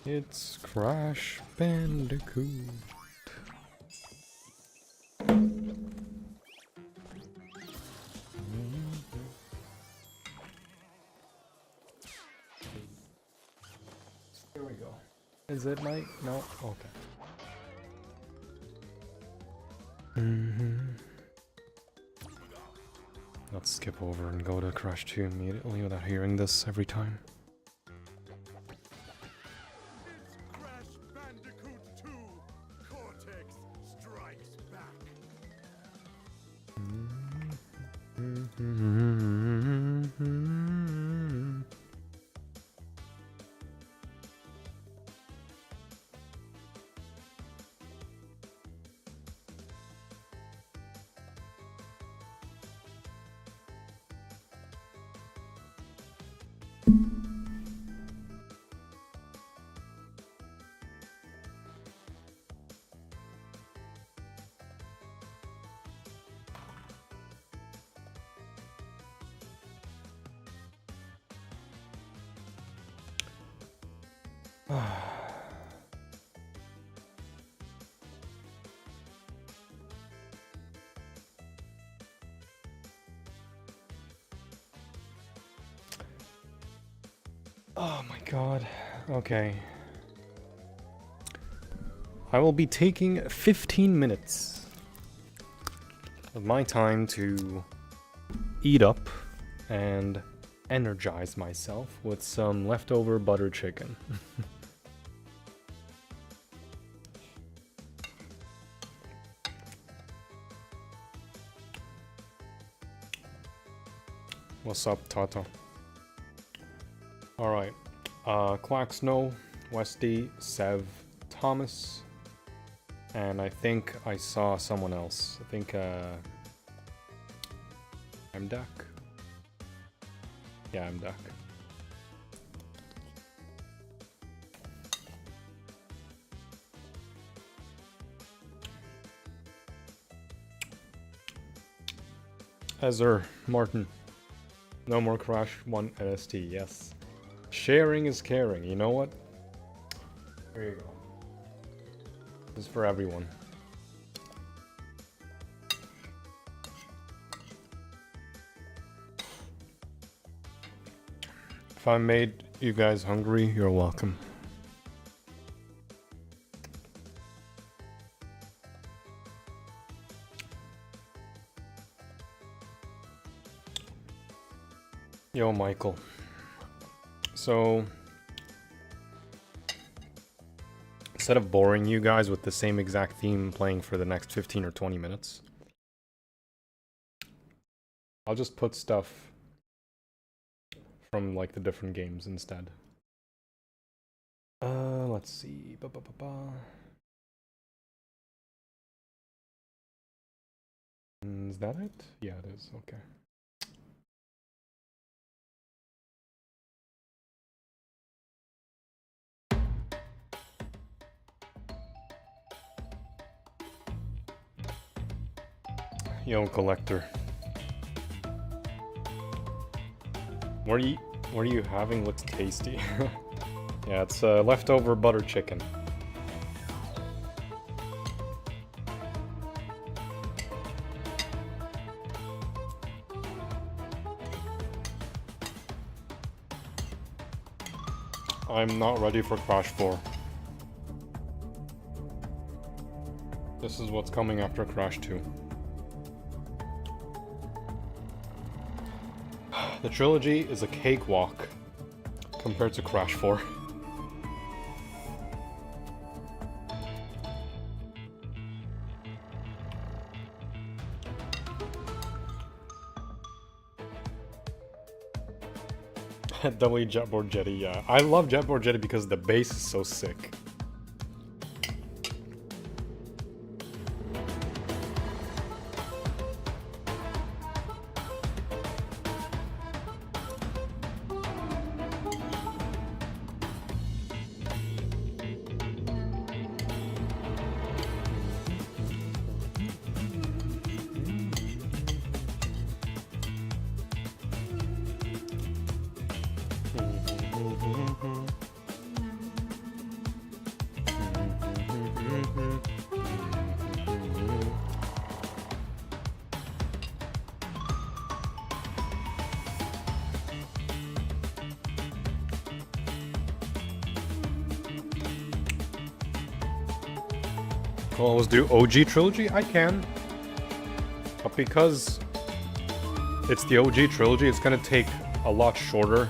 It's Crash Bandicoot. Here we go. Is it night? No? Okay. Let's skip over and go to Crash 2 immediately without hearing this every time. Crash Bandicoot 2 Cortex Strikes Back. Oh my god. Okay. I will be taking 15 minutes of my time to eat up and energize myself with some leftover butter chicken. What's up, Tata? Alright. Quack Snow, Westy, Sev, Thomas, and I think I saw someone else. I think, I'm Duck. Yeah, I'm Duck. Ezra, Martin. No more Crash 1 NST, yes. Sharing is caring, you know what? There you go. This is for everyone. If I made you guys hungry, you're welcome. Yo, Michael. So, instead of boring you guys with the same exact theme playing for the next 15 or 20 minutes, I'll just put stuff from like the different games instead. Let's see. Is that it? Yeah, it is. Okay. Yo, Collector. What are you having? Looks tasty. Yeah, it's leftover butter chicken. I'm not ready for Crash 4. This is what's coming after Crash 2. The trilogy is a cakewalk compared to Crash 4. W Jetboard Jetty, yeah. I love Jetboard Jetty because the bass is so sick. Well, let's do OG Trilogy? I can. But because it's the OG Trilogy, it's gonna take a lot shorter,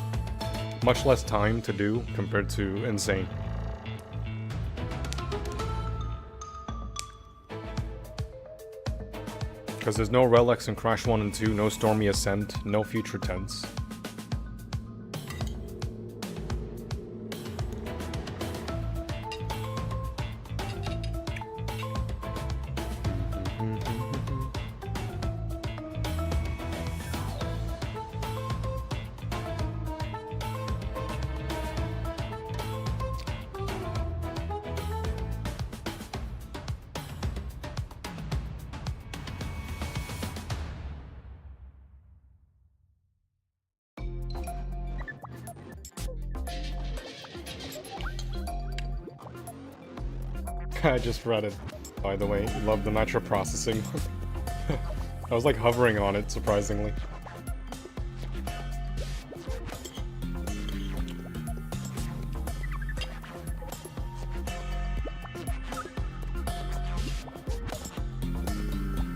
much less time to do compared to N.Sane. Because there's no Relics in Crash 1 and 2, no Stormy Ascent, no Future Tense. I just read it, by the way. Love the nitro processing. I was like hovering on it, surprisingly.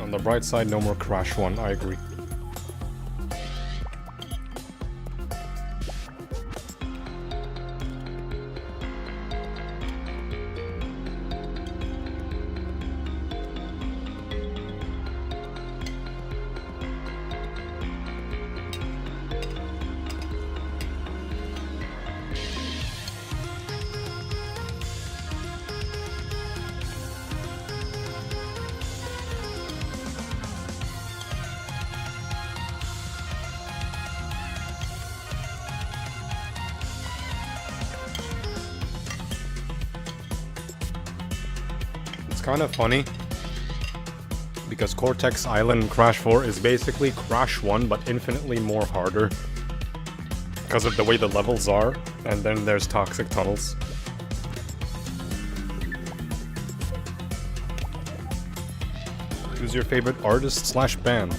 On the bright side, no more Crash 1, I agree. Kind of funny because Cortex Island in Crash 4 is basically Crash 1 but infinitely more harder because of the way the levels are, and then there's toxic tunnels. Who's your favorite artist slash band?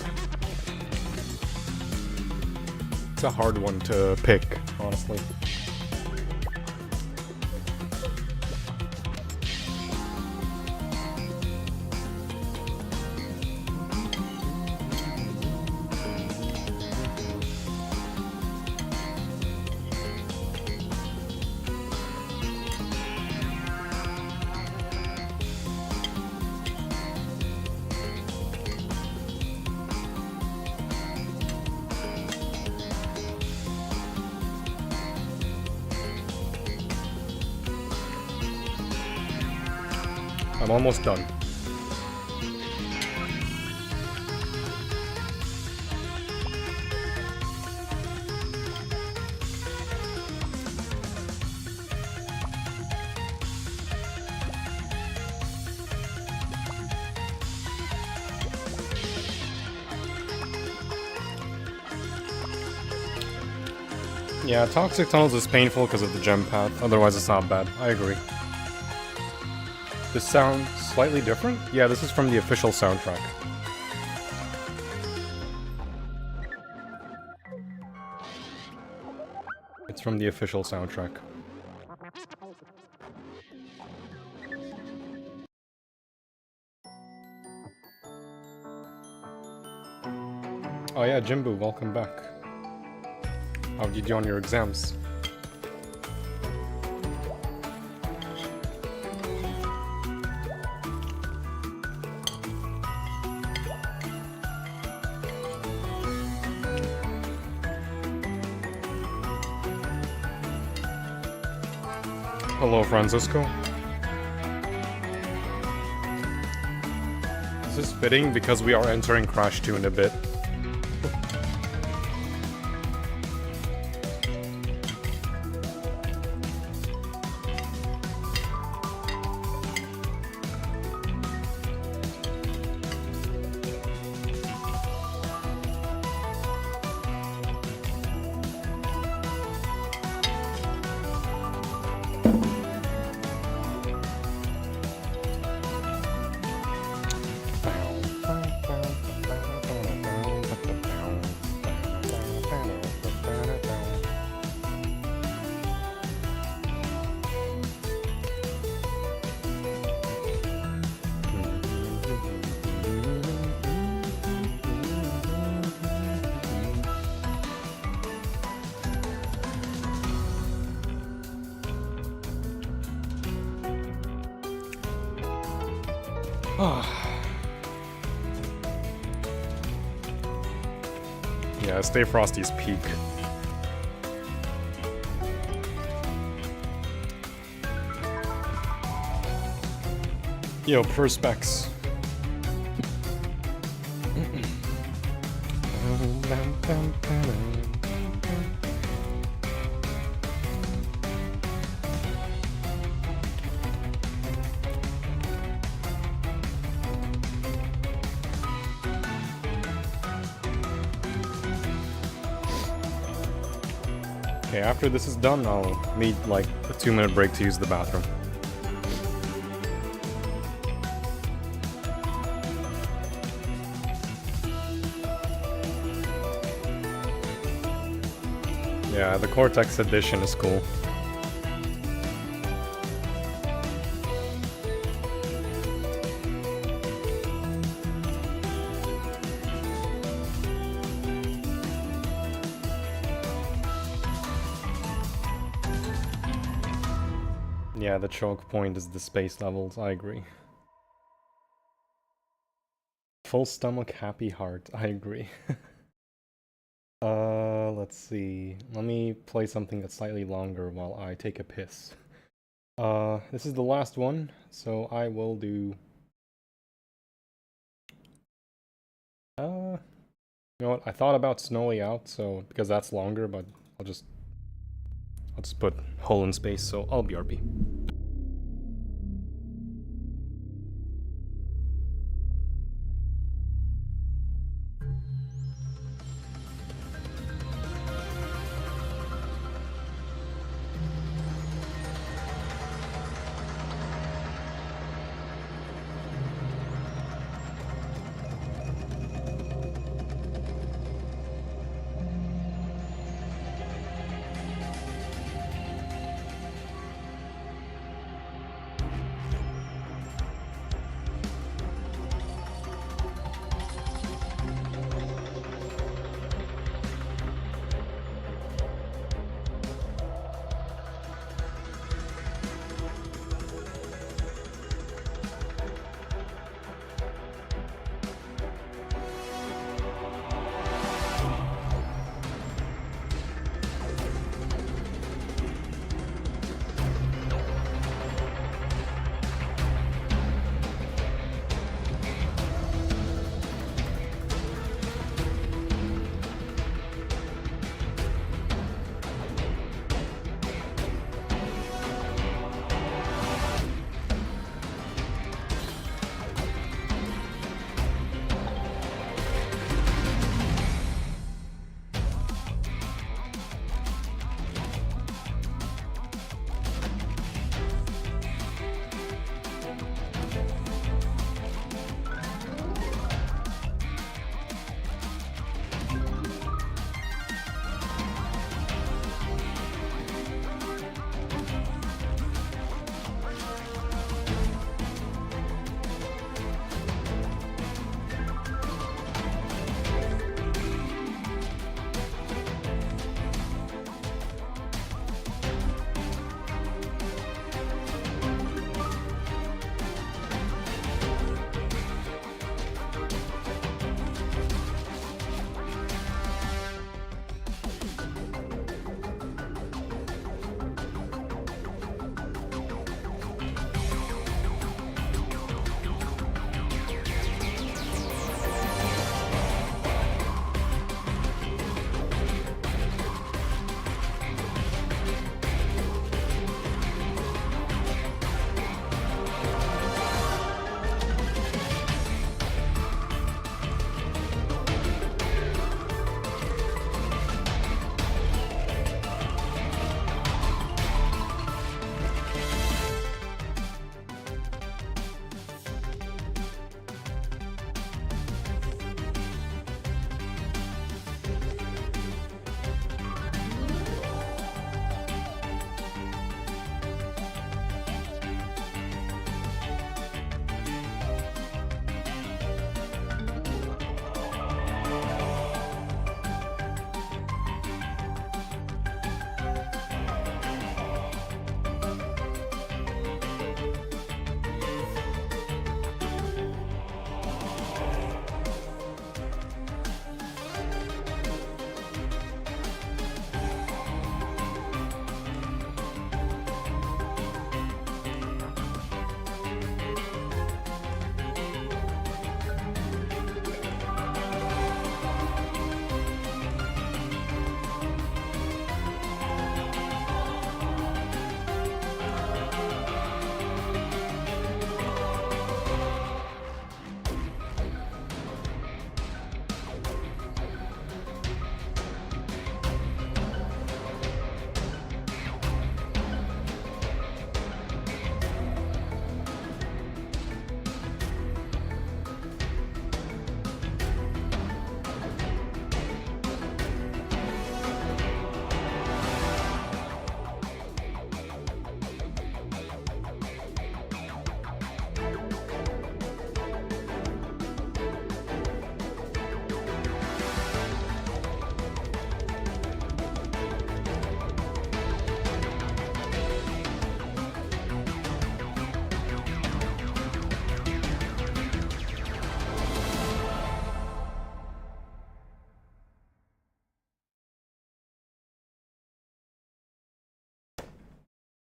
It's a hard one to pick, honestly. I'm almost done. Yeah, Toxic Tunnels is painful because of the gem path, otherwise it's not bad. I agree. This sounds slightly different? Yeah, this is from the official soundtrack. It's from the official soundtrack. Oh yeah, Jimbo, welcome back. How did you do on your exams? Hello, Francisco. This is fitting because we are entering Crash 2 in a bit. Yeah, Stay Frosty's peak. Yo, Perspex. Okay, after this is done, I'll need like a 2-minute break to use the bathroom. Yeah, the Cortex edition is cool. Yeah, the choke point is the space levels, I agree. Full stomach, happy heart, I agree. Let's see. Let me play something that's slightly longer while I take a piss. This is the last one, so I will do... you know what, I thought about Snowy Out, so, because that's longer, but I'll just put hole in space, so I'll BRB.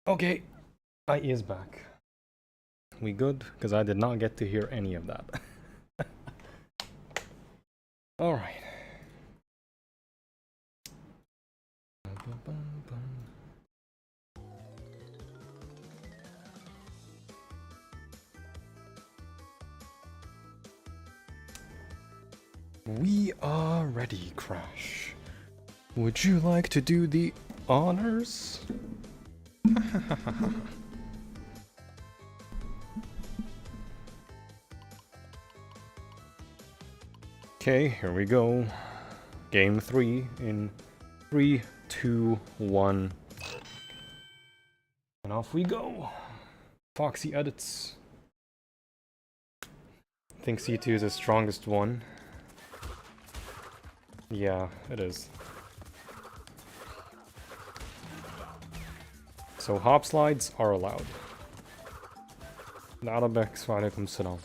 Okay, I is back. We good? Because I did not get to hear any of that. Alright. We are ready, Crash. Would you like to do the honors? Okay, here we go. Game 3 in 3, 2, 1. And off we go. Foxy edits. I think C2 is the strongest one. Yeah, it is. So hop slides are allowed. Arabex wa alaikum salam.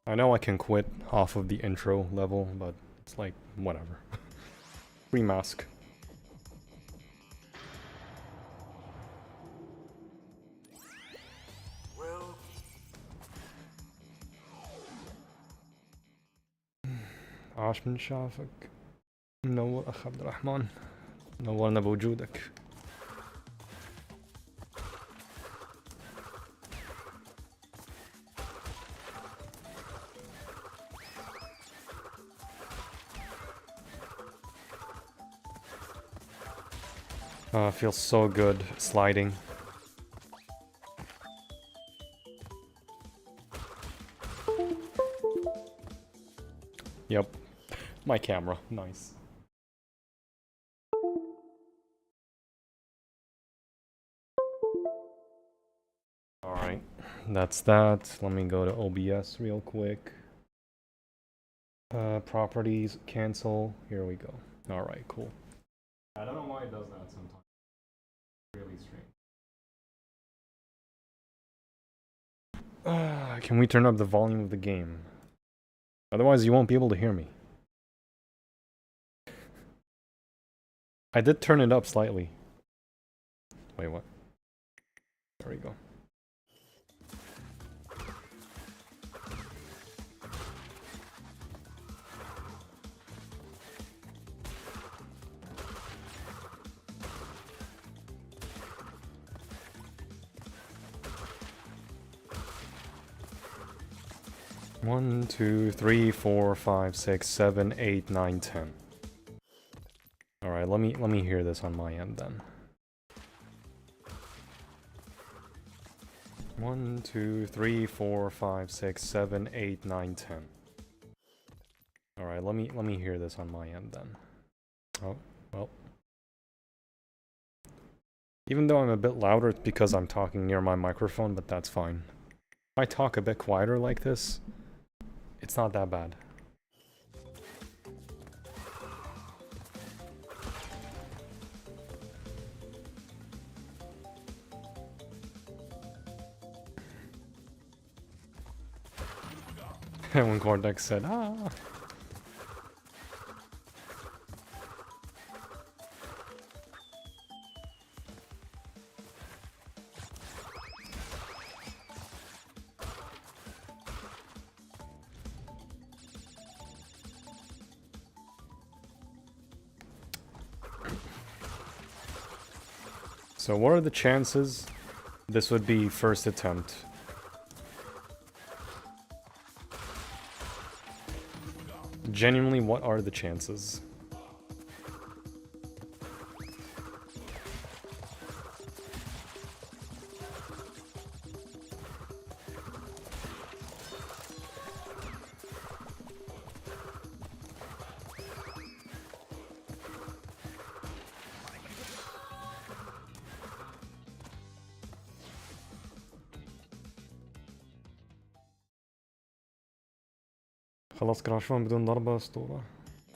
I know I can quit off of the intro level, but it's like, whatever. Free mask. عاش من شافك منور أخ عبد الرحمن نورنا بوجودك. Feels so good sliding. Yep, my camera, nice. Alright, that's that. Let me go to OBS real quick. Properties, cancel, here we go. Alright, cool. I don't know why it does that sometimes. Really strange. Can we turn up the volume of the game? Otherwise you won't be able to hear me. I did turn it up slightly. Wait, what? There we go. One, two, three, 4, 5, 6, 7, 8, 9, 10. Alright, let me hear this on my end then. 1, 2, 3, 4, 5, 6, 7, 8, 9, 10. Alright, let me hear this on my end then. Oh, well. Even though I'm a bit louder, it's because I'm talking near my microphone, but that's fine. If I talk a bit quieter like this, it's not that bad. When Cortex said, ah. So what are the chances this would be first attempt? Genuinely, what are the chances? خلاص كراشون بدون ضربة أسطورة.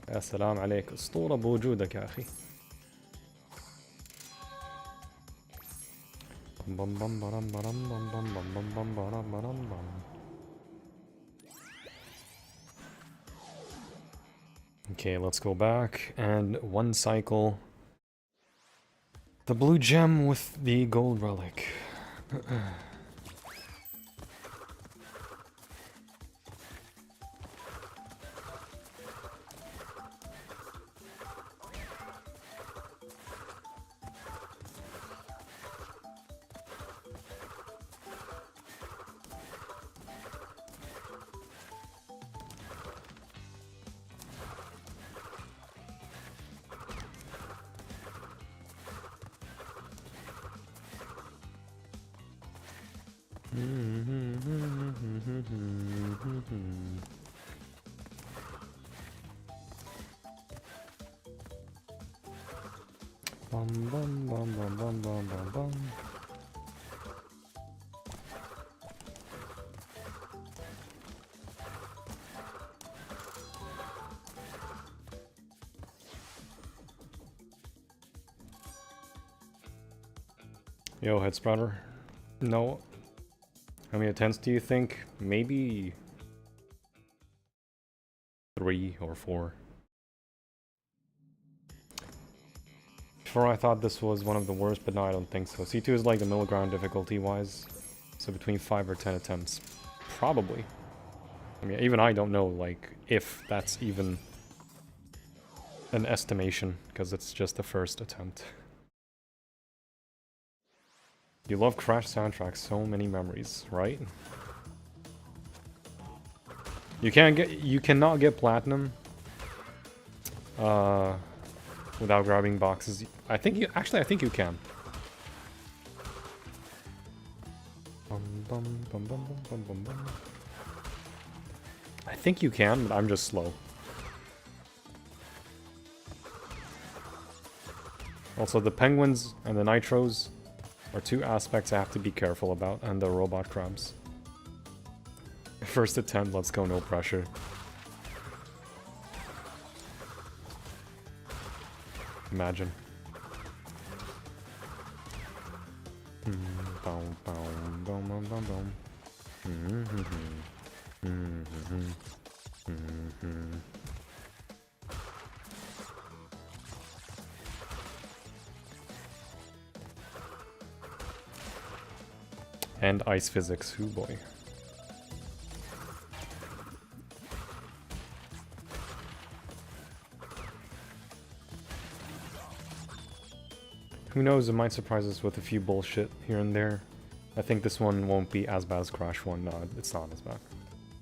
يا سلام عليك، أسطورة بوجودك يا أخي. Okay, let's go back and one cycle the blue gem with the gold relic. Bum bum bum bum bum bum bum bum. Yo, head sprouter. No. How many attempts do you think? Maybe 3 or 4. Before I thought this was one of the worst, but no, I don't think so. C2 is like the middle ground difficulty-wise. So between 5 or 10 attempts. Probably. I mean, even I don't know, like, if that's even an estimation, because it's just the first attempt. You love Crash soundtracks, so many memories, right? You cannot get platinum without grabbing boxes. I think you can. I think you can, but I'm just slow. Also, the penguins and the nitros are 2 aspects I have to be careful about, and the robot crabs. First attempt, let's go, no pressure. Imagine. And ice physics, oh boy. Who knows, it might surprise us with a few bullshit here and there. I think this one won't be as bad as Crash 1. No, it's not as bad.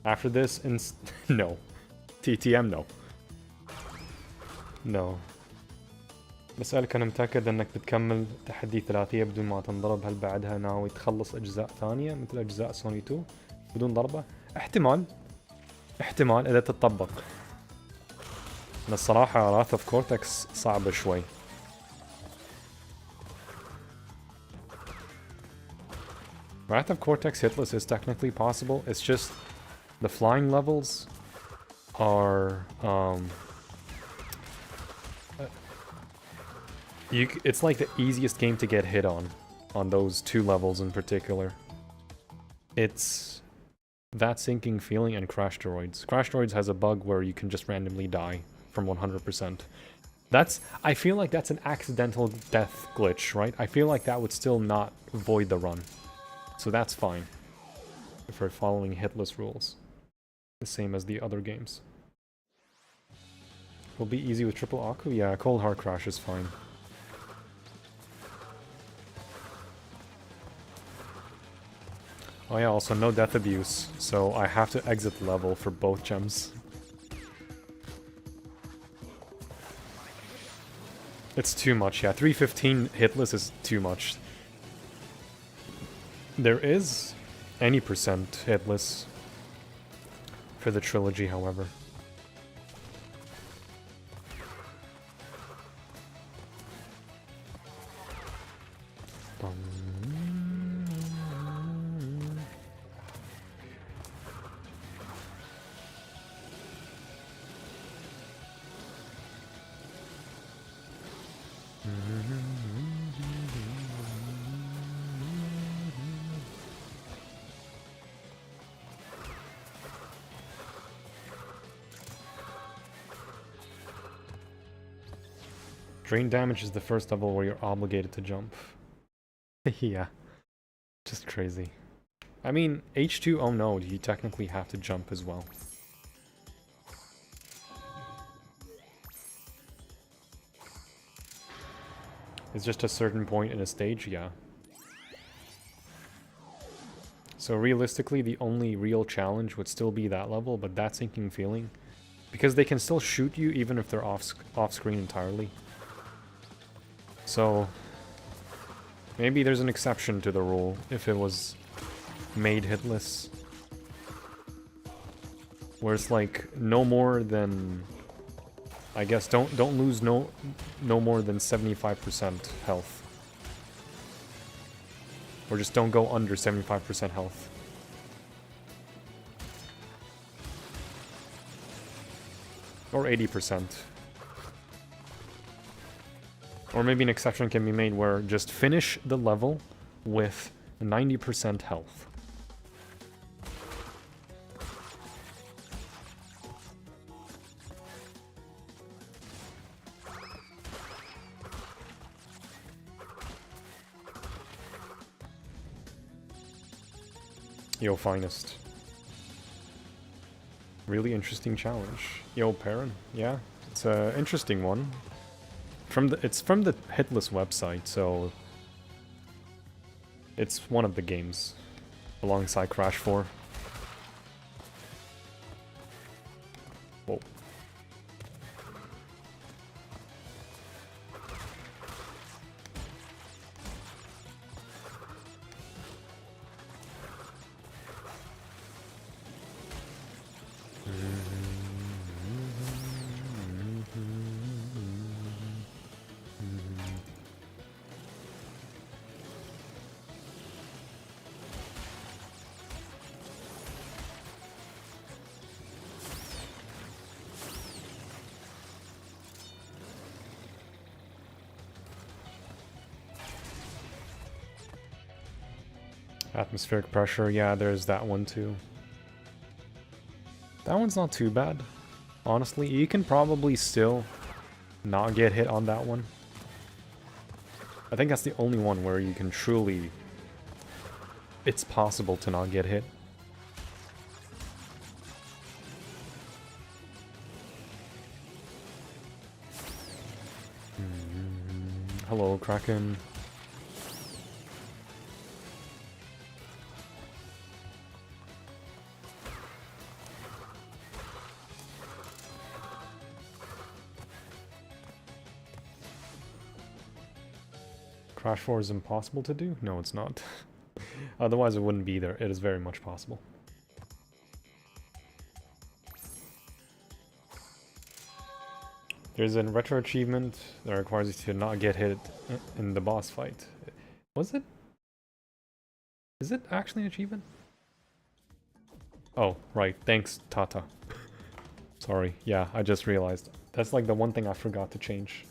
After this, no. TTM, no. No. بسألك أنا متأكد أنك بتكمل تحدي ثلاثية بدون ما تنضرب. هل بعدها ناوي تخلص أجزاء ثانية مثل أجزاء سوني 2 بدون ضربة؟ احتمال إذا تتطبق. أنا الصراحة Wrath of Cortex صعبة شوي. Wrath of Cortex Hitless is technically possible, it's just the flying levels are it's like the easiest game to get hit on those 2 levels in particular. It's that sinking feeling and Crash Droids. Crash Droids has a bug where you can just randomly die from 100%. I feel like that's an accidental death glitch, right? I feel like that would still not void the run. So that's fine. If we're following hitless rules. The same as the other games. Will be easy with triple Aku? Yeah, Cold Hard Crash is fine. Oh yeah, also no death abuse, so I have to exit the level for both gems. It's too much, yeah. 315 hitless is too much. There is any percent hitless for the trilogy, however. Drain damage is the first level where you're obligated to jump. Yeah. Just crazy. I mean, H2, oh no, you technically have to jump as well. It's just a certain point in a stage, yeah. So realistically, the only real challenge would still be that level, but that sinking feeling. Because they can still shoot you even if they're off-screen entirely. So maybe there's an exception to the rule if it was made hitless. Where it's like no more than, I guess don't lose no more than 75% health. Or just don't go under 75% health. Or 80%. Or maybe an exception can be made where just finish the level with 90% health. Yo, finest. Really interesting challenge. Yo, Perrin. Yeah, it's an interesting one. It's from the Hitless website, so it's one of the games alongside Crash 4. Whoa. Atmospheric pressure, yeah, there's that one too. That one's not too bad. Honestly, you can probably still not get hit on that one. I think that's the only one where you can truly... It's possible to not get hit. Hello, Kraken. Crash 4 is impossible to do? No, it's not. Otherwise it wouldn't be there. It is very much possible. There's a retro achievement that requires you to not get hit in the boss fight. Was it? Is it actually an achievement? Oh, right. Thanks, Tata. Sorry. Yeah, I just realized. That's like the one thing I forgot to change.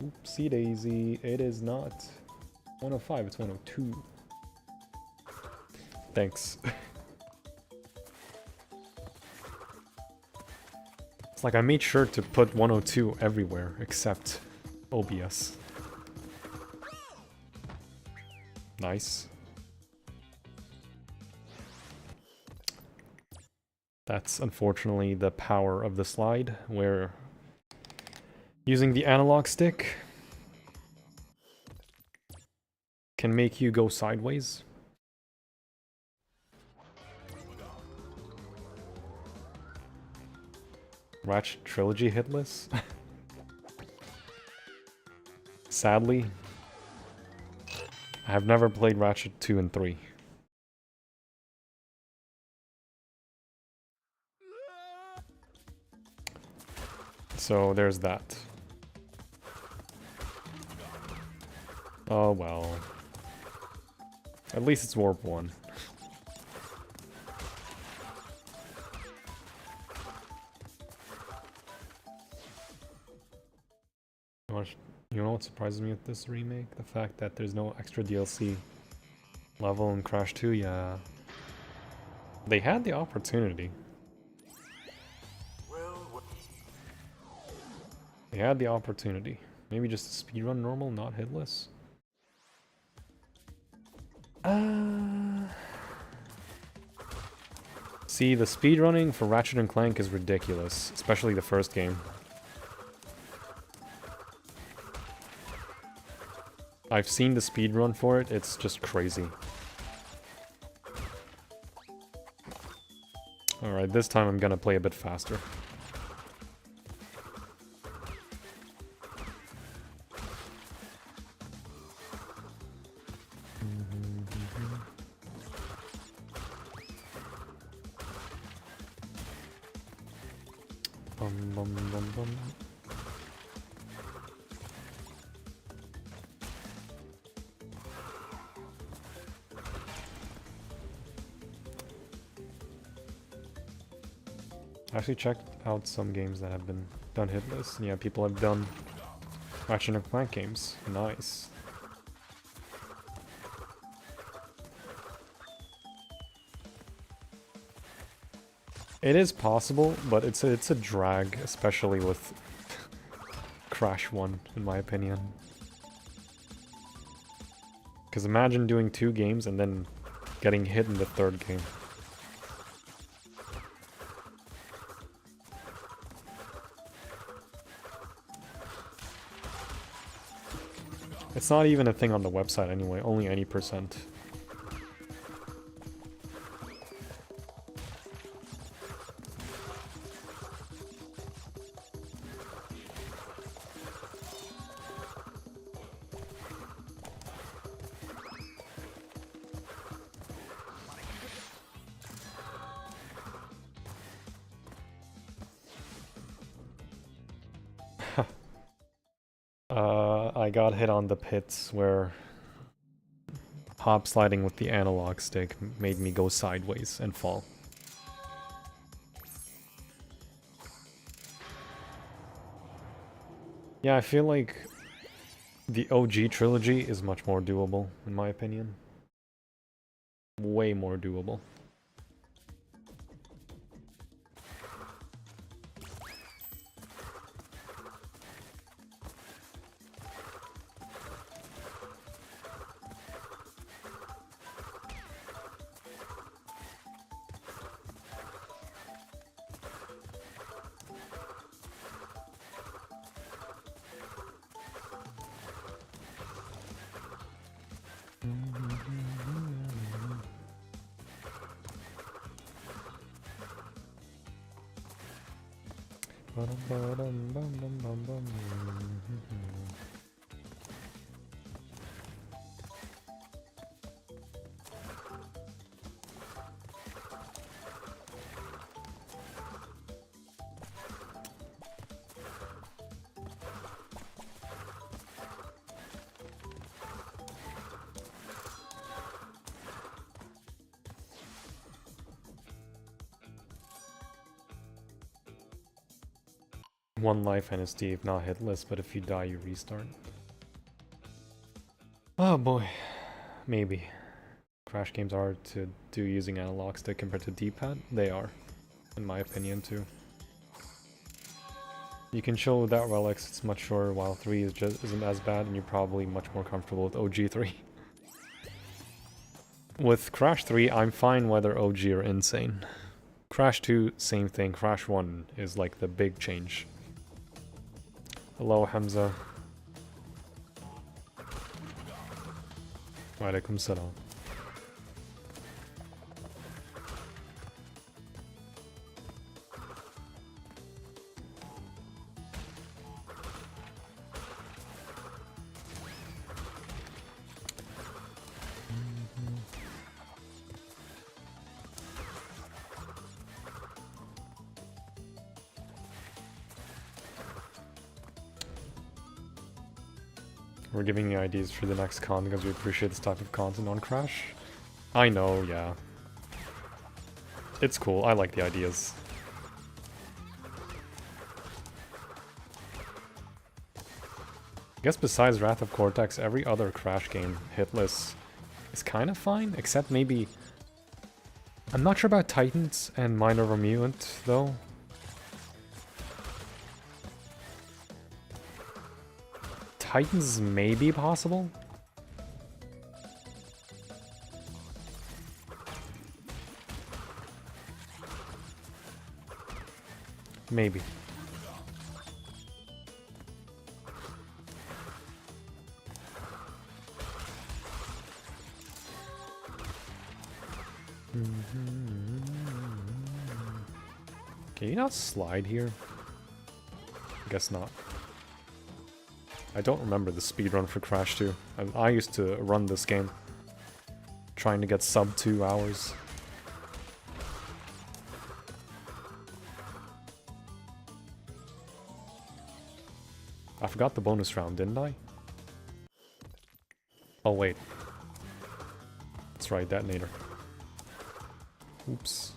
Oopsie daisy, it is not 105, it's 102. Thanks. It's like I made sure to put 102 everywhere except OBS. Nice. That's unfortunately the power of the slide, where using the analog stick can make you go sideways. Ratchet Trilogy hitless? Sadly, I have never played Ratchet 2 and 3. So there's that. Oh well. At least it's Warp 1. You know what surprises me with this remake? The fact that there's no extra DLC level in Crash 2, yeah. They had the opportunity. They had the opportunity. Maybe just speedrun normal, not hitless. See, the speedrunning for Ratchet and Clank is ridiculous, especially the first game. I've seen the speedrun for it, it's just crazy. Alright, this time I'm gonna play a bit faster. Bum, bum, bum, bum. I actually checked out some games that have been done hitless, and yeah, people have done Ratchet and Clank games. Nice. It is possible, but it's a drag, especially with Crash 1, in my opinion. Because imagine doing 2 games and then getting hit in the 3rd game. It's not even a thing on the website anyway, only any percent. I got hit on the pits where hop sliding with the analog stick made me go sideways and fall. Yeah, I feel like the OG trilogy is much more doable, in my opinion. Way more doable. One life and a Steve, not hitless, but if you die, you restart. Oh boy, maybe. Crash games are to do using analog stick compared to D-pad. They are, in my opinion, too. You can chill without relics, it's much shorter, while 3 isn't as bad, and you're probably much more comfortable with OG 3. With Crash 3, I'm fine whether OG or N.Sane. Crash 2, same thing. Crash 1 is like the big change. Hello, Hamza. Walaikum salam. We're giving you ideas for the next con because we appreciate this type of content on Crash. I know, yeah. It's cool, I like the ideas. I guess besides Wrath of Cortex, every other Crash game, hitless, is kind of fine, except maybe... I'm not sure about Titans and Mind Over Mutant, though. Titans may be possible. Maybe. Can you not slide here? I guess not. I don't remember the speedrun for Crash 2. I used to run this game, trying to get sub 2 hours. I forgot the bonus round, didn't I? Oh wait. That's right, detonator. Oops.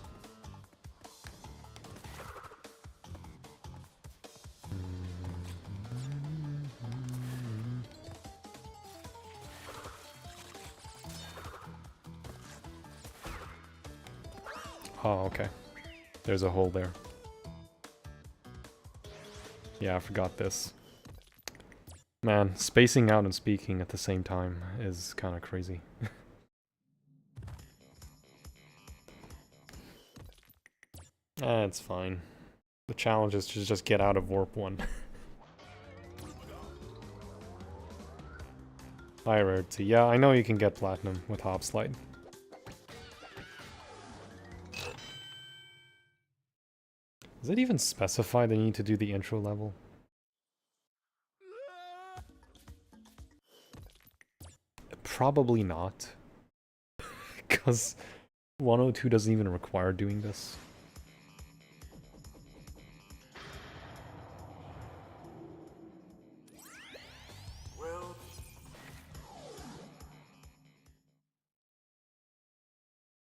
Oh, okay. There's a hole there. Yeah, I forgot this. Man, spacing out and speaking at the same time is kind of crazy. It's fine. The challenge is to just get out of Warp 1. High rarity. Yeah, I know you can get Platinum with Hop Slide. Does it even specify they need to do the intro level? Probably not. Because 102 doesn't even require doing this.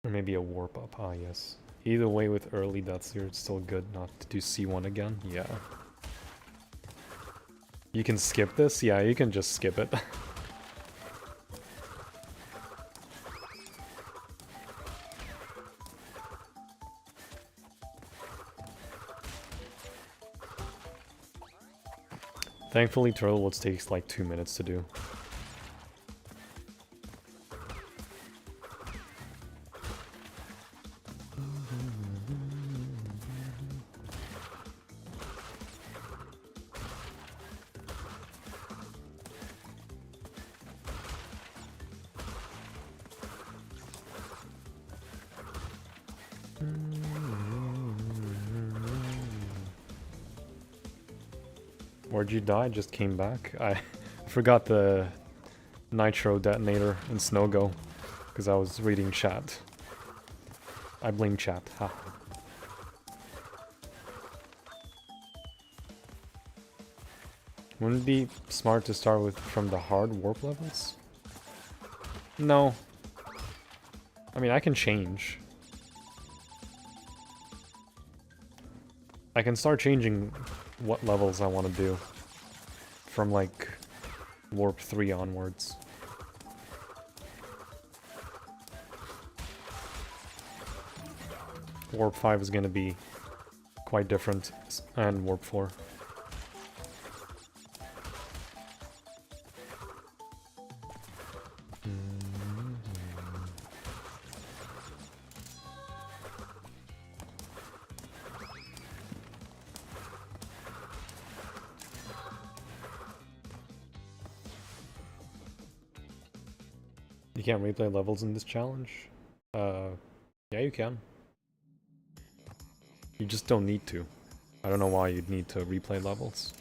Or maybe a warp up, ah yes. Either way with early deaths here, it's still good not to do C1 again, yeah. You can skip this? Yeah, you can just skip it. Thankfully, Turtlewoods takes like 2 minutes to do. Where'd you die? Just came back. I forgot the nitro detonator in Snowgo because I was reading chat. I blame chat. Ha. Wouldn't it be smart to start with from the hard warp levels? No. I mean, I can change. I can start changing what levels I want to do from like Warp 3 onwards. Warp 5 is going to be quite different, and Warp 4. You can't replay levels in this challenge? Yeah, you can. You just don't need to. I don't know why you'd need to replay levels.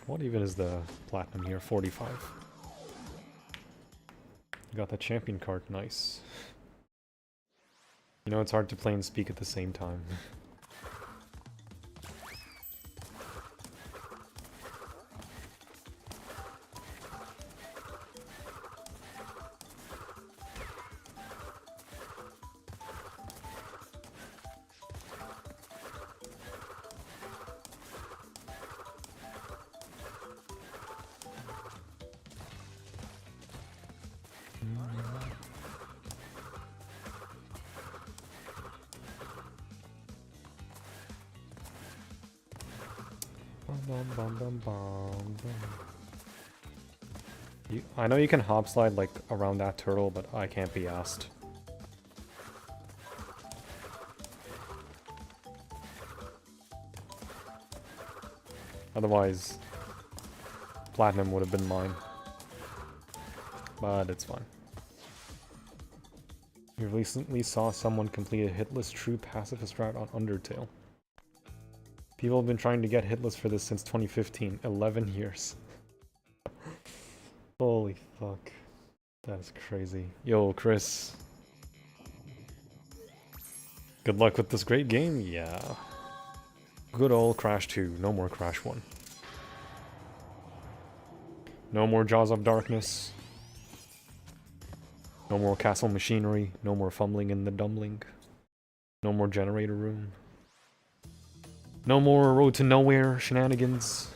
What even is the platinum here? 45. You got the champion card, nice. You know, it's hard to play and speak at the same time. I know you can hop slide like around that turtle, but I can't be asked. Otherwise, platinum would have been mine. But it's fine. We recently saw someone complete a hitless true pacifist route on Undertale. People have been trying to get hitless for this since 2015. 11 years. Holy fuck. That's crazy. Yo, Chris. Good luck with this great game? Yeah. Good old Crash 2. No more Crash 1. No more Jaws of Darkness. No more castle machinery. No more fumbling in the dumbling. No more generator room. No more road to nowhere shenanigans.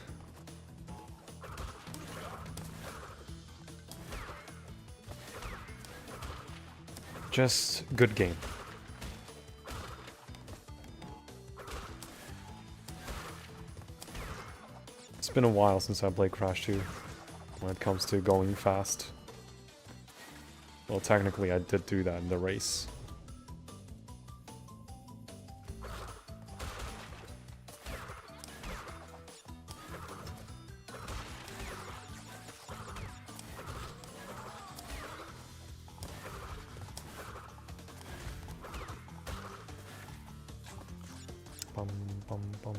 Just good game. It's been a while since I played Crash 2 when it comes to going fast. Well, technically I did do that in the race. Bum, bum, bum.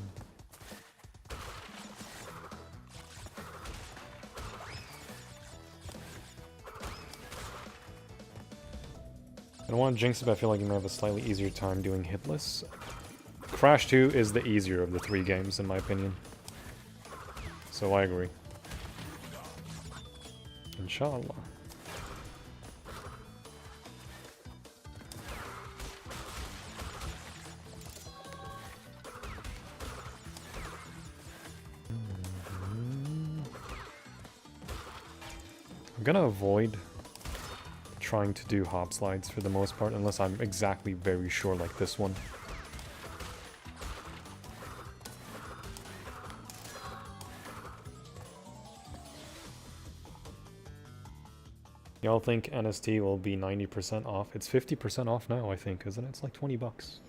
I don't want to jinx it, but I feel like you may have a slightly easier time doing hitless. Crash 2 is the easier of the 3 games, in my opinion. So I agree. Inshallah. I'm gonna avoid trying to do hop slides for the most part, unless I'm exactly very sure like this one. Y'all think NST will be 90% off? It's 50% off now, I think, isn't it? It's like 20 bucks.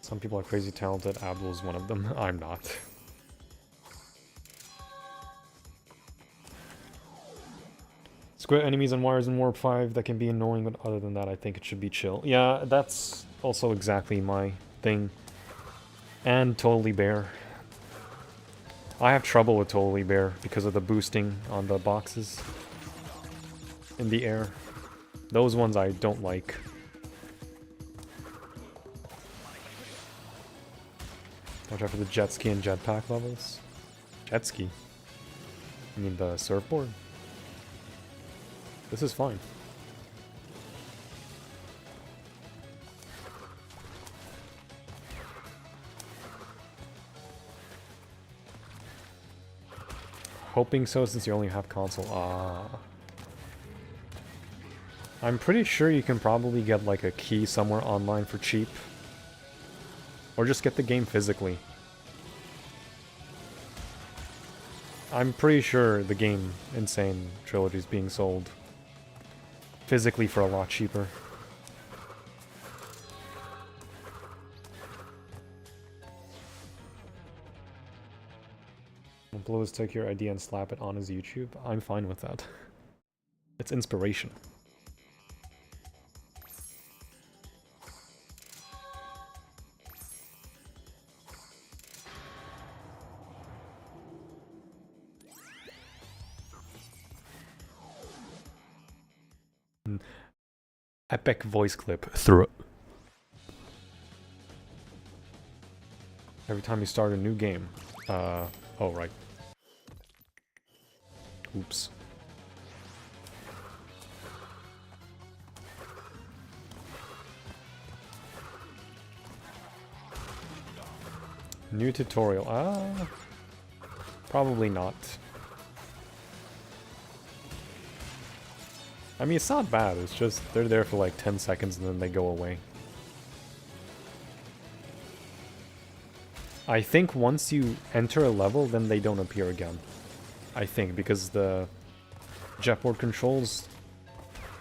Some people are crazy talented. Abdul's one of them. I'm not. Square enemies and wires in Warp 5 that can be annoying, but other than that, I think it should be chill. Yeah, that's also exactly my thing. And Totally Bear. I have trouble with Totally Bear because of the boosting on the boxes in the air. Those ones I don't like. Watch out for the jet ski and jetpack levels. Jet ski? You mean the surfboard? This is fine. Hoping so, since you only have console. Ah. I'm pretty sure you can probably get like a key somewhere online for cheap. Or just get the game physically. I'm pretty sure the game N.Sane Trilogy is being sold physically for a lot cheaper. Blows take your idea and slap it on his YouTube. I'm fine with that. It's inspiration. Epic voice clip through it. Every time you start a new game. Oh, right. Oops. New tutorial. Probably not. I mean, it's not bad. It's just they're there for like 10 seconds and then they go away. I think once you enter a level, then they don't appear again. I think, because the jetboard controls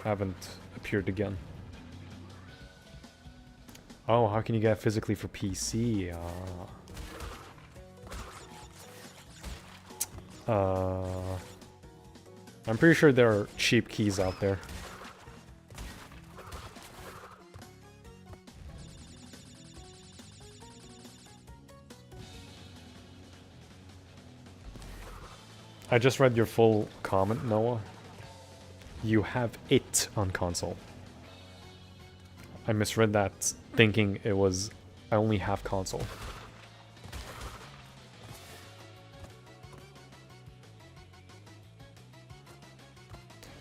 haven't appeared again. Oh, how can you get physically for PC? I'm pretty sure there are cheap keys out there. I just read your full comment, Noah. You have it on console. I misread that, thinking it was I only have console.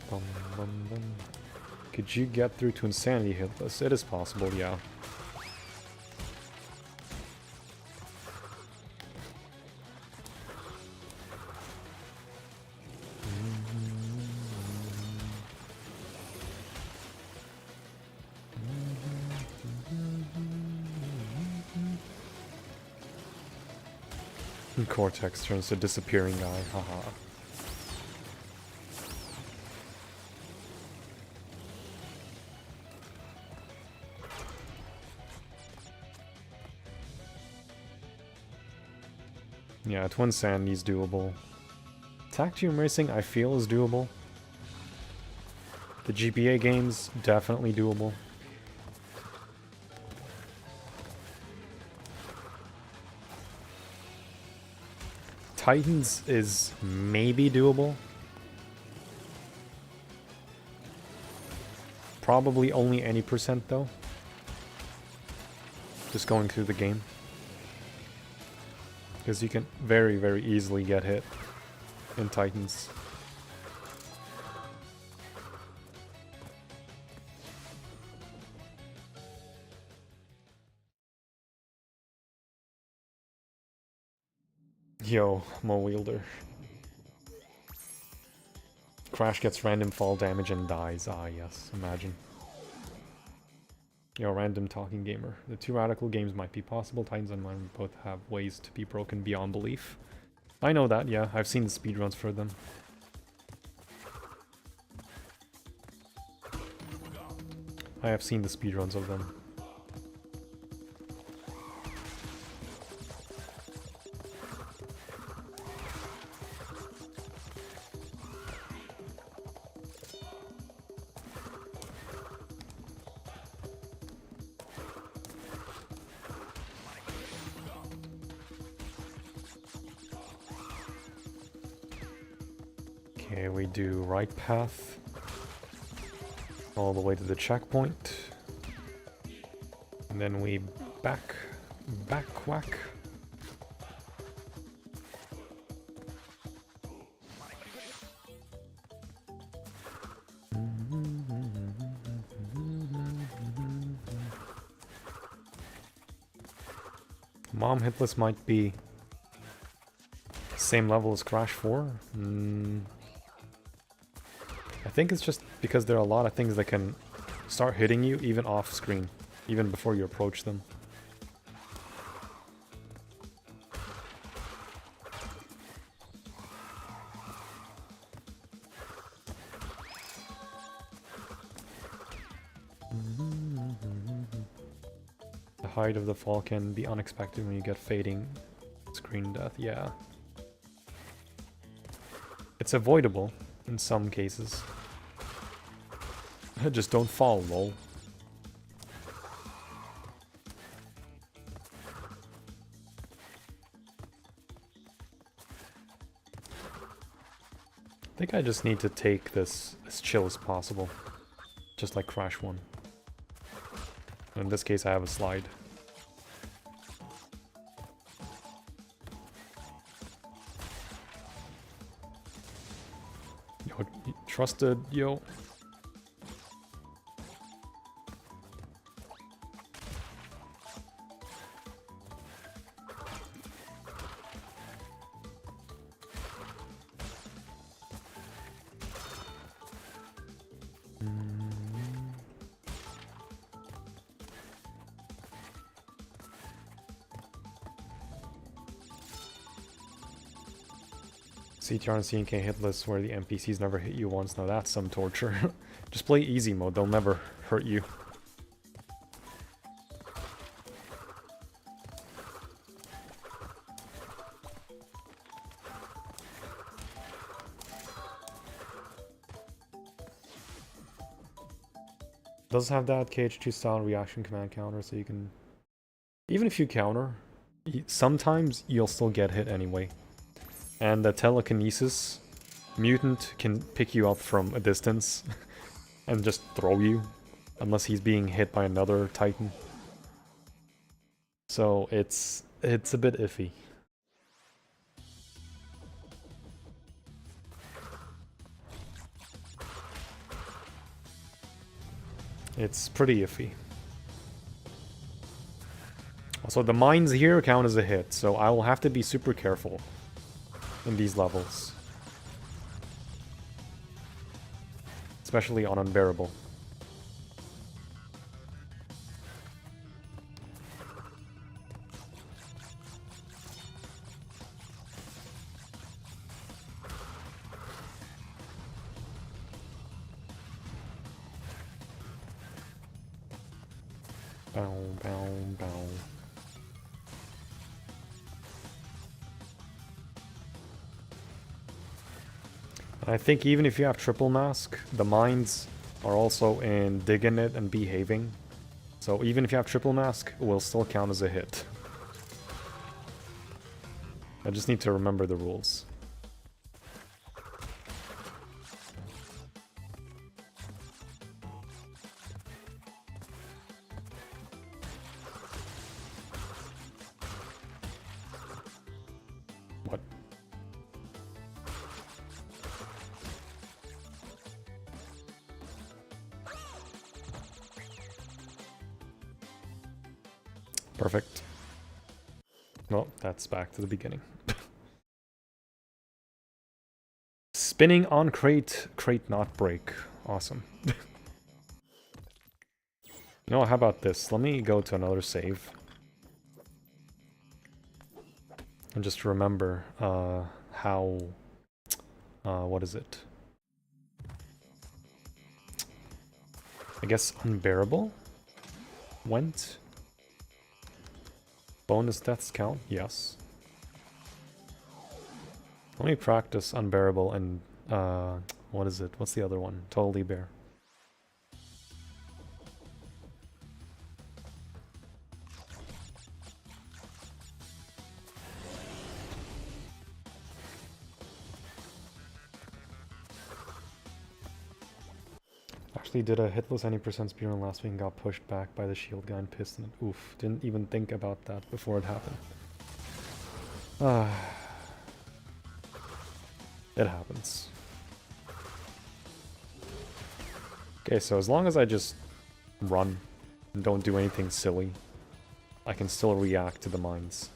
Bum, bum, bum. Could you get through to Insanity Hitless? It is possible, yeah. Cortex turns to disappearing guy, haha. Yeah, Twin Sandy's doable. Tactium Racing I feel is doable. The GPA games, definitely doable. Titans is maybe doable. Probably only any percent though. Just going through the game. Because you can very, very easily get hit in Titans. Yo, Mo Wielder. Crash gets random fall damage and dies. Ah, yes, imagine. Yo, random talking gamer. The two radical games might be possible. Titans and mine both have ways to be broken beyond belief. I know that, yeah. I've seen the speedruns for them. I have seen the speedruns of them. Okay, we do right path all the way to the checkpoint, and then we back whack. Mom Hitless might be same level as Crash 4. I think it's just because there are a lot of things that can start hitting you even off screen, even before you approach them. The height of the fall can be unexpected when you get fading screen death, yeah. It's avoidable in some cases. Just don't fall, lol. I think I just need to take this as chill as possible. Just like Crash 1. In this case I have a slide. Yo, trusted, yo. CTR and CNK hitless where the NPCs never hit you once. Now that's some torture. Just play easy mode, they'll never hurt you. Does have that KH2 style reaction command counter, so you can... Even if you counter, sometimes you'll still get hit anyway. And the telekinesis mutant can pick you up from a distance and just throw you, unless he's being hit by another Titan. So it's a bit iffy. It's pretty iffy. Also, the mines here count as a hit, so I will have to be super careful in these levels. Especially on Unbearable. Bow, bow, bow. I think even if you have triple mask, the mines are also in digging it and behaving. So even if you have triple mask, it will still count as a hit. I just need to remember the rules. What? Perfect. Well, that's back to the beginning. Spinning on crate, crate not break. Awesome. No, how about this? Let me go to another save. And just remember how... what is it? I guess Unbearable went. Bonus deaths count? Yes. Let me practice Unbearable and what is it? What's the other one? Totally Bear. Actually did a hitless any percent spear on last week and got pushed back by the shield guy and piston. Oof, didn't even think about that before it happened. It happens. Okay, so as long as I just run and don't do anything silly, I can still react to the mines.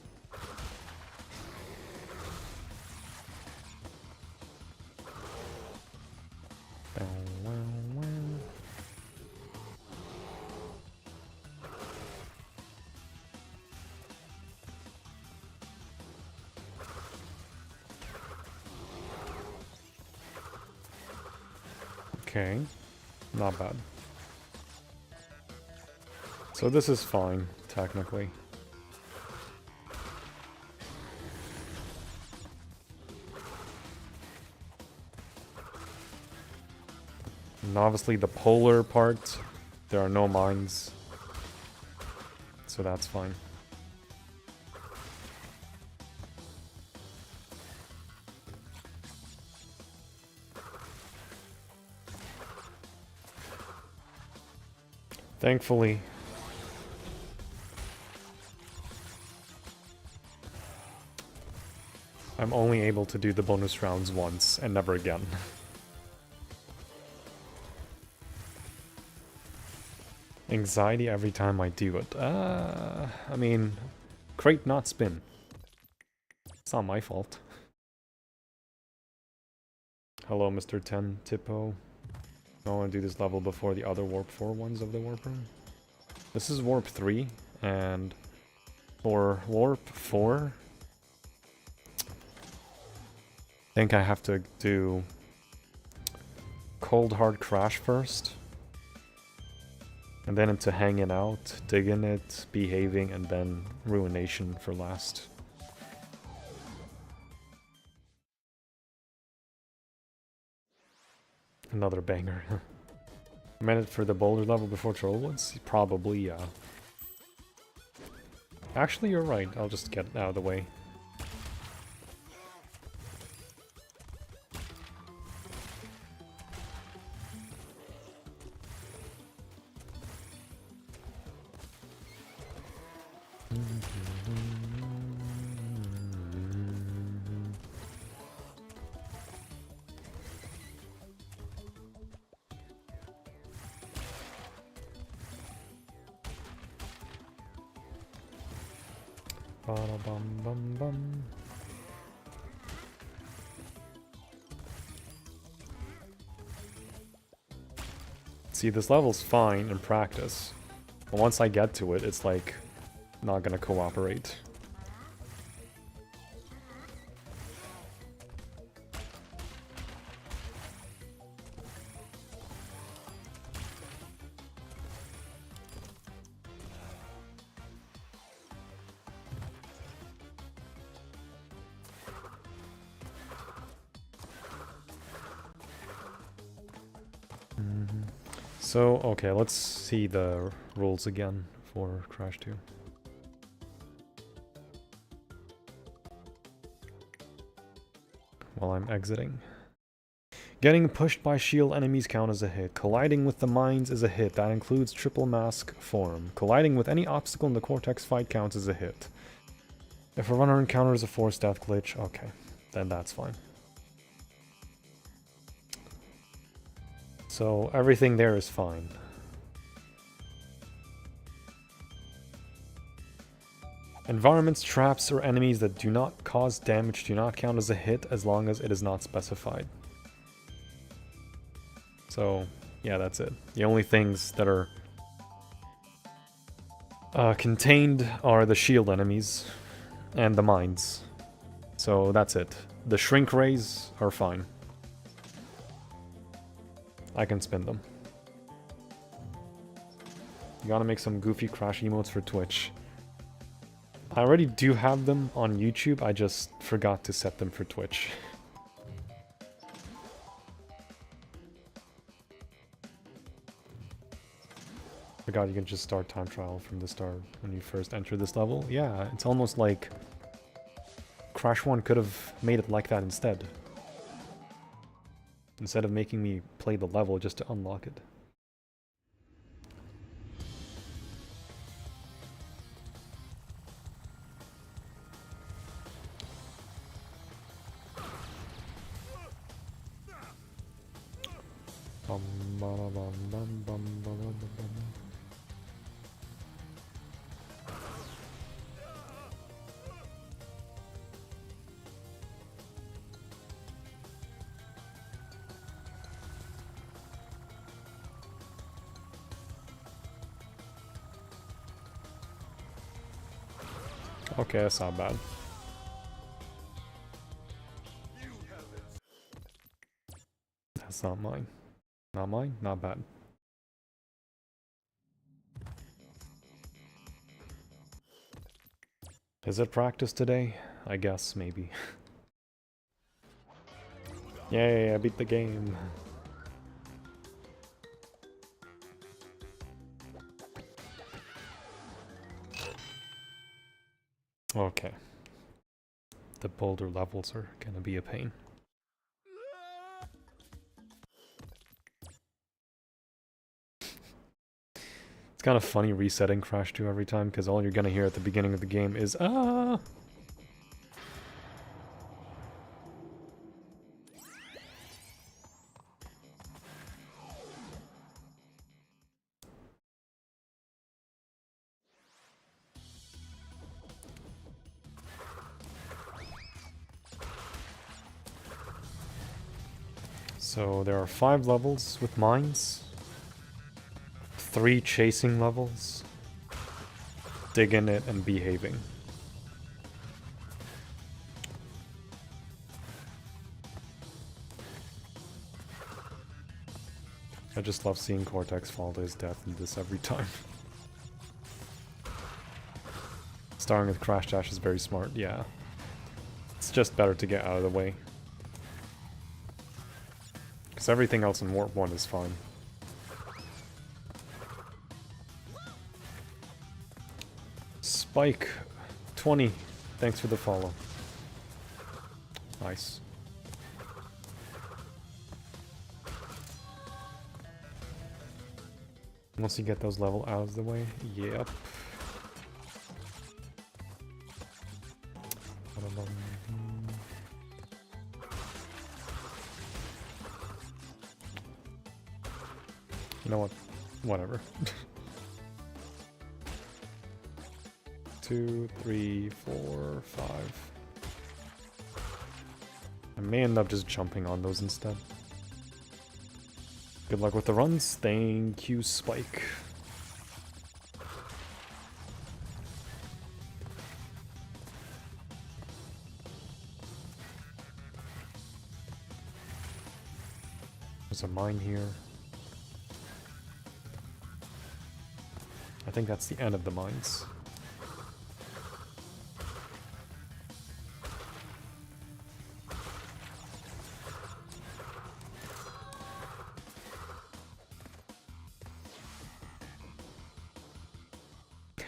Okay, not bad. So this is fine, technically. And obviously the polar part, there are no mines. So that's fine. Thankfully, I'm only able to do the bonus rounds once and never again. Anxiety every time I do it. I mean, crate not spin. It's not my fault. Hello, Mr. 10 Tipo. I want to do this level before the other Warp 4 ones of the Warp Room. This is Warp 3, and for Warp 4... think I have to do Cold Hard Crash first. And then into Hanging Out, Digging It, Behaving, and then Ruination for last. Another banger. A minute for the boulder level before Trollwoods? Probably, yeah. Actually, you're right. I'll just get it out of the way. Ba-da-bum-bum-bum. See, this level's fine in practice, but once I get to it, it's like not gonna cooperate. So, okay, let's see the rules again for Crash 2. While I'm exiting. Getting pushed by shield enemies count as a hit. Colliding with the mines is a hit. That includes triple mask form. Colliding with any obstacle in the Cortex fight counts as a hit. If a runner encounters a forced death glitch, okay, then that's fine. So everything there is fine. Environments, traps, or enemies that do not cause damage do not count as a hit as long as it is not specified. So, yeah, that's it. The only things that are contained are the shield enemies and the mines. So that's it. The shrink rays are fine. I can spin them. You gotta make some goofy Crash emotes for Twitch. I already do have them on YouTube, I just forgot to set them for Twitch. Forgot you can just start time trial from the start when you first enter this level. Yeah, it's almost like Crash 1 could have made it like that instead. Instead of making me play the level just to unlock it. Okay, that's not bad. That's not mine. Not mine? Not bad. Is it practice today? I guess, maybe. Yay, I beat the game. Okay. The boulder levels are gonna be a pain. It's kind of funny resetting Crash 2 every time, because all you're gonna hear at the beginning of the game is, ah! So there are 5 levels with mines, 3 chasing levels, digging it and behaving. I just love seeing Cortex fall to his death in this every time. Starting with Crash Dash is very smart, yeah. It's just better to get out of the way. Because everything else in Warp 1 is fine. Spike 20, thanks for the follow. Nice. Once you get those level out of the way, yep. You know what? Whatever. 2, 3, 4, 5. I may end up just jumping on those instead. Good luck with the runs. Thank you, Spike. There's a mine here. I think that's the end of the mines.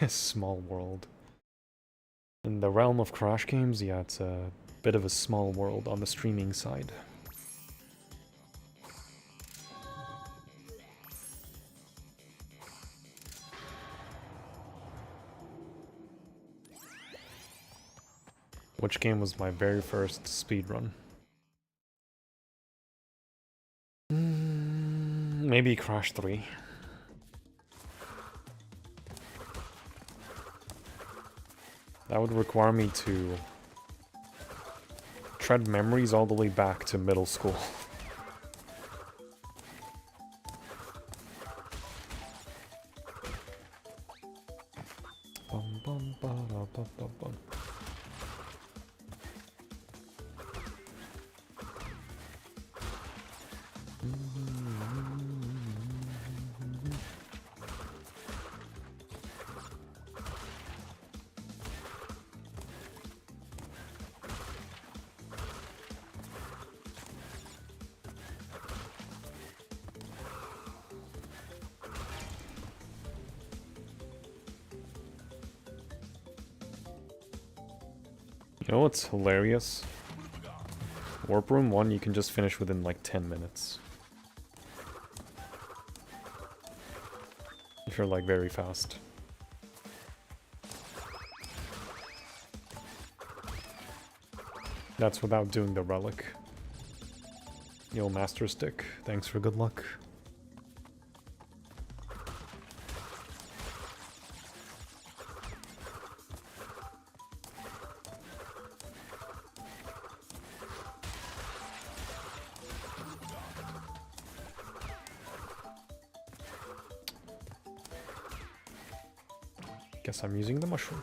Small world. In the realm of Crash games, yeah, it's a bit of a small world on the streaming side. Which game was my very first speedrun? Maybe Crash 3. That would require me to tread memories all the way back to middle school. Bum, bum, ba, da, bum, bum, bum. You know what's hilarious? Warp Room 1 you can just finish within like 10 minutes. If you're like very fast. That's without doing the relic. Yo, Master Stick, thanks for good luck. Guess I'm using the mushroom.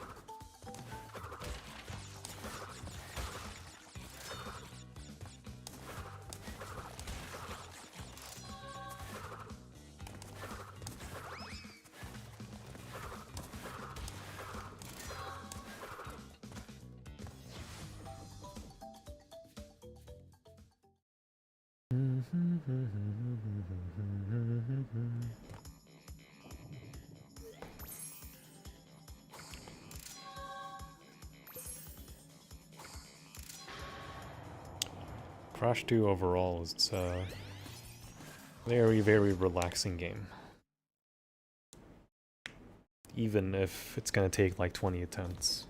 Crash 2 overall is a very, very relaxing game. Even if it's gonna take like 20 attempts.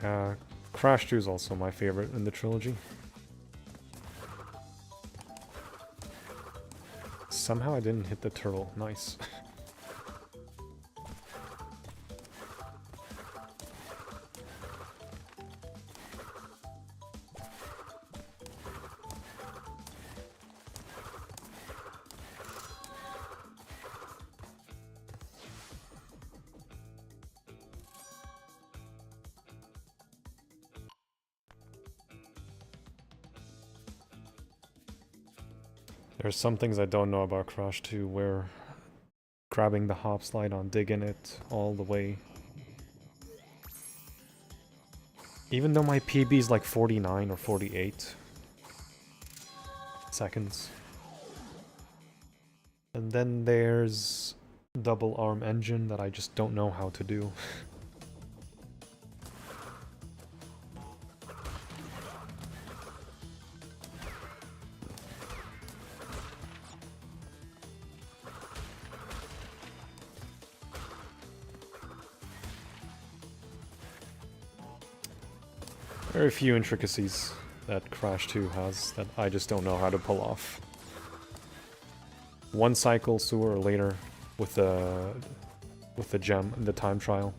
Yeah, Crash 2 is also my favorite in the trilogy. somehow I didn't hit the turtle. Nice. There's some things I don't know about Crash 2 where grabbing the hop slide on digging it all the way. Even though my PB is like 49 or 48 seconds. And then there's double arm engine that I just don't know how to do. Very few intricacies that Crash 2 has that I just don't know how to pull off. One cycle sooner or later with the gem in the time trial.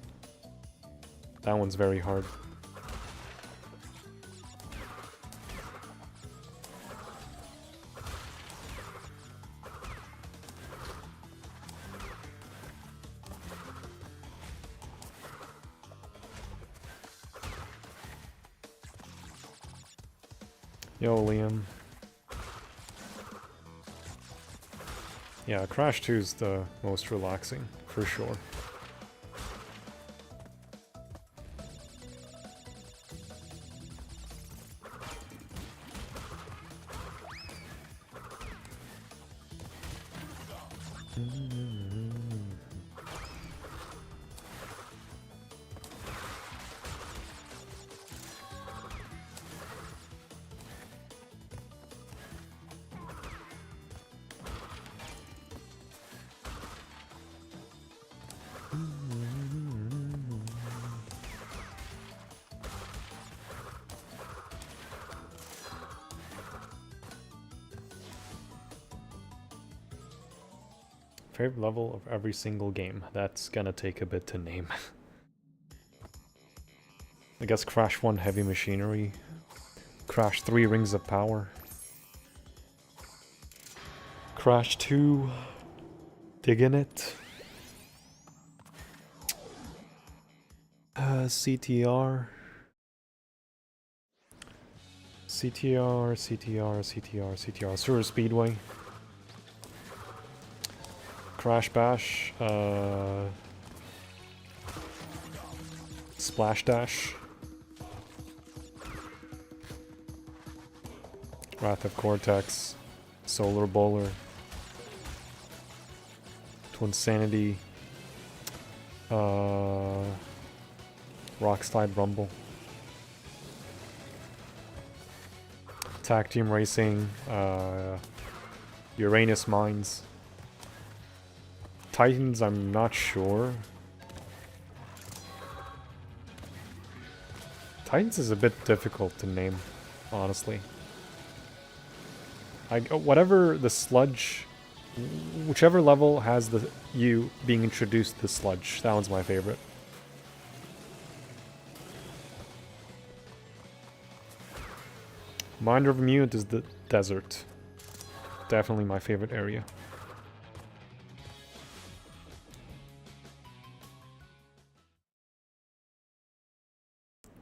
That one's very hard. Yo, Liam. Yeah, Crash 2 is the most relaxing, for sure. Favorite level of every single game. That's gonna take a bit to name. I guess Crash 1 Heavy Machinery. Crash 3 Rings of Power. Crash 2 Diggin' It. CTR. CTR. Sewer Speedway. Crash Bash, Splash Dash, Wrath of Cortex, Solar Bowler, Twinsanity, Rockslide Rumble, Tag Team Racing, Uranus Mines. Titans, I'm not sure. Titans is a bit difficult to name, honestly. Whatever the sludge, whichever level has you being introduced to the sludge, that one's my favorite. Mind of Mute is the desert. Definitely my favorite area.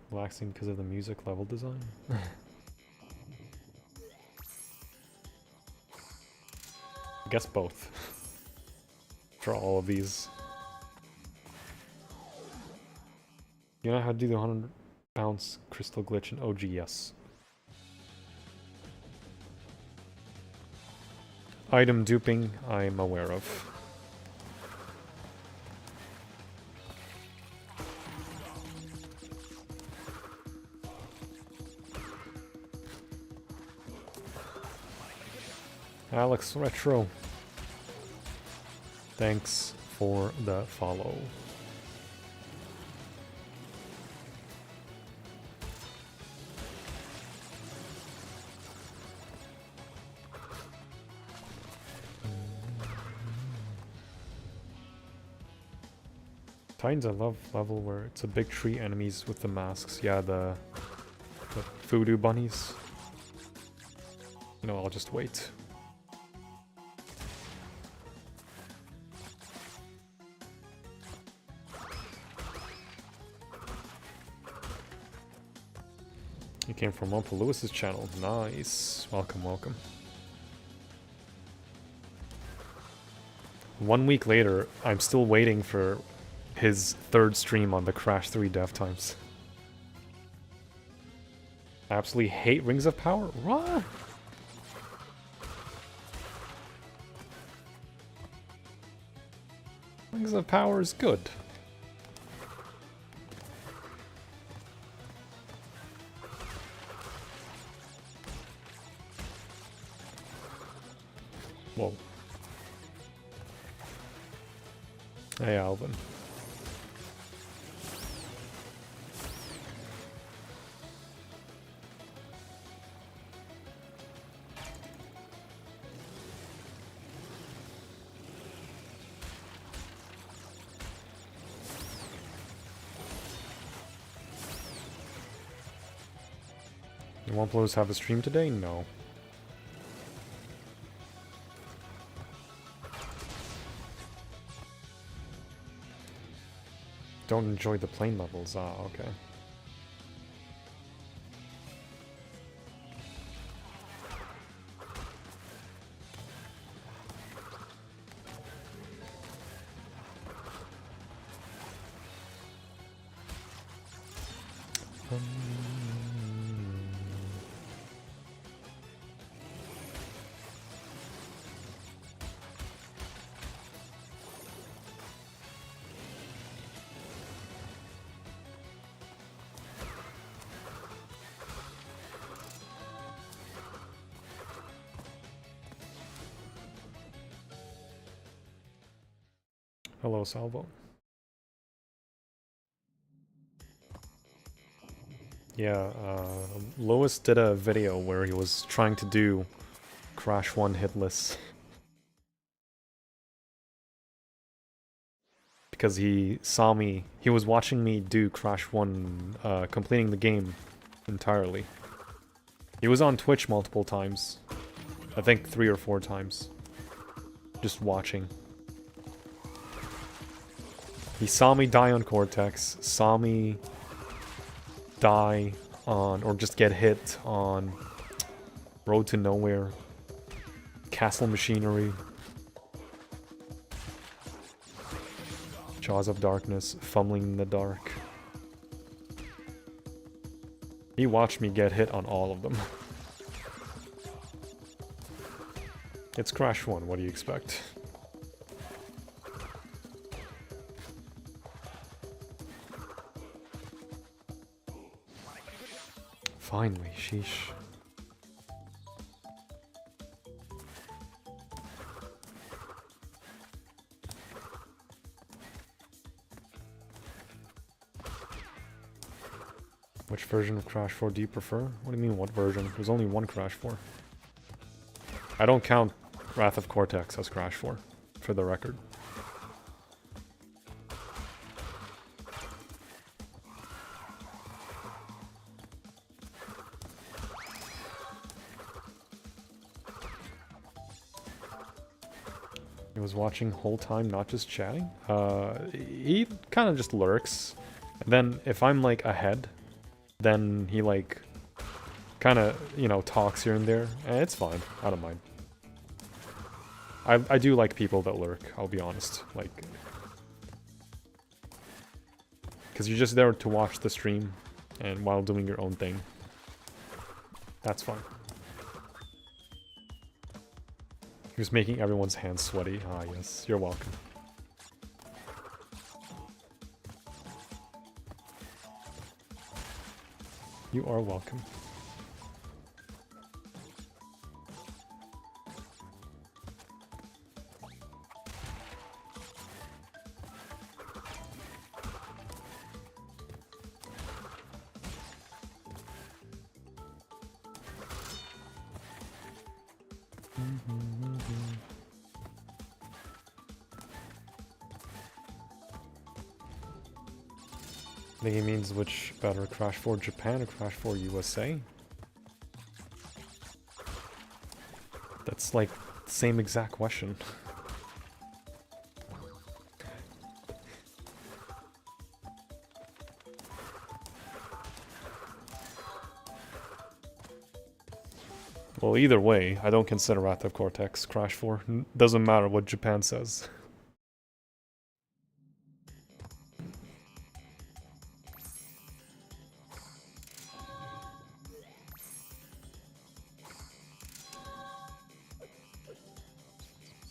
Relaxing because of the music level design. I guess both. For all of these. You know how to do the 100 bounce crystal glitch in OG? Yes. Item duping, I'm aware of. Alex Retro. Thanks for the follow. Titans, I love level where it's a big tree enemies with the masks. Yeah, the voodoo bunnies. You know, I'll just wait. You came from Uncle Lewis's channel. Nice. Welcome, welcome. 1 week later, I'm still waiting for his third stream on the Crash 3 dev times. I absolutely hate Rings of Power. What? Rings of Power is good. Whoa. Hey, Alvin. You want Blows have a stream today? No. Don't enjoy the plane levels. Ah, okay. Hello, Salvo. Yeah, Lois did a video where he was trying to do Crash 1 Hitless. Because he saw me, he was watching me do Crash 1, completing the game entirely. He was on Twitch multiple times. I think 3 or 4 times. Just watching. He saw me die on Cortex, saw me die on, or just get hit on Road to Nowhere, Castle Machinery, Jaws of Darkness, Fumbling in the Dark. He watched me get hit on all of them. It's Crash 1, what do you expect? Finally, sheesh. Which version of Crash 4 do you prefer? What do you mean, what version? There's only one Crash 4. I don't count Wrath of Cortex as Crash 4, for the record. He was watching whole time, not just chatting? He kind of just lurks. And then if I'm like ahead, then he like kind of, you know, talks here and there. And it's fine. I don't mind. I do like people that lurk, I'll be honest. Like, because you're just there to watch the stream and while doing your own thing. That's fine. He was making everyone's hands sweaty. Ah, yes. You're welcome. You are welcome. I think he means which better, Crash 4 Japan or Crash 4 USA? That's like the same exact question. Well, either way, I don't consider Wrath of Cortex Crash 4. Doesn't matter what Japan says.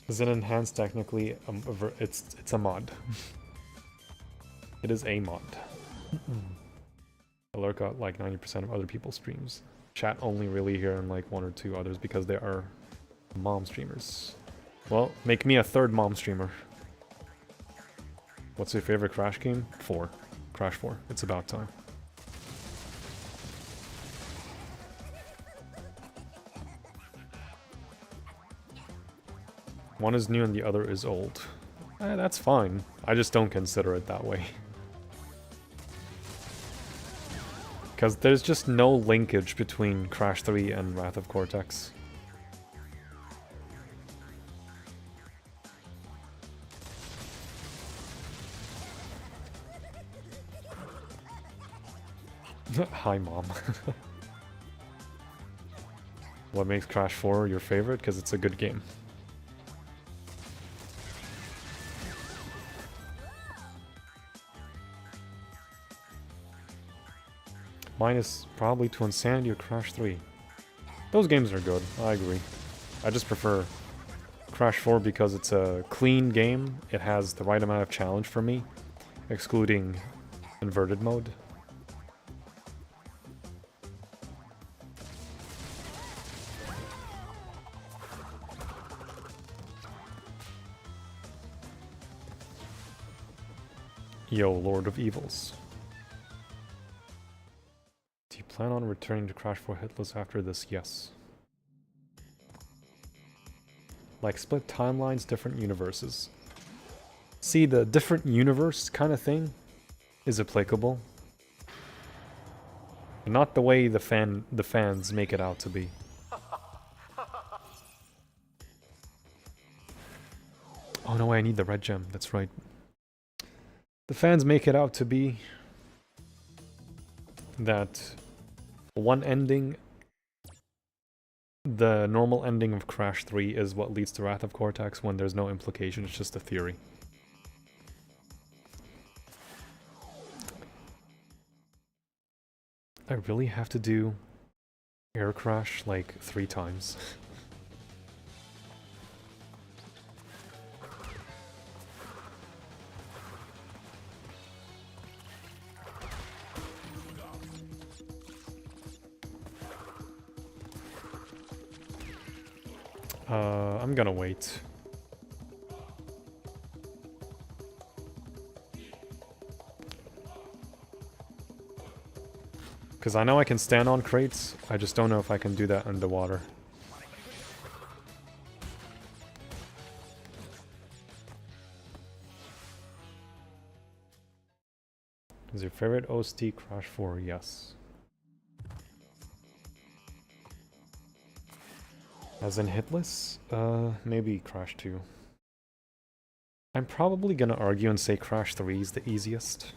Is it N.Hanced technically? It's a mod. It is a mod. I lurk out like 90% of other people's streams. Chat only really here and like 1 or 2 others because they are mom streamers. Well, make me a 3rd mom streamer. What's your favorite Crash game? 4. Crash 4. It's about time. One is new and the other is old. That's fine. I just don't consider it that way. Because there's just no linkage between Crash 3 and Wrath of Cortex. Hi, Mom. What makes Crash 4 your favorite? Because it's a good game. Mine is probably to Insanity or Crash 3. Those games are good, I agree. I just prefer Crash 4 because it's a clean game. It has the right amount of challenge for me, excluding inverted mode. Yo, Lord of Evils. Do you plan on returning to Crash 4 Hitless after this? Yes. Like split timelines, different universes. See, the different universe kind of thing is applicable. But not the way the fans make it out to be. Oh no, I need the red gem, that's right. The fans make it out to be that one ending, the normal ending of Crash 3 is what leads to Wrath of Cortex when there's no implication, it's just a theory. I really have to do Air Crash like 3 times. I'm gonna wait. Because I know I can stand on crates, I just don't know if I can do that underwater. Is your favorite OST Crash 4? Yes. As in Hitless? Maybe Crash 2. I'm probably gonna argue and say Crash 3 is the easiest.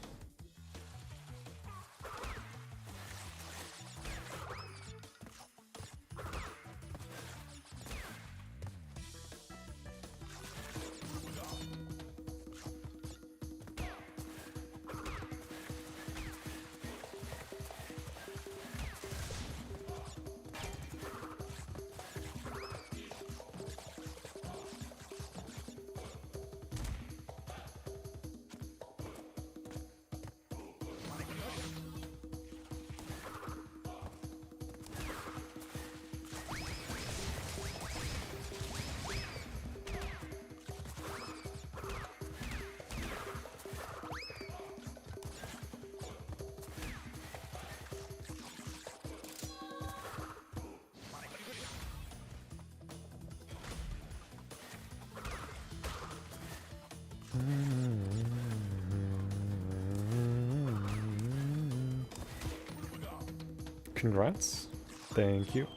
Congrats. Thank you.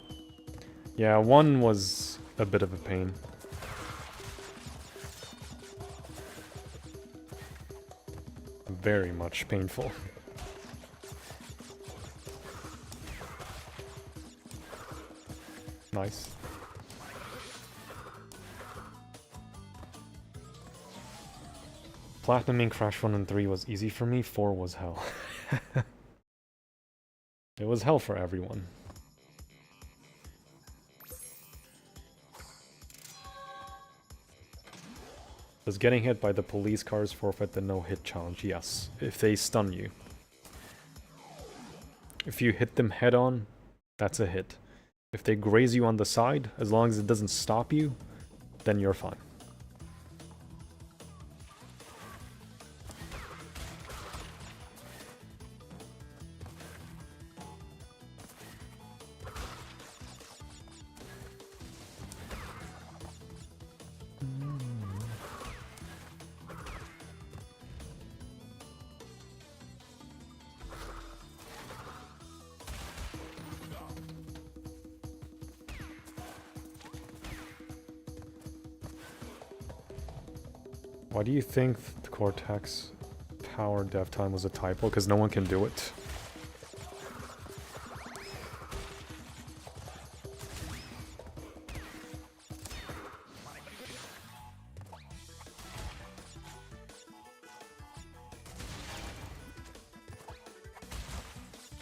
Yeah, 1 was a bit of a pain. Very much painful. Nice. Platinuming Crash 1 and 3 was easy for me, 4 was hell. It was hell for everyone. Does getting hit by the police cars forfeit the no-hit challenge? Yes, if they stun you. If you hit them head-on, that's a hit. If they graze you on the side, as long as it doesn't stop you, then you're fine. Why do you think the Cortex power dev time was a typo? Because no one can do it.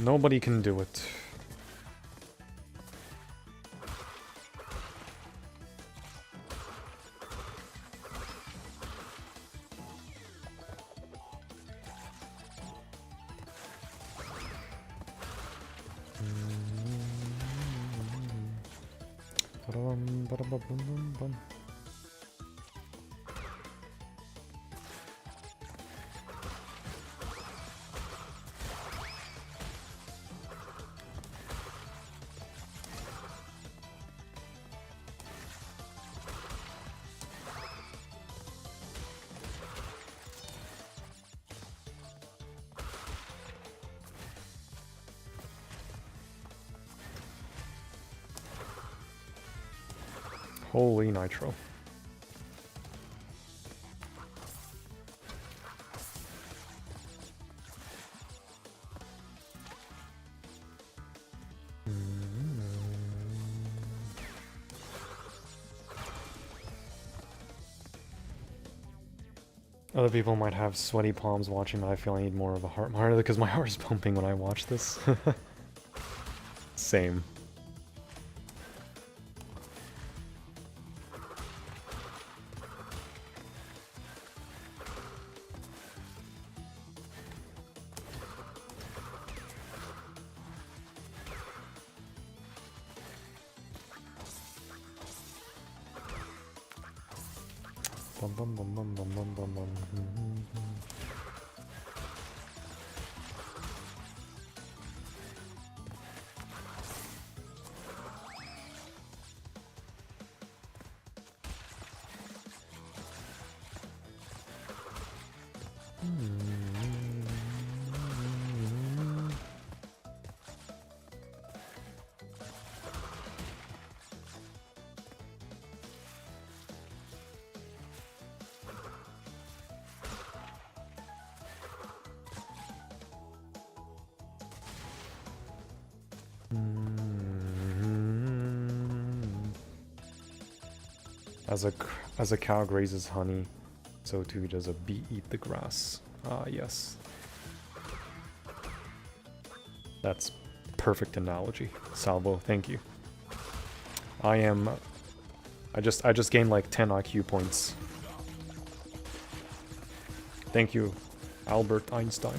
Nobody can do it. Holy nitro. Other people might have sweaty palms watching, but I feel I need more of a heart monitor because my heart is pumping when I watch this. Same. Bum bum bum bum bum bum bum bum. As a cow grazes honey, so too does a bee eat the grass. Ah, yes. That's perfect analogy. Salvo, thank you. I just gained like 10 IQ points. Thank you, Albert Einstein.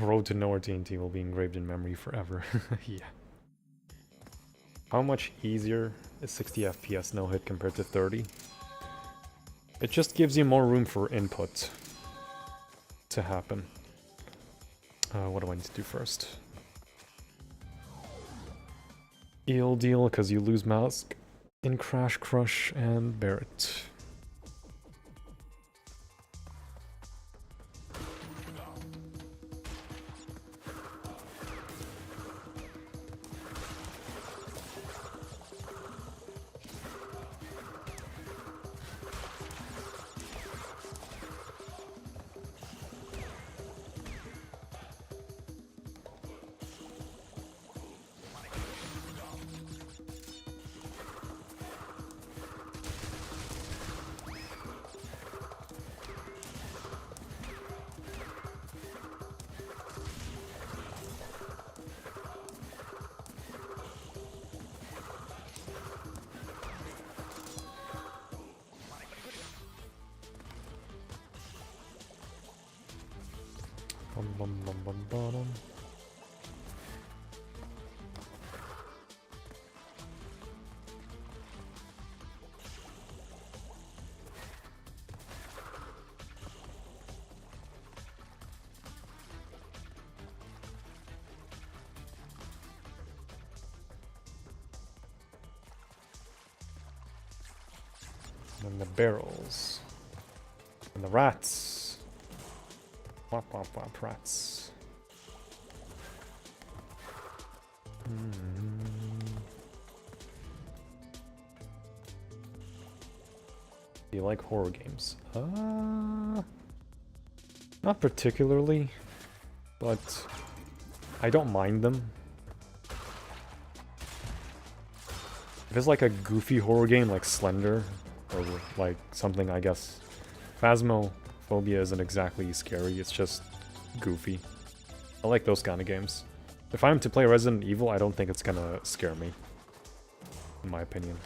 Road to Nowhere TNT will be engraved in memory forever. Yeah. How much easier is 60 FPS no hit compared to 30? It just gives you more room for input to happen. What do I need to do first? Eel deal because you lose mask in Crash, Crush, and Barret. Bum, bum, bum, bum, bum. And the barrels. And the rats. Wop, wop, wop, rats. Do you like horror games? Not particularly, but I don't mind them. If it's like a goofy horror game like Slender, or like something, I guess. Phasmophobia isn't exactly scary, it's just goofy. I like those kind of games. If I'm to play Resident Evil, I don't think it's gonna scare me, in my opinion.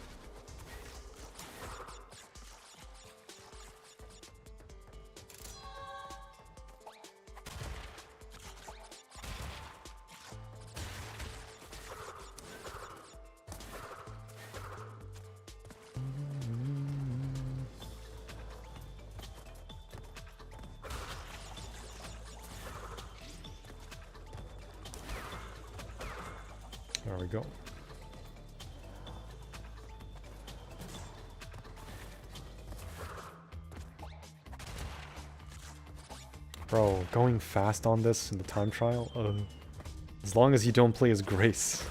There we go. Bro, going fast on this in the time trial? As long as you don't play as Grace.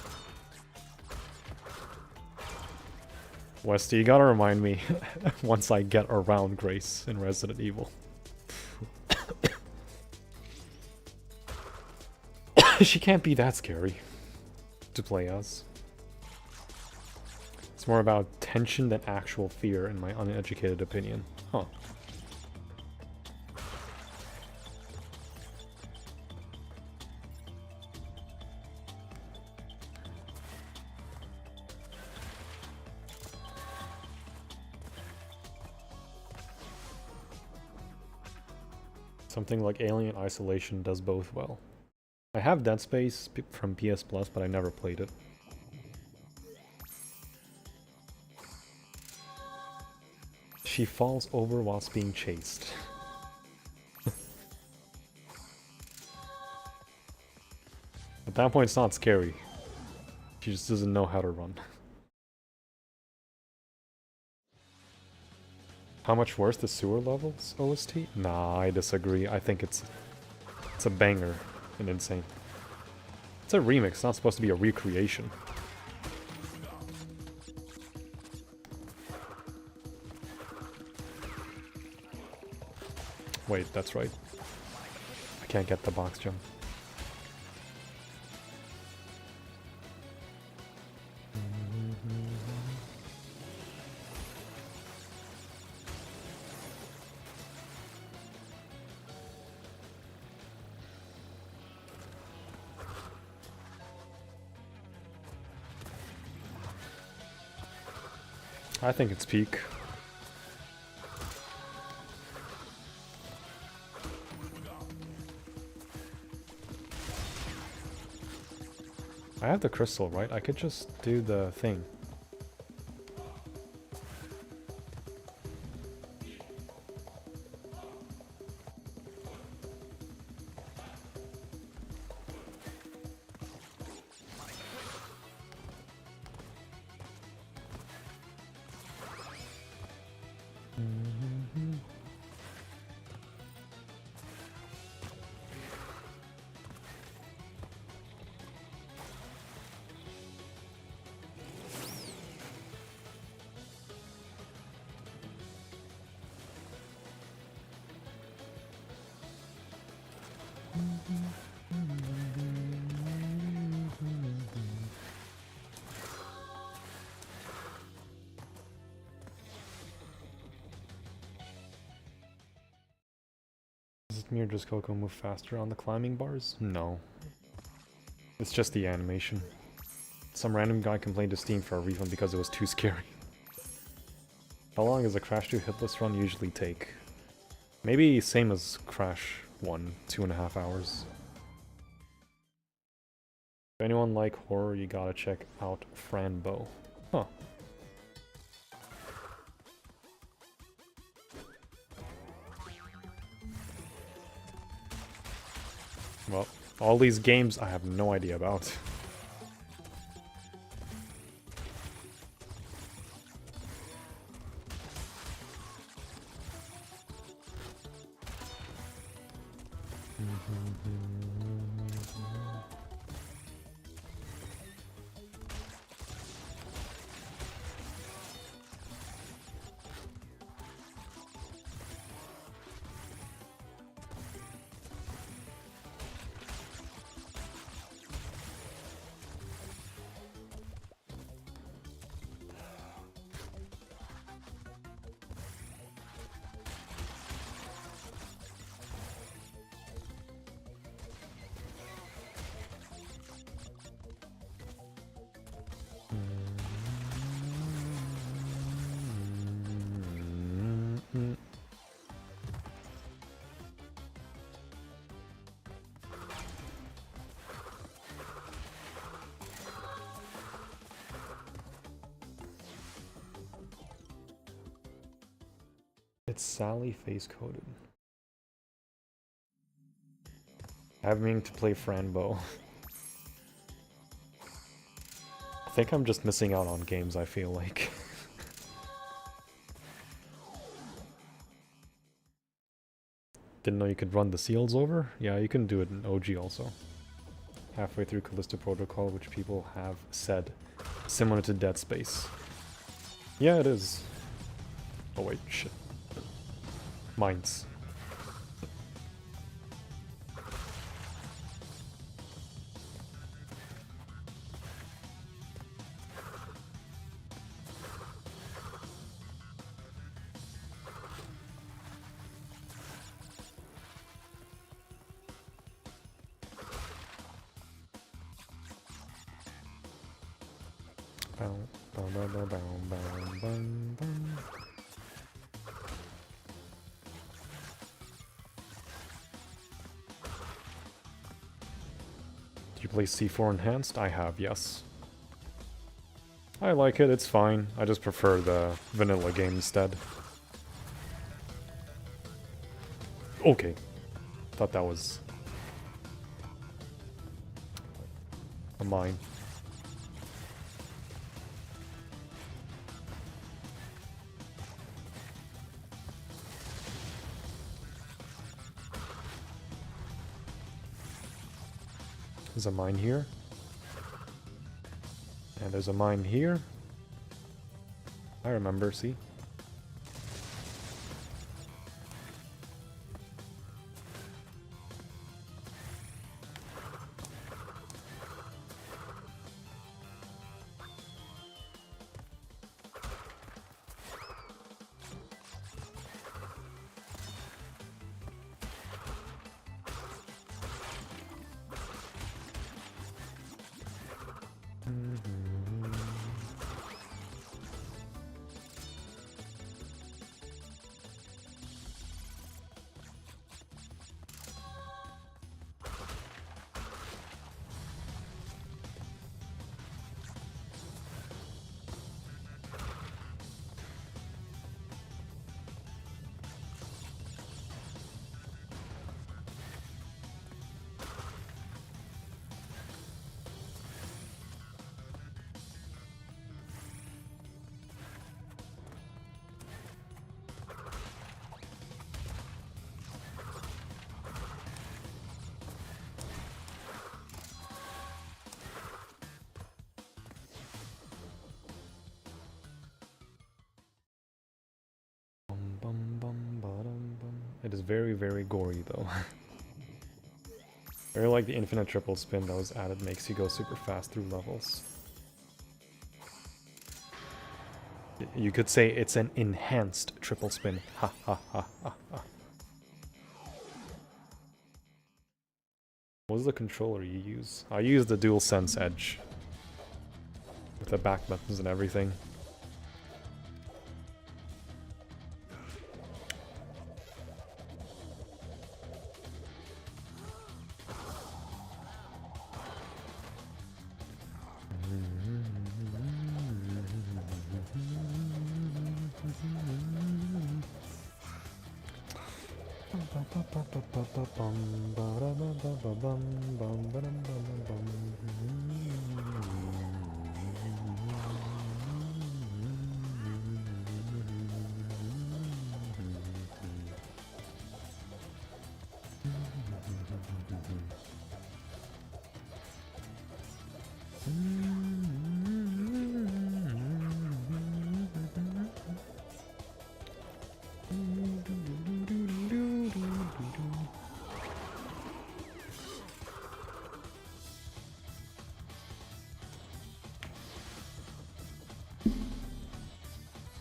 Westy, you gotta remind me once I get around Grace in Resident Evil. She can't be that scary to play as. It's more about tension than actual fear, in my uneducated opinion. Huh. Something like Alien Isolation does both well. I have Dead Space from PS Plus, but I never played it. She falls over whilst being chased. At that point, it's not scary. She just doesn't know how to run. How much worse the sewer levels OST? Nah, I disagree. I think it's a banger and N.Sane. It's a remix, it's not supposed to be a recreation. Wait, that's right. I can't get the box jump. I think it's peak. I have the crystal, right? I could just do the thing. Does it mean just Coco move faster on the climbing bars? No. It's just the animation. Some random guy complained to Steam for a refund because it was too scary. How long does a Crash 2 Hitless run usually take? Maybe same as Crash 1, 2.5 hours. If anyone like horror, you gotta check out Franbo. Huh. Well, all these games I have no idea about. It's Sally face coded. I've been meaning to play Franbo. I think I'm just missing out on games, I feel like. Didn't know you could run the seals over? Yeah, you can do it in OG also. Halfway through Callisto Protocol, which people have said similar to Dead Space. Yeah, it is. Oh wait, shit. Mines. Do you play C4 Enhanced? I have, yes. I like it, it's fine. I just prefer the vanilla game instead. Okay. Thought that was a mine. There's a mine here. And there's a mine here. I remember, see? It is very, very gory though. Very like the infinite triple spin that was added, makes you go super fast through levels. You could say it's an enhanced triple spin. Ha ha ha ha ha. What's the controller you use? I use the DualSense Edge. With the back buttons and everything.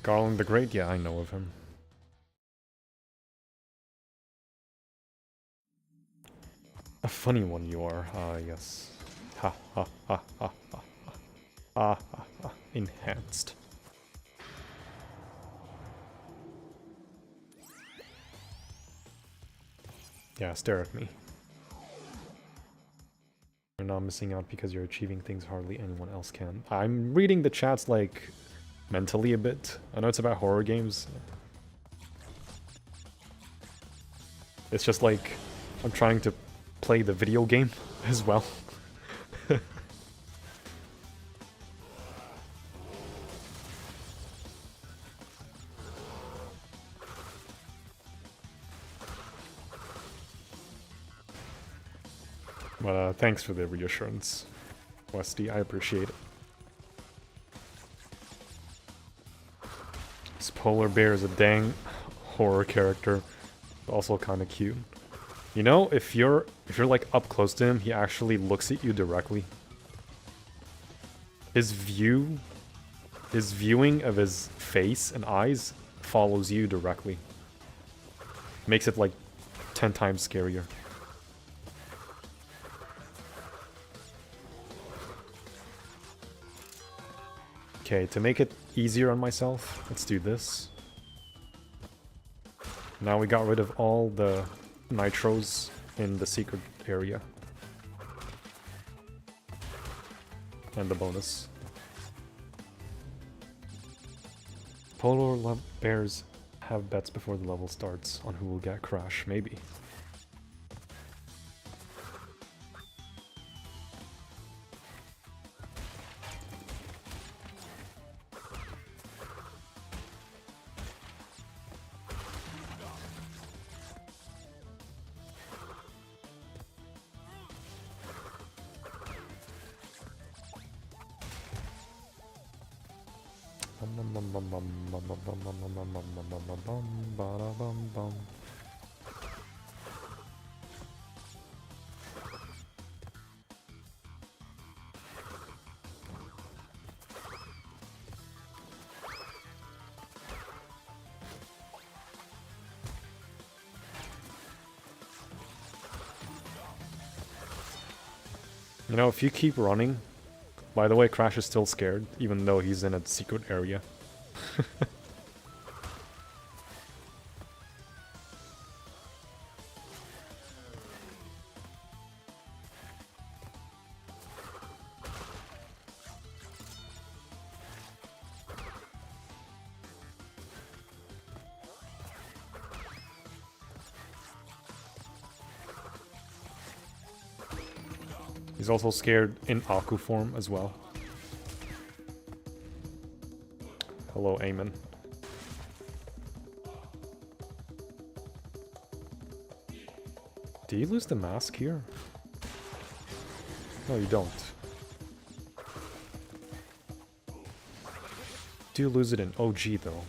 Garland the Great? Yeah, I know of him. A funny one you are. Ah, yes. Ha ha ha ha ha ha. Ah ha ha. Enhanced. Yeah, stare at me. You're not missing out because you're achieving things hardly anyone else can. I'm reading the chats like mentally a bit. I know it's about horror games. It's just like I'm trying to play the video game as well. But thanks for the reassurance, Westy. I appreciate it. This polar bear is a dang horror character, but also kind of cute. You know, if you're like up close to him, he actually looks at you directly. His viewing of his face and eyes follows you directly. Makes it like 10 times scarier. Okay, to make it easier on myself, let's do this. Now we got rid of all the nitros in the secret area. And the bonus. Polar bears have bets before the level starts on who will get Crash, maybe. You know, if you keep running... By the way, Crash is still scared, even though he's in a secret area. He's also scared in Aku form as well. Hello, Eamon. Do you lose the mask here? No, you don't. Do you lose it in OG though?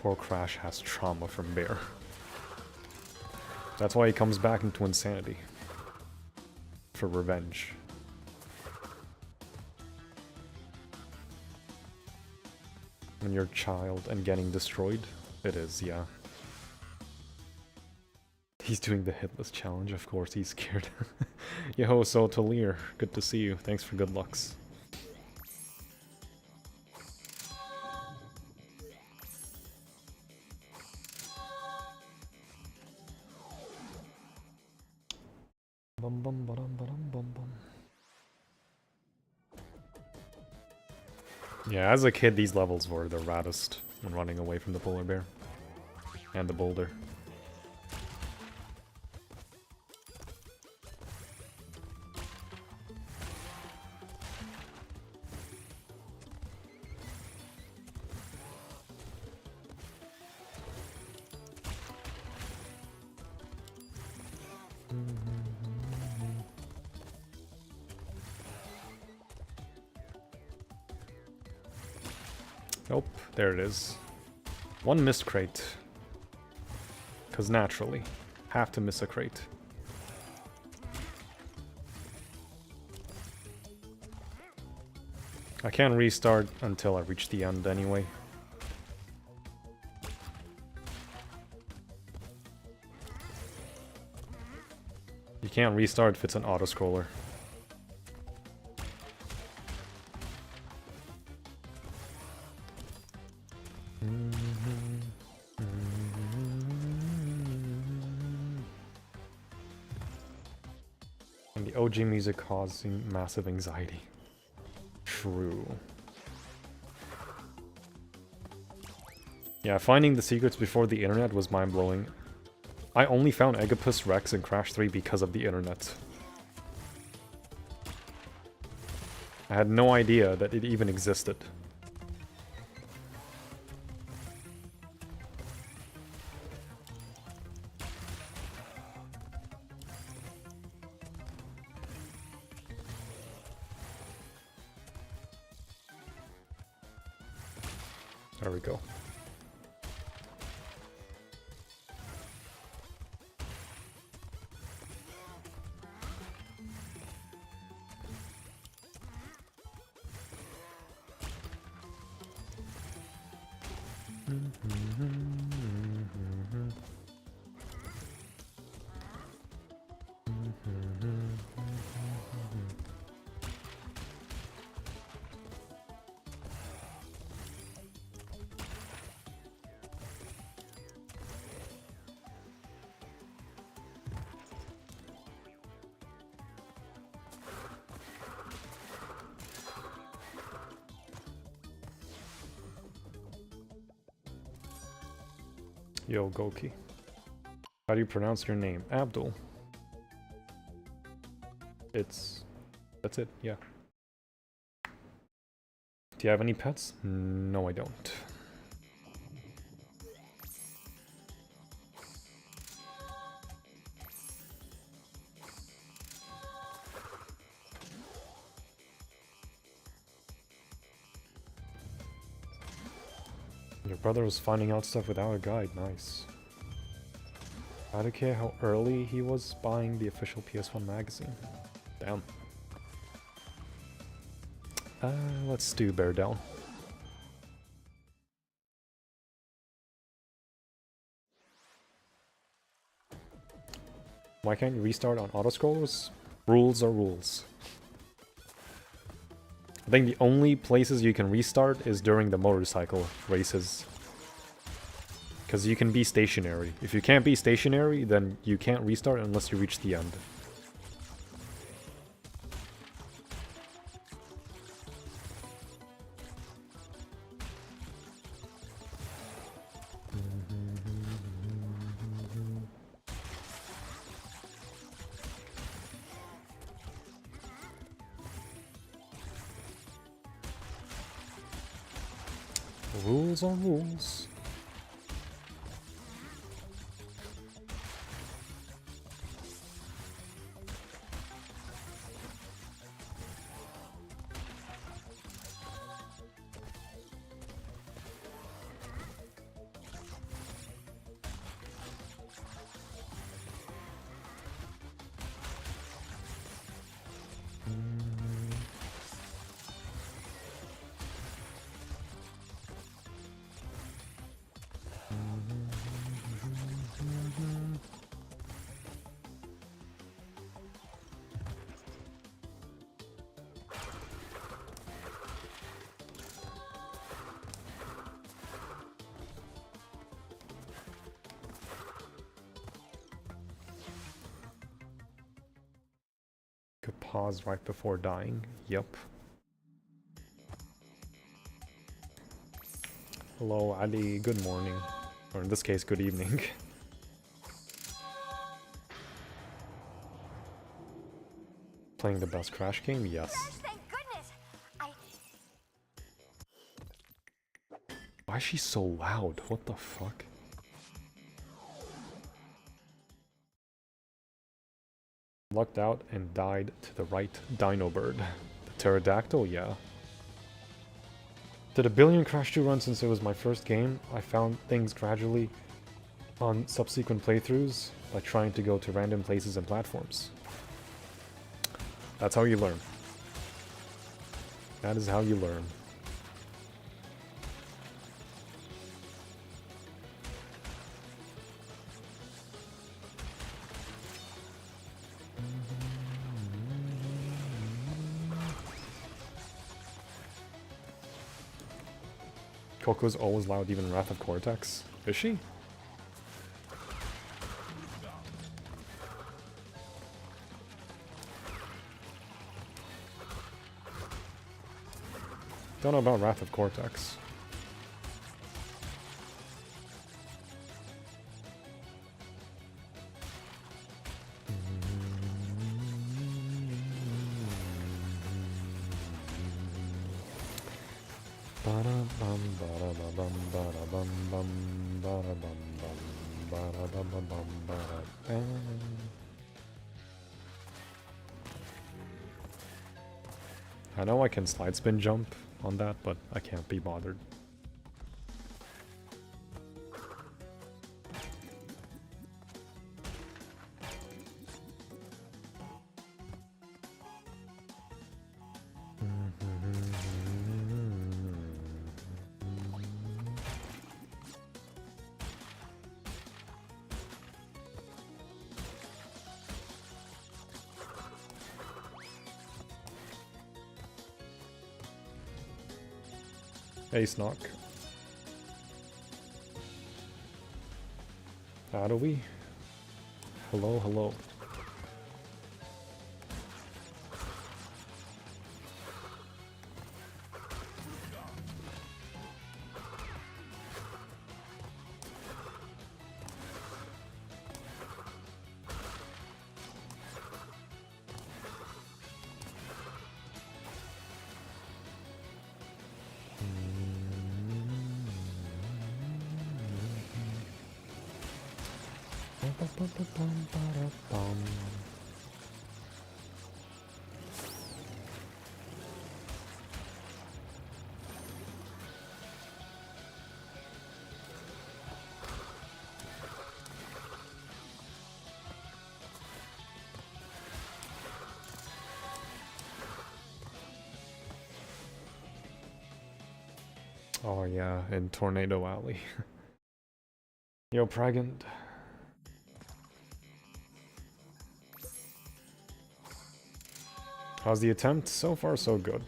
Poor Crash has trauma from Bear. That's why he comes back into insanity. For revenge. When you're a child and getting destroyed? It is, yeah. He's doing the Hitless challenge, of course he's scared. Yo, so Talir, good to see you. Thanks for good lucks. Bum bum ba-dum ba-dum bum bum. Yeah, as a kid, these levels were the raddest when running away from the polar bear. And the boulder. Nope, there it is. One missed crate. Because naturally, have to miss a crate. I can't restart until I reach the end anyway. You can't restart if it's an auto-scroller. And the OG music causing massive anxiety. True. Yeah, finding the secrets before the internet was mind-blowing. I only found Oedipus Rex in Crash 3 because of the internet. I had no idea that it even existed. There we go. Yo, Goki. How do you pronounce your name? Abdul. That's it, yeah. Do you have any pets? No, I don't. Your brother was finding out stuff without a guide, nice. I don't care how early he was buying the official PS1 magazine. Damn. Let's do Bear Down. Why can't you restart on auto-scrollers? Rules are rules. I think the only places you can restart is during the motorcycle races. Because you can be stationary. If you can't be stationary, then you can't restart unless you reach the end. Rules are rules. To pause right before dying. Yup. Hello, Ali. Good morning. Or in this case, good evening. Playing the best Crash game? Yes. Thank goodness. Why is she so loud? What the fuck? Lucked out and died to the right dino bird. The pterodactyl? Yeah. Did a billion Crash 2 runs since it was my first game. I found things gradually on subsequent playthroughs by trying to go to random places and platforms. That's how you learn. That is how you learn. Coco's always loud, even Wrath of Cortex. Is she? Don't know about Wrath of Cortex. I know I can slide spin jump on that, but I can't be bothered. Hey, Snock. How do we? Hello, hello. Oh yeah, in Tornado Alley. Yo, Pragant. How's the attempt? So far, so good.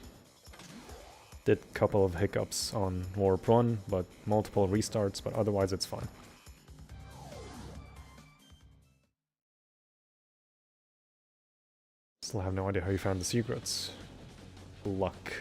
Did a couple of hiccups on Warp 1, but multiple restarts, but otherwise it's fine. Still have no idea how you found the secrets. Luck.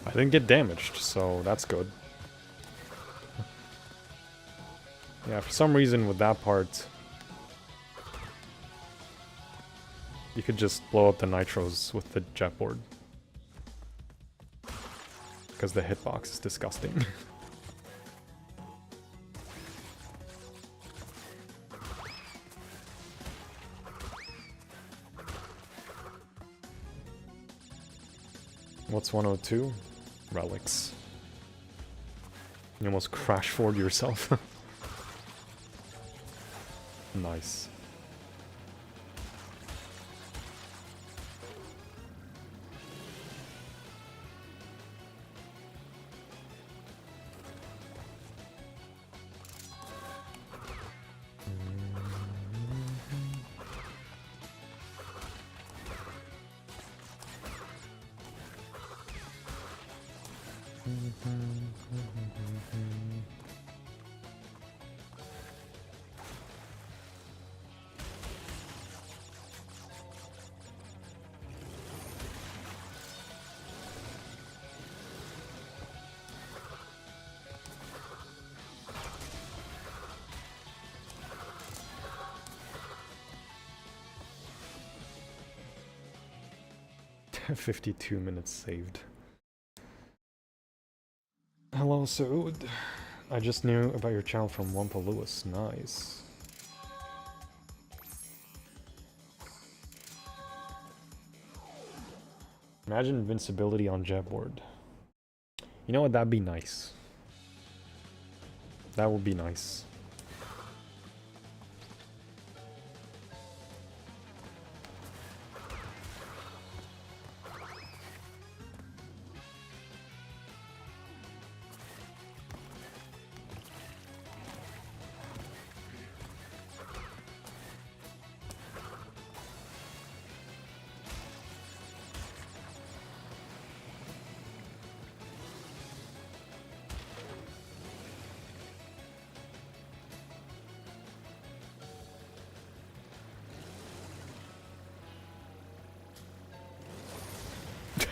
I didn't get damaged, so that's good. Yeah, for some reason with that part, you could just blow up the nitros with the jetboard. Because the hitbox is disgusting. What's 102? Relics. You almost crash forward yourself. Nice. $52 minutes saved. Hello, Saud. I just knew about your channel from Wampa Lewis. Nice. Imagine invincibility on Jetboard. You know what? That'd be nice. That would be nice.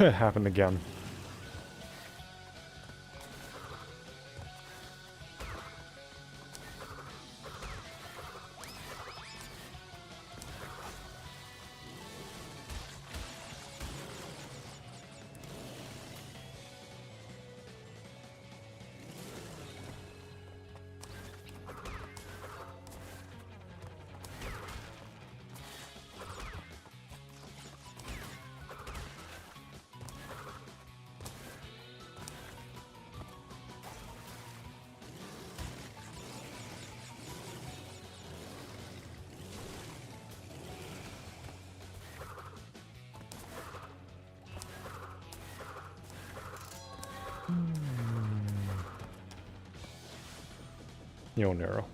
It happened again. Yo, Nero.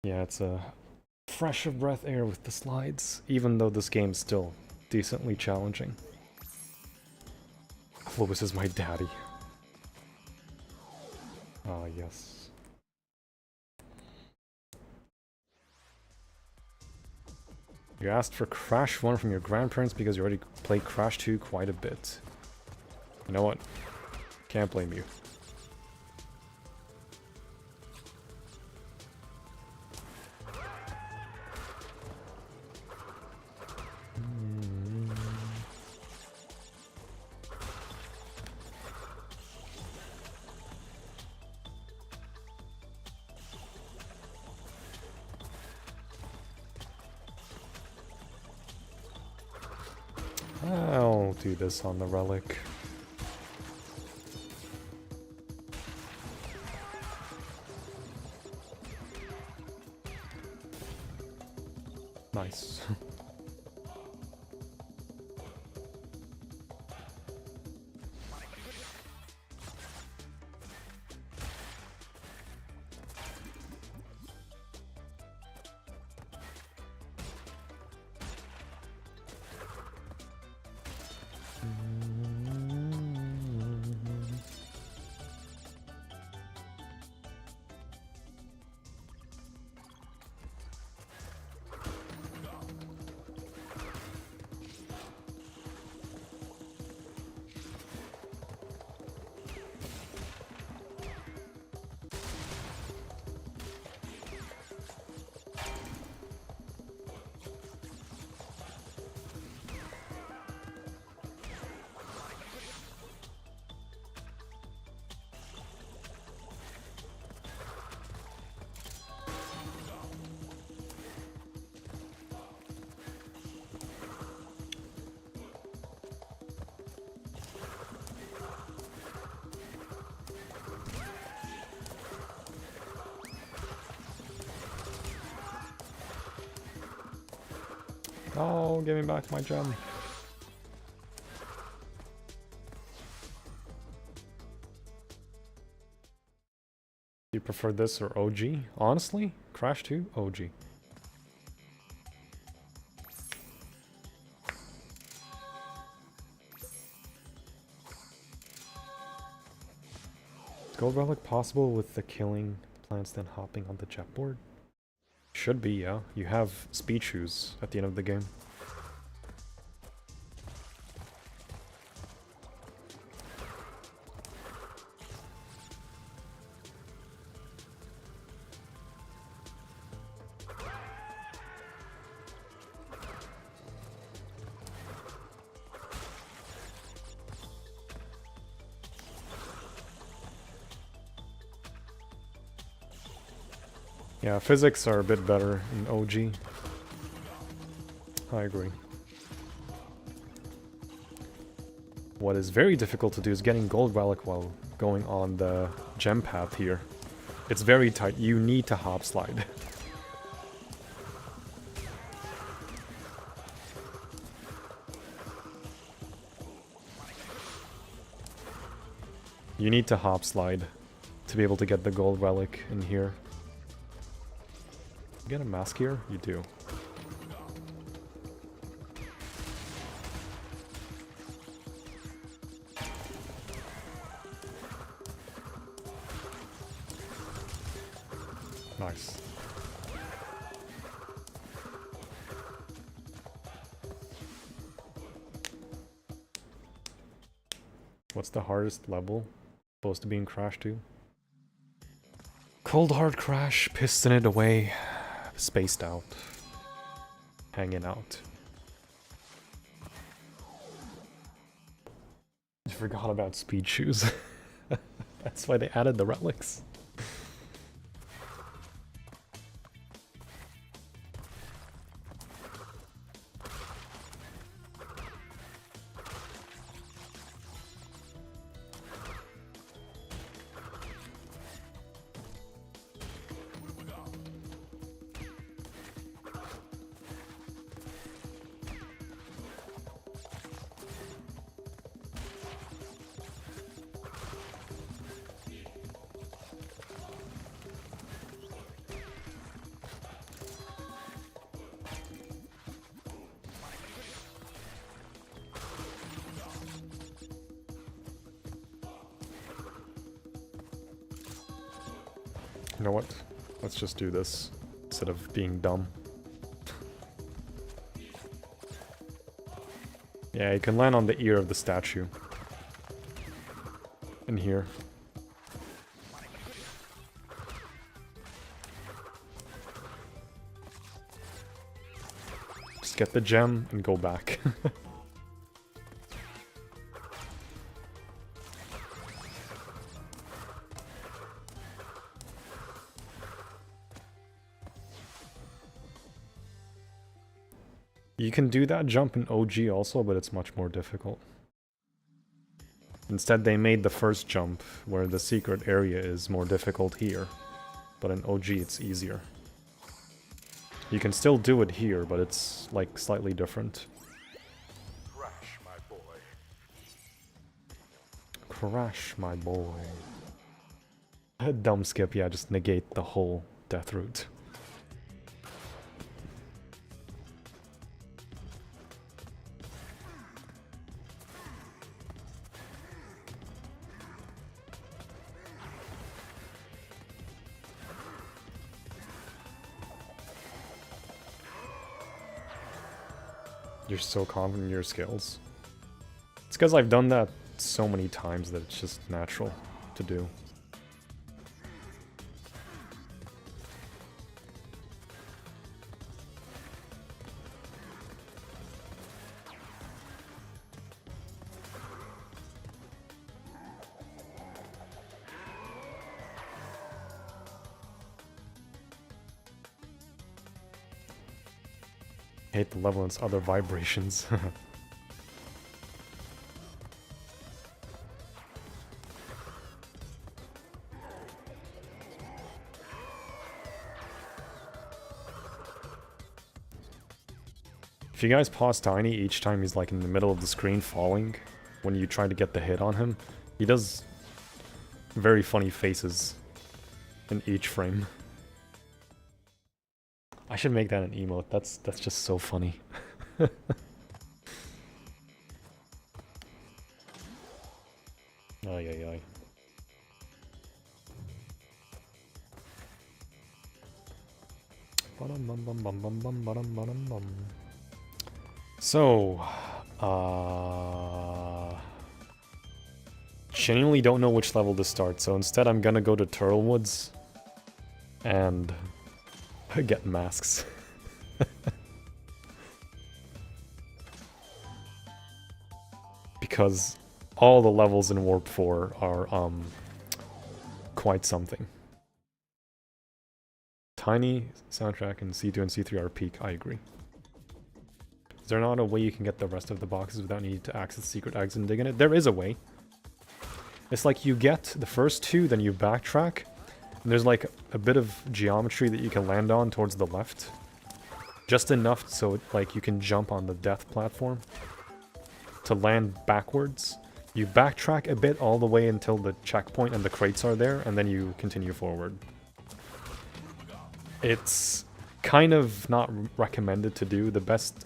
Yeah, it's a fresh of breath air with the slides, even though this game's still decently challenging. Lewis is my daddy. Ah, yes. You asked for Crash 1 from your grandparents because you already played Crash 2 quite a bit. You know what? Can't blame you. I'll do this on the relic. Nice. Oh, give me back my gem. Do you prefer this or OG? Honestly, Crash 2, OG. Is Gold Relic possible with the killing plants then hopping on the jetboard? Should be, yeah. You have speed shoes at the end of the game. Yeah, physics are a bit better in OG. I agree. What is very difficult to do is getting Gold Relic while going on the gem path here. It's very tight. You need to hop slide. You need to hop slide to be able to get the Gold Relic in here. You get a mask here? You do. Nice. What's the hardest level supposed to be in Crash 2? Cold hard crash, piston it away, spaced out, hanging out. I forgot about speed shoes. That's why they added the relics. You know what? Let's just do this instead of being dumb. Yeah, you can land on the ear of the statue. In here. Just get the gem and go back. You can do that jump in OG also, but it's much more difficult. Instead, they made the first jump, where the secret area is more difficult here. But in OG, it's easier. You can still do it here, but it's, like, slightly different. Crash, my boy. Crash, my boy. Dumb skip, yeah, just negate the whole death route. You're so confident in your skills. It's because I've done that so many times that it's just natural to do. I hate the level and its other vibrations. If If you guys pause Tiny each time he's like in the middle of the screen falling, when you try to get the hit on him, he does very funny faces in each frame. I should make that an emote. That's just so funny. Ay ay ay. So, genuinely don't know which level to start, so instead I'm gonna go to Turtlewoods and get masks. Because all the levels in Warp 4 are, quite something. Tiny, soundtrack, and C2 and C3 are peak, I agree. Is there not a way you can get the rest of the boxes without needing to access secret exit and dig in it? There is a way. It's like you get the first two, then you backtrack, and there's like a bit of geometry that you can land on towards the left. Just enough so like you can jump on the death platform to land backwards. You backtrack a bit all the way until the checkpoint and the crates are there, and then you continue forward. It's kind of not recommended to do. The best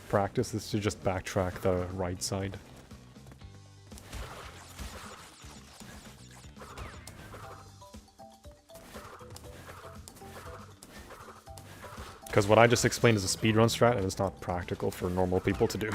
practice is to just backtrack the right side. Because what I just explained is a speedrun strat, and it's not practical for normal people to do.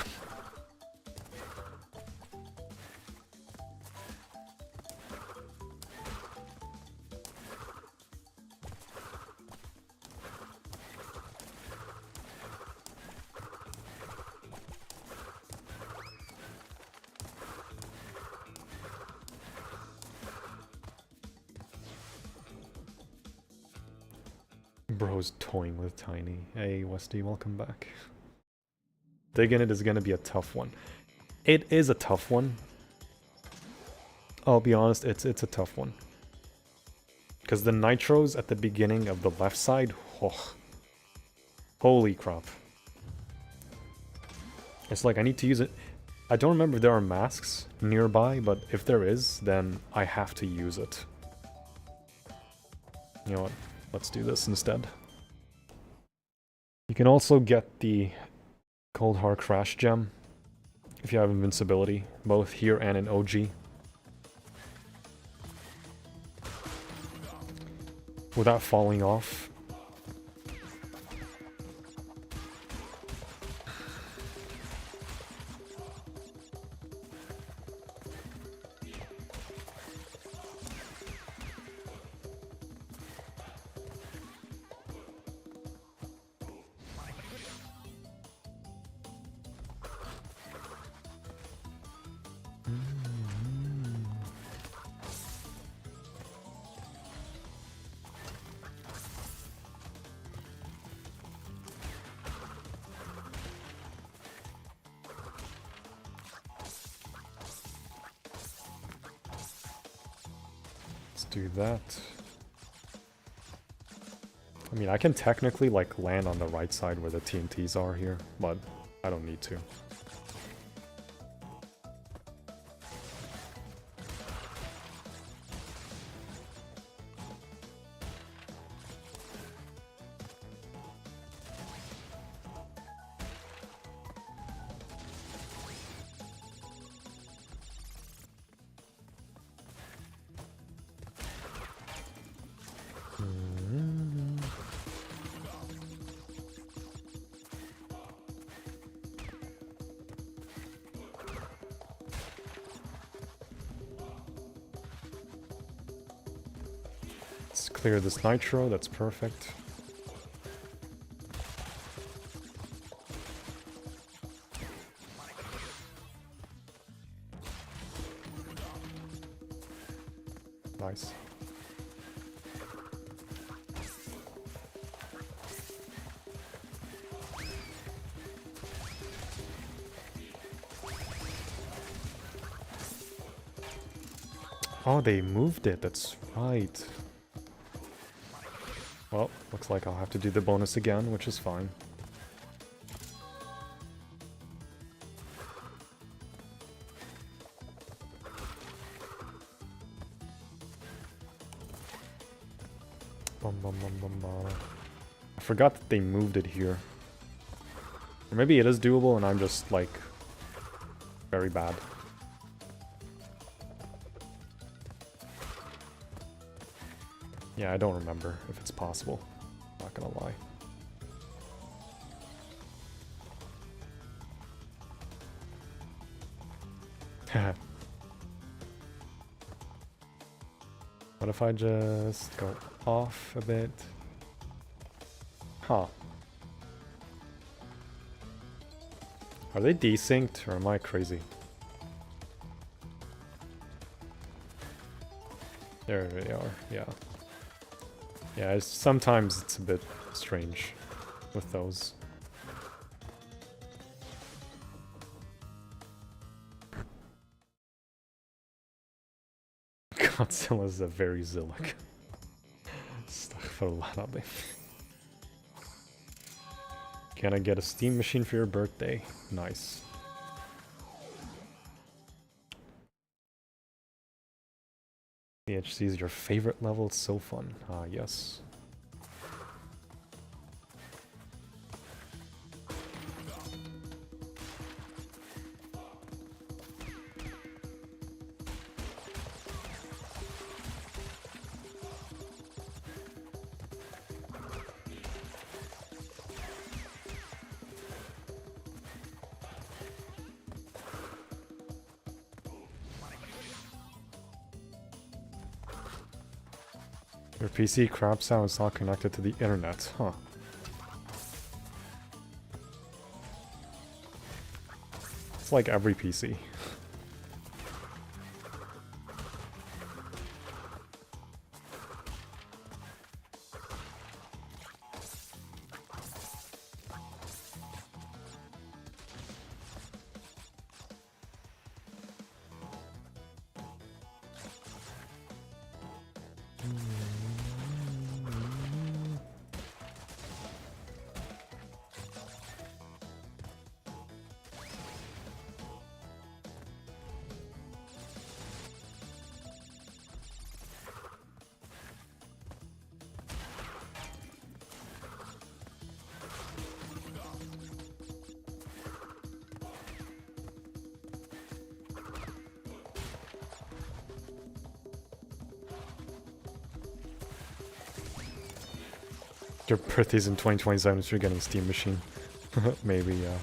Bro's toying with Tiny. Hey, Westy, welcome back. Digging it is going to be a tough one. It is a tough one. I'll be honest, it's a tough one. Because the nitros at the beginning of the left side, oh, holy crap. It's like I need to use it. I don't remember if there are masks nearby, but if there is, then I have to use it. You know what? Let's do this instead. You can also get the Cold Hard Crash gem if you have invincibility, both here and in OG. Without falling off. Do that. I mean, I can technically like land on the right side where the TNTs are here, but I don't need to. Clear this nitro, that's perfect. Nice. Oh, they moved it, that's right. Well, looks like I'll have to do the bonus again, which is fine. Bum, bum, bum, bum, bum. I forgot that they moved it here. Or maybe it is doable and I'm just, like, very bad. Yeah, I don't remember if it's possible. Not gonna lie. What if I just go off a bit? Huh. Are they desynced or am I crazy? There they are, yeah. Yeah, sometimes it's a bit strange with those. Godzilla's a very Zillick. Astaghfirullah. Can I get a steam machine for your birthday? Nice. PHC is your favorite level? It's so fun. Ah, yes. Your PC craps out, it's not connected to the internet, huh? It's like every PC. Your birthday's in 2027, so you're getting a Steam machine. Maybe, yeah.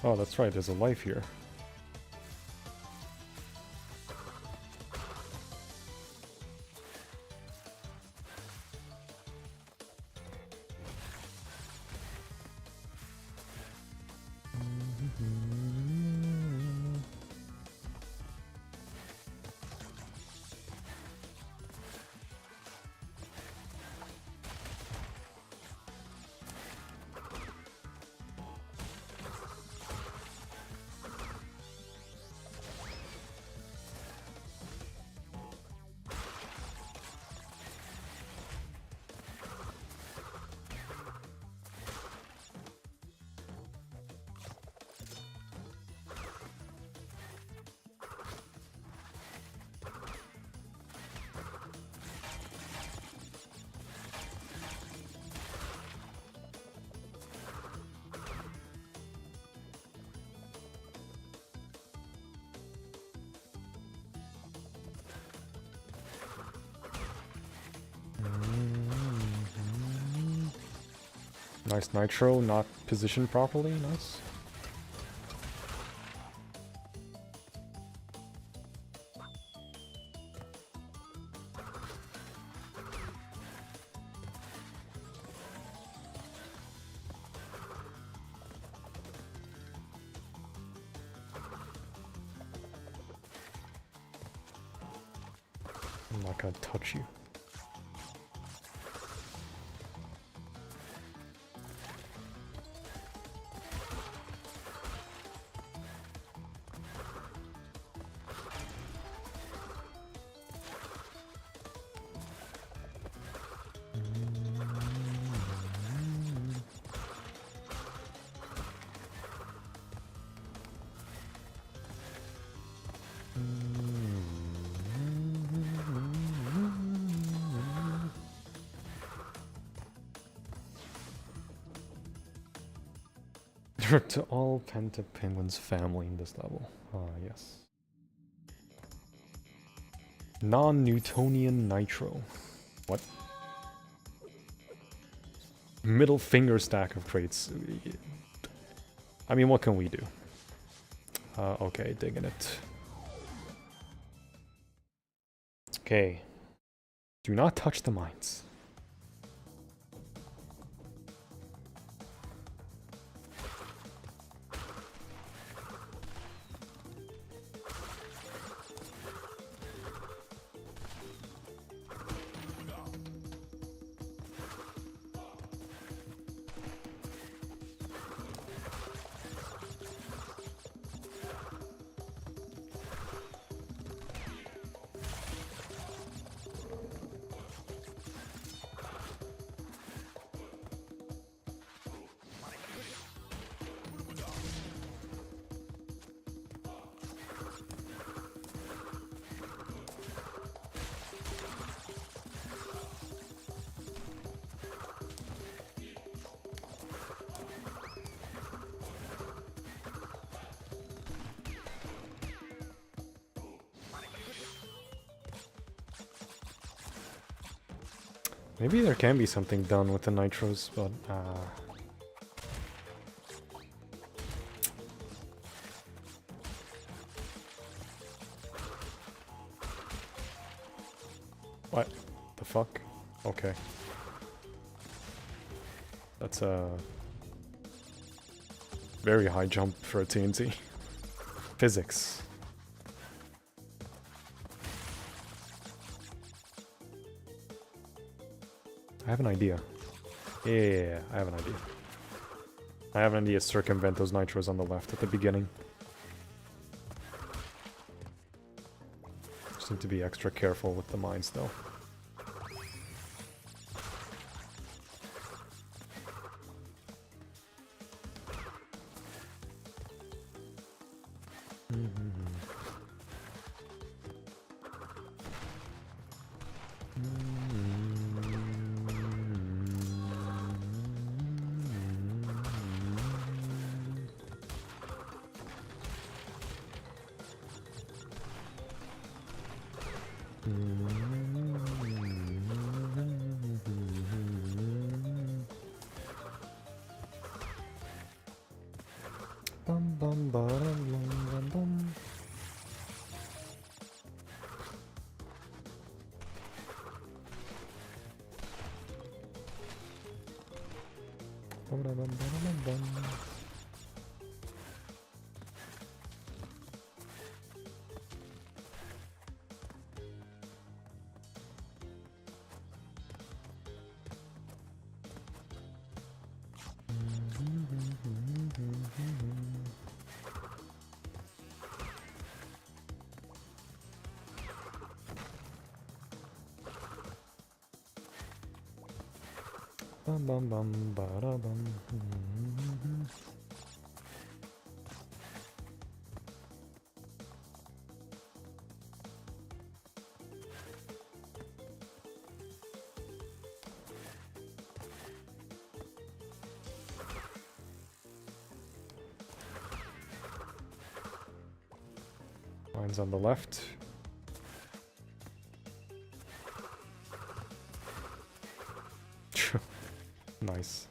Oh, that's right, there's a life here. Nice nitro, not positioned properly, nice. I'm not gonna touch you. To all Penta Penguins family in this level. Ah, yes. Non-Newtonian Nitro. What? Middle finger stack of crates. I mean, what can we do? Okay, digging it. Okay. Do not touch the mines. Maybe there can be something done with the nitros, but what the fuck? Okay. That's a very high jump for a TNT. Physics. I have an idea. Yeah, I have an idea. I have an idea to circumvent those nitros on the left at the beginning. Just need to be extra careful with the mines though. Bum bum bum ba-da bum. Mine's on the left. Nice.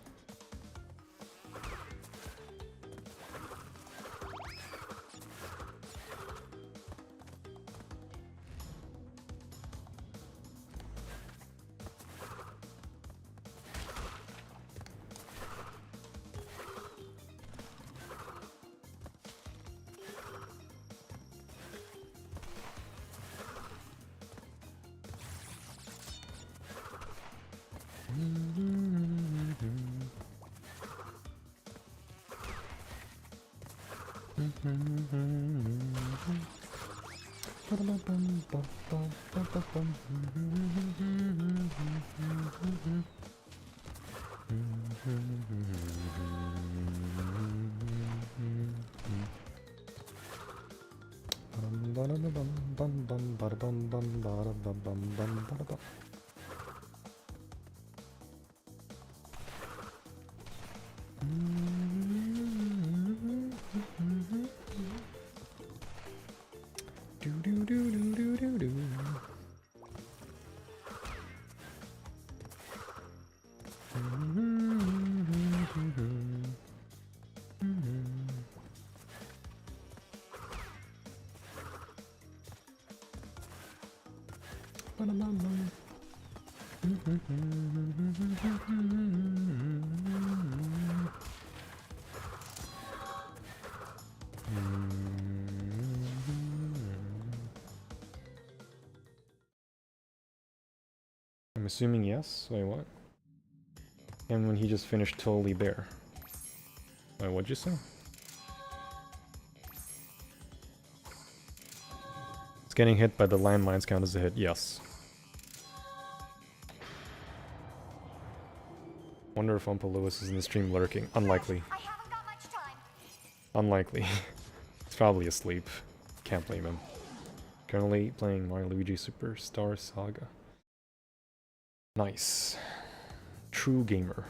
I'm assuming yes. Wait, what? And when he just finished totally bare. Wait, what'd you say? It's getting hit by the landmines count as a hit. Yes. Wonder if Uncle Lewis is in the stream lurking. Unlikely. I haven't got much time. Unlikely. He's probably asleep. Can't blame him. Currently playing Mario Luigi Superstar Saga. Nice. True gamer.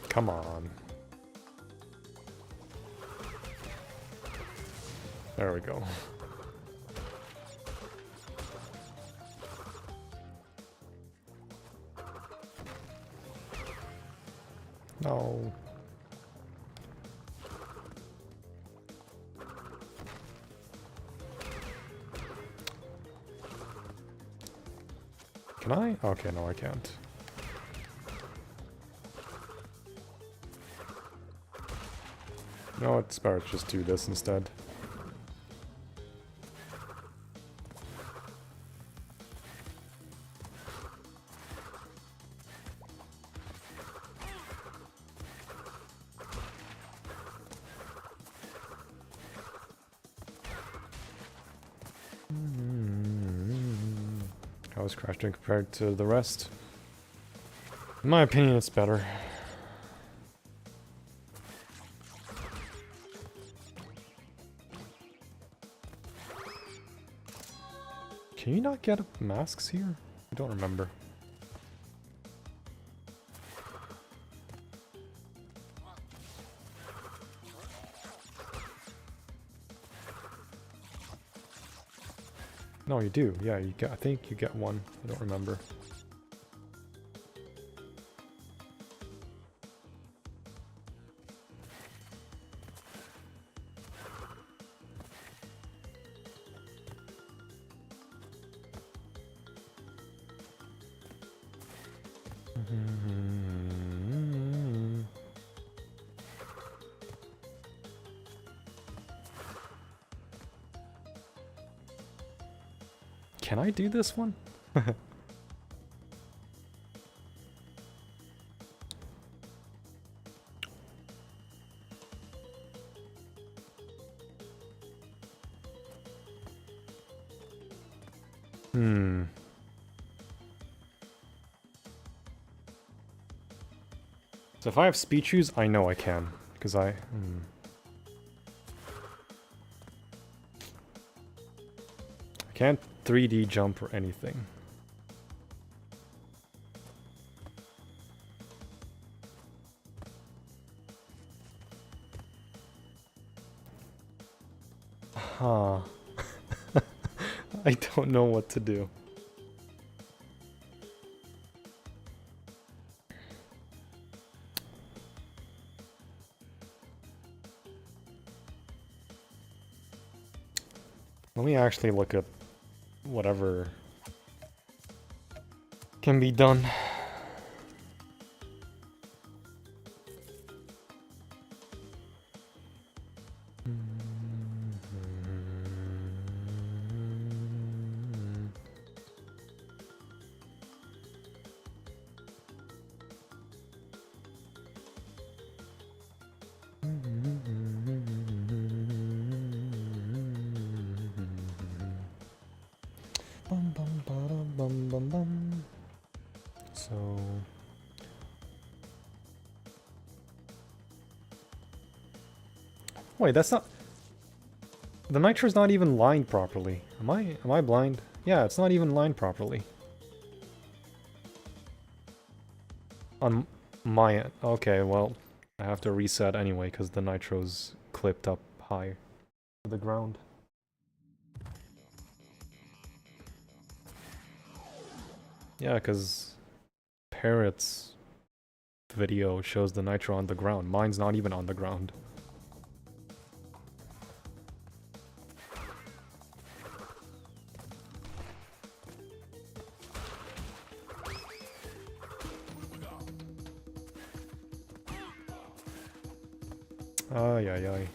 Come on. There we go. No. Can I? Okay, no, I can't. No, it's better to just do this instead. How is Crash doing compared to the rest? In my opinion, it's better. Can you not get masks here? I don't remember. No, you do. Yeah, you get. I think you get one. I don't remember. Can I do this one? So if I have speed shoes, I know I can, because I can't 3D jump or anything. Huh. I don't know what to do. Let me actually look at whatever can be done. Bum bum ba-dum bum bum bum. So wait, that's not the nitro's not even lined properly. Am I blind? Yeah, it's not even lined properly. On my end. Okay, well, I have to reset anyway because the nitro's clipped up high to the ground. Yeah, because Parrot's video shows the nitro on the ground. Mine's not even on the ground. Ay, ay, ay.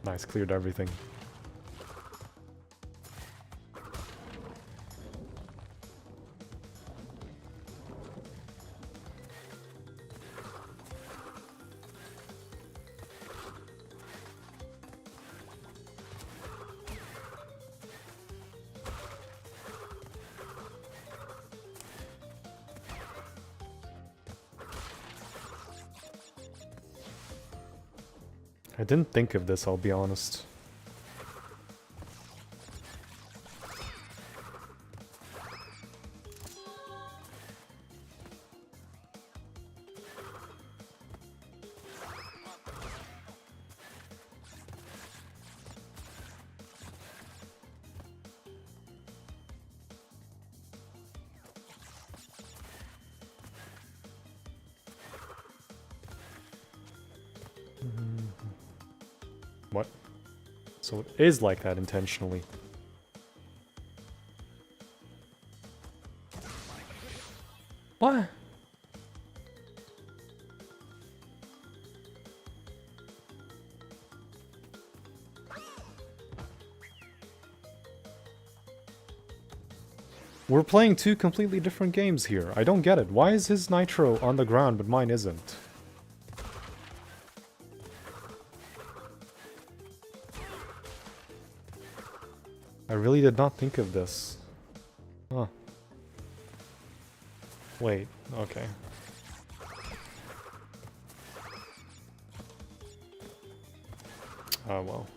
Nice, cleared everything. I didn't think of this, I'll be honest. What? So it is like that intentionally. What? We're playing two completely different games here. I don't get it. Why is his nitro on the ground but mine isn't? I really did not think of this. Huh. Wait, okay. Oh well.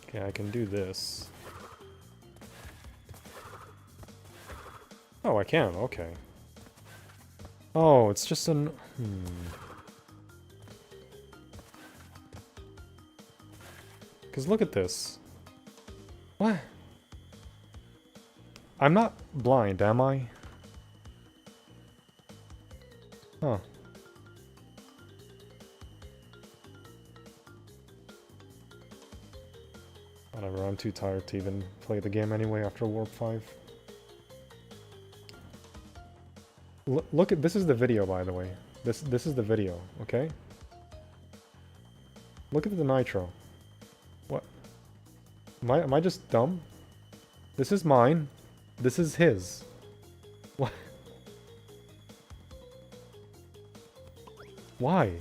Okay, I can do this. Oh, I can, okay. Oh, it's just an... Because look at this. What? I'm not blind, am I? Huh. Whatever, I'm too tired to even play the game anyway after Warp 5. Look at... This is the video, by the way. This is the video, okay? Look at the nitro. What? Am I just dumb? This is mine. This is his. What? Why?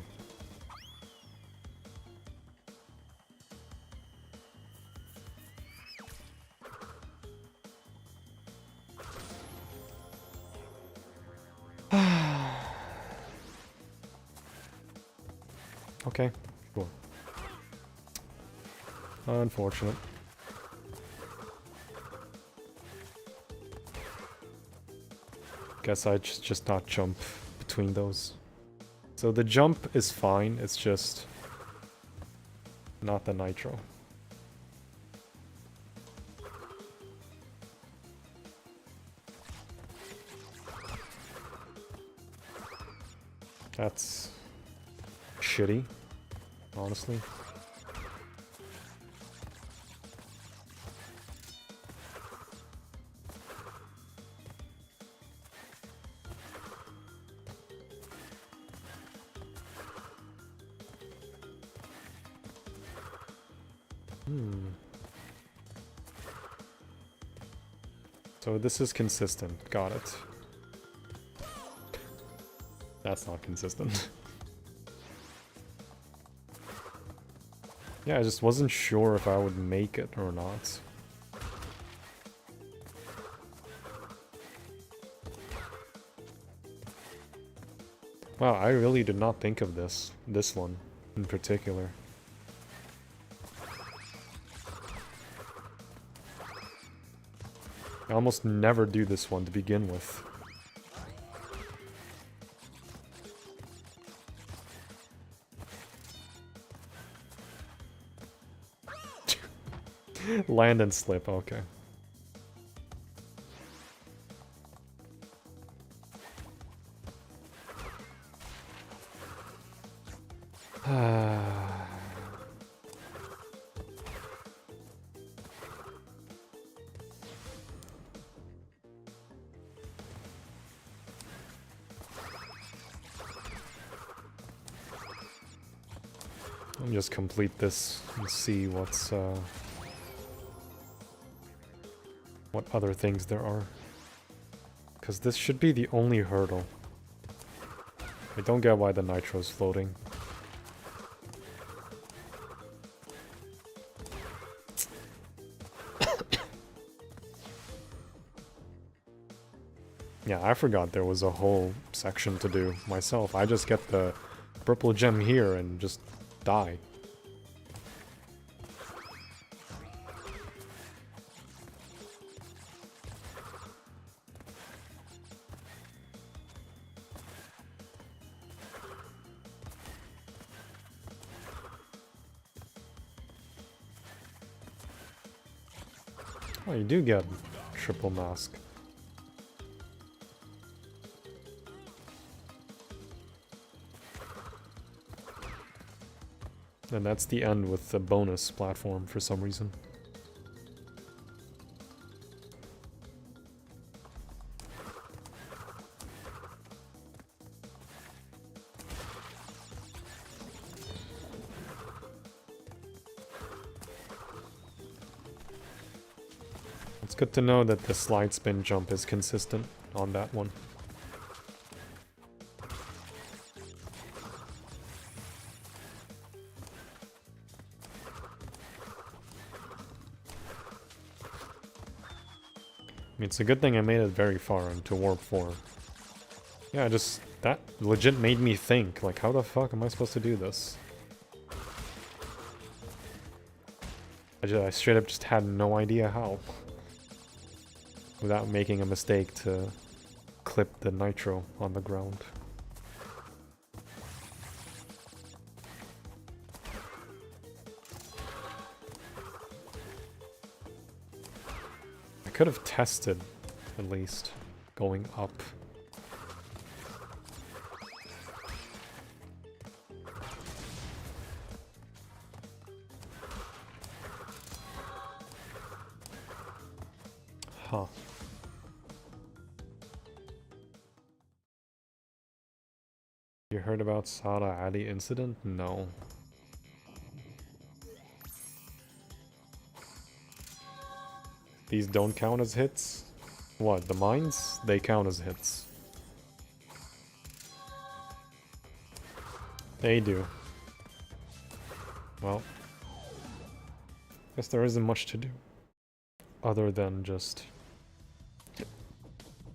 Okay, sure. Unfortunate. Guess I just not jump between those. So the jump is fine, it's just not the nitro. That's shitty, honestly. So this is consistent. Got it. That's not consistent. Yeah, I just wasn't sure if I would make it or not. Wow, I really did not think of this one in particular. I almost never do this one to begin with. Land and slip, okay. Let me just complete this and see what's what other things there are. Because this should be the only hurdle. I don't get why the nitro's floating. Yeah, I forgot there was a whole section to do myself. I just get the purple gem here and just die. Oh, you do get triple mask. And that's the end with the bonus platform for some reason. It's good to know that the slide spin jump is consistent on that one. I mean, it's a good thing I made it very far into Warp 4. Yeah, that legit made me think, like, how the fuck am I supposed to do this? I straight up just had no idea how. Without making a mistake to clip the nitro on the ground. I could have tested, at least, going up. Huh. You heard about Sada Ali incident? No. These don't count as hits? What, the mines? They count as hits. They do. Well, guess there isn't much to do. Other than just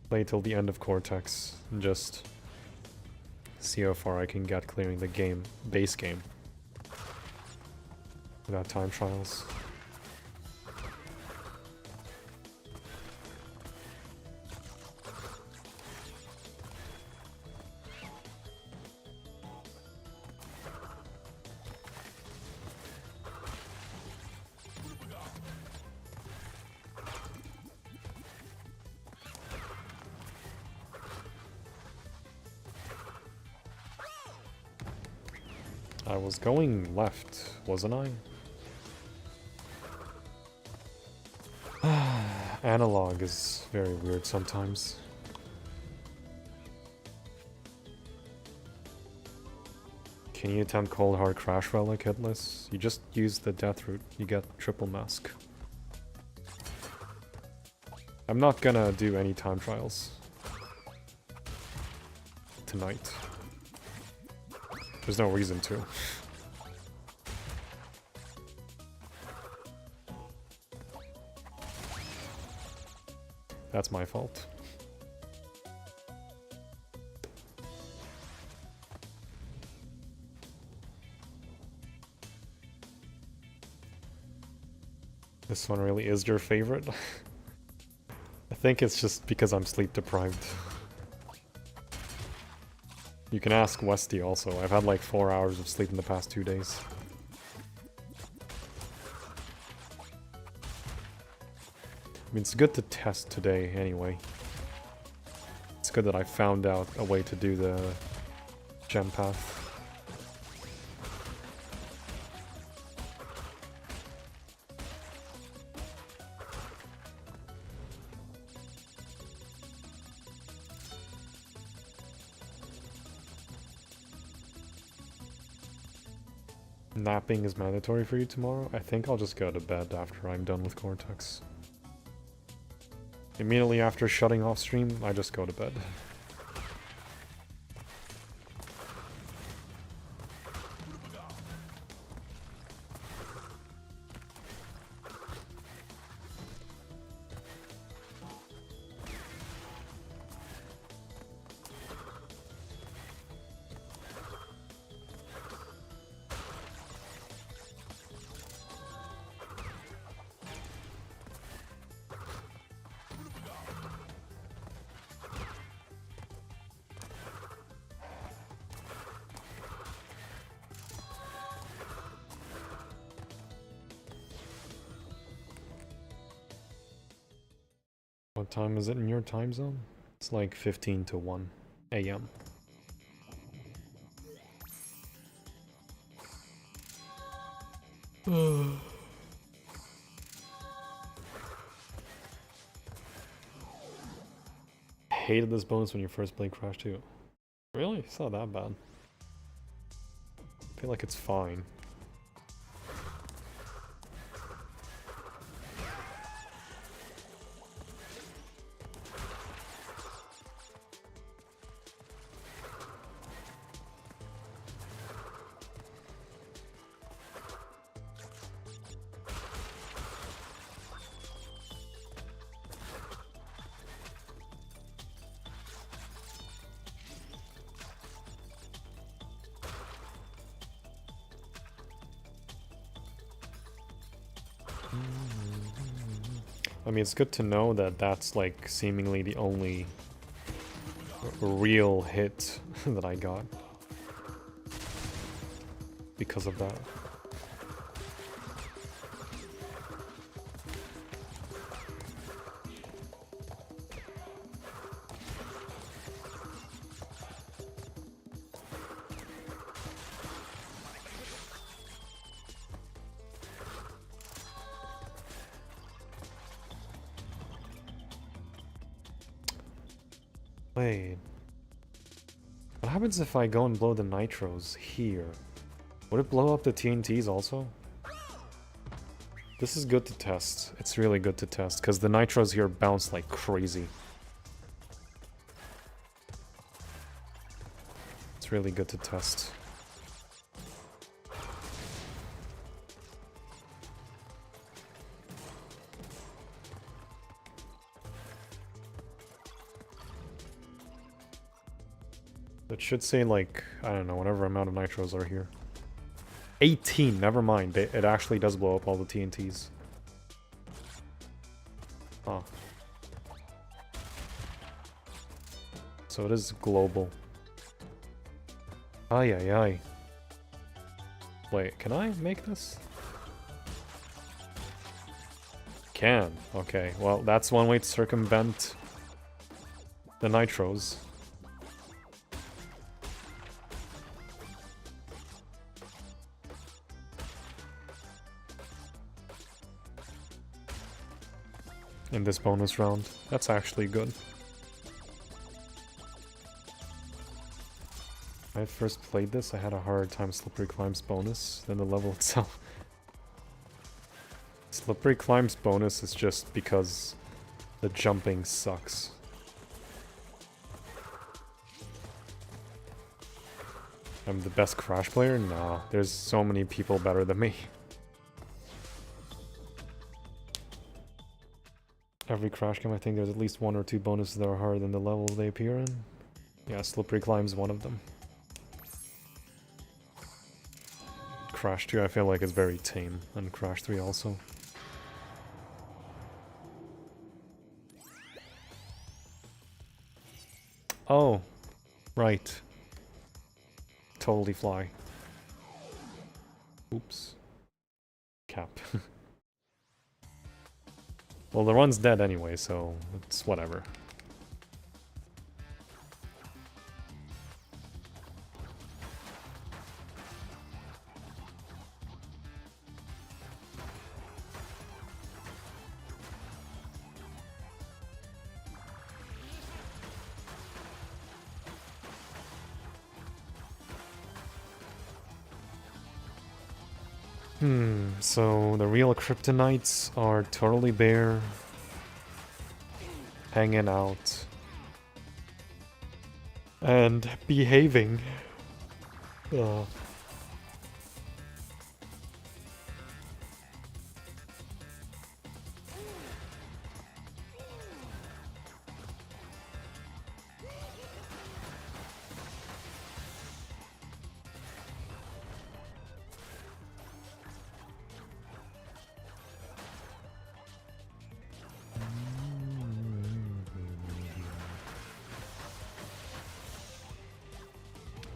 play till the end of Cortex and just see how far I can get clearing the base game. without time trials. I was going left, wasn't I? Analog is very weird sometimes. Can you attempt Cold Hard Crash Relic, Hitless? You just use the death route, you get triple mask. I'm not gonna do any time trials tonight. There's no reason to. That's my fault. This one really is your favorite? I think it's just because I'm sleep deprived. You can ask Westy also. I've had like 4 hours of sleep in the past 2 days. I mean, it's good to test today anyway. It's good that I found out a way to do the gem path. Napping is mandatory for you tomorrow? I think I'll just go to bed after I'm done with Cortex. Immediately after shutting off stream, I just go to bed. What time is it in your time zone? It's like 15 to 1 a.m. Hated this bonus when you first played Crash 2. Really? It's not that bad. I feel like it's fine. I mean, it's good to know that that's like seemingly the only real hit that I got because of that. Wait. What happens if I go and blow the nitros here? Would it blow up the TNTs also? This is good to test. It's really good to test, because the nitros here bounce like crazy. It's really good to test. It should say, like, I don't know, whatever amount of nitros are here. 18, never mind. It actually does blow up all the TNTs. Huh. So it is global. Ay ay ay. Wait, can I make this? Can. Okay, well, that's one way to circumvent the nitros. In this bonus round. That's actually good. When I first played this, I had a hard time Slippery Climbs bonus than the level itself. Slippery Climbs bonus is just because the jumping sucks. I'm the best Crash player? Nah, there's so many people better than me. Every Crash game, I think there's at least 1 or 2 bonuses that are harder than the levels they appear in. Yeah, Slippery Climb's one of them. Crash 2 I feel like is very tame, and Crash 3 also. Oh, right. Totally fly. Oops. Cap. Well, the run's dead anyway, so it's whatever. So the real kryptonites are totally bare, hanging out, and behaving.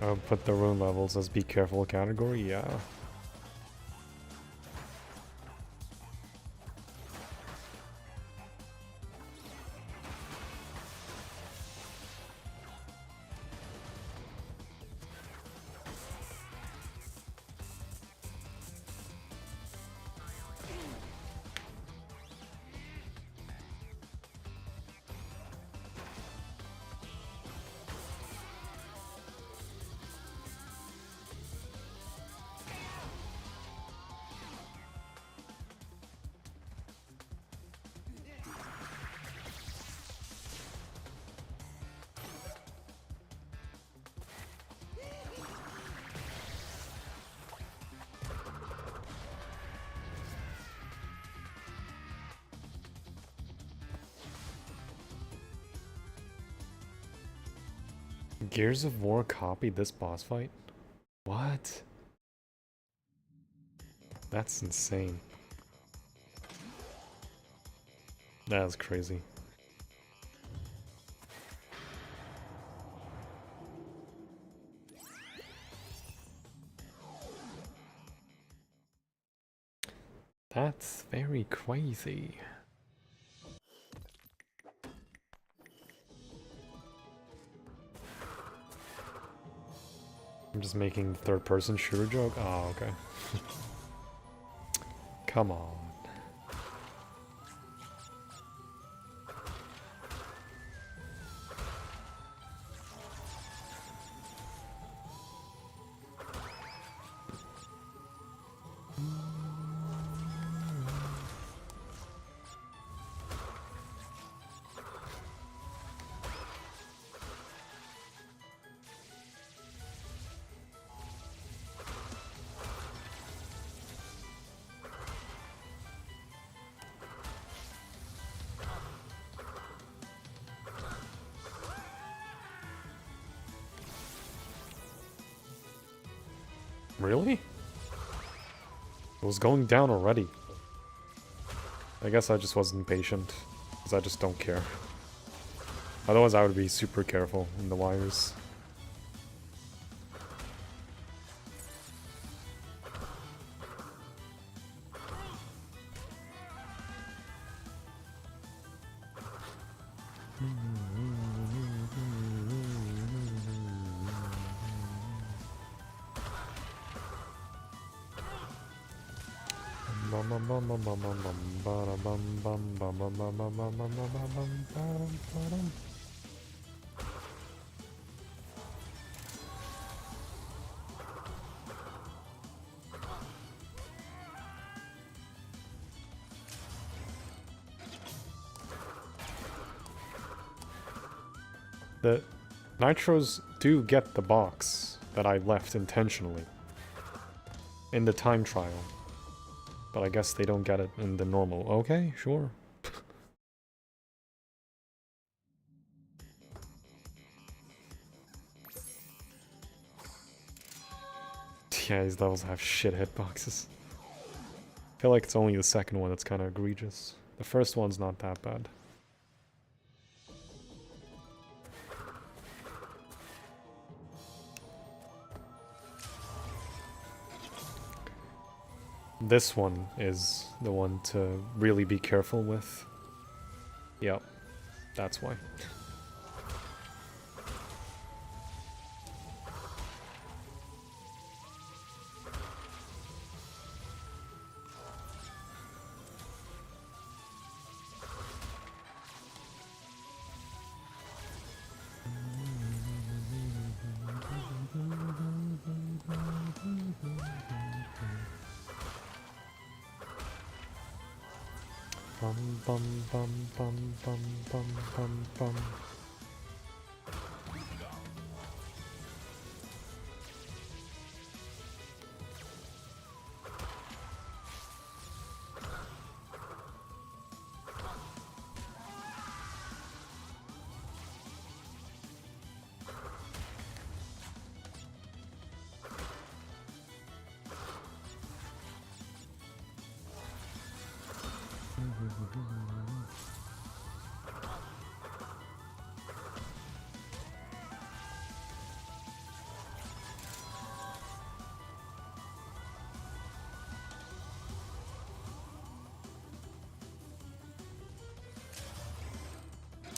I'll put the rune levels as be careful category, yeah. Gears of War copied this boss fight? What? That's insane. That is crazy. That's very crazy. I'm just making third-person shooter joke? Oh, okay. Come on. Really? It was going down already. I guess I just wasn't patient, because I just don't care. Otherwise I would be super careful in the wires. The nitros do get the box that I left intentionally in the time trial. But I guess they don't get it in the normal. Okay, sure. Yeah, these levels have shit hitboxes. I feel like it's only the second one that's kind of egregious. The first one's not that bad. This one is the one to really be careful with. Yep, that's why. Bum bum bum bum bum bum bum.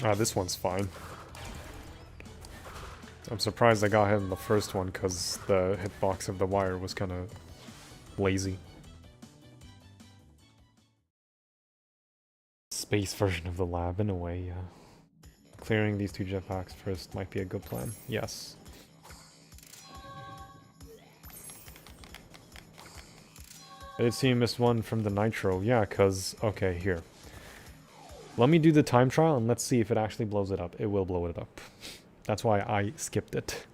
Ah, this one's fine. I'm surprised I got hit in the first one because the hitbox of the wire was kind of lazy. Space version of the lab in a way, yeah. Clearing these two jetpacks first might be a good plan. Yes. I did see you missed one from the nitro. Yeah, because... Okay, here. Let me do the time trial and let's see if it actually blows it up. It will blow it up. That's why I skipped it.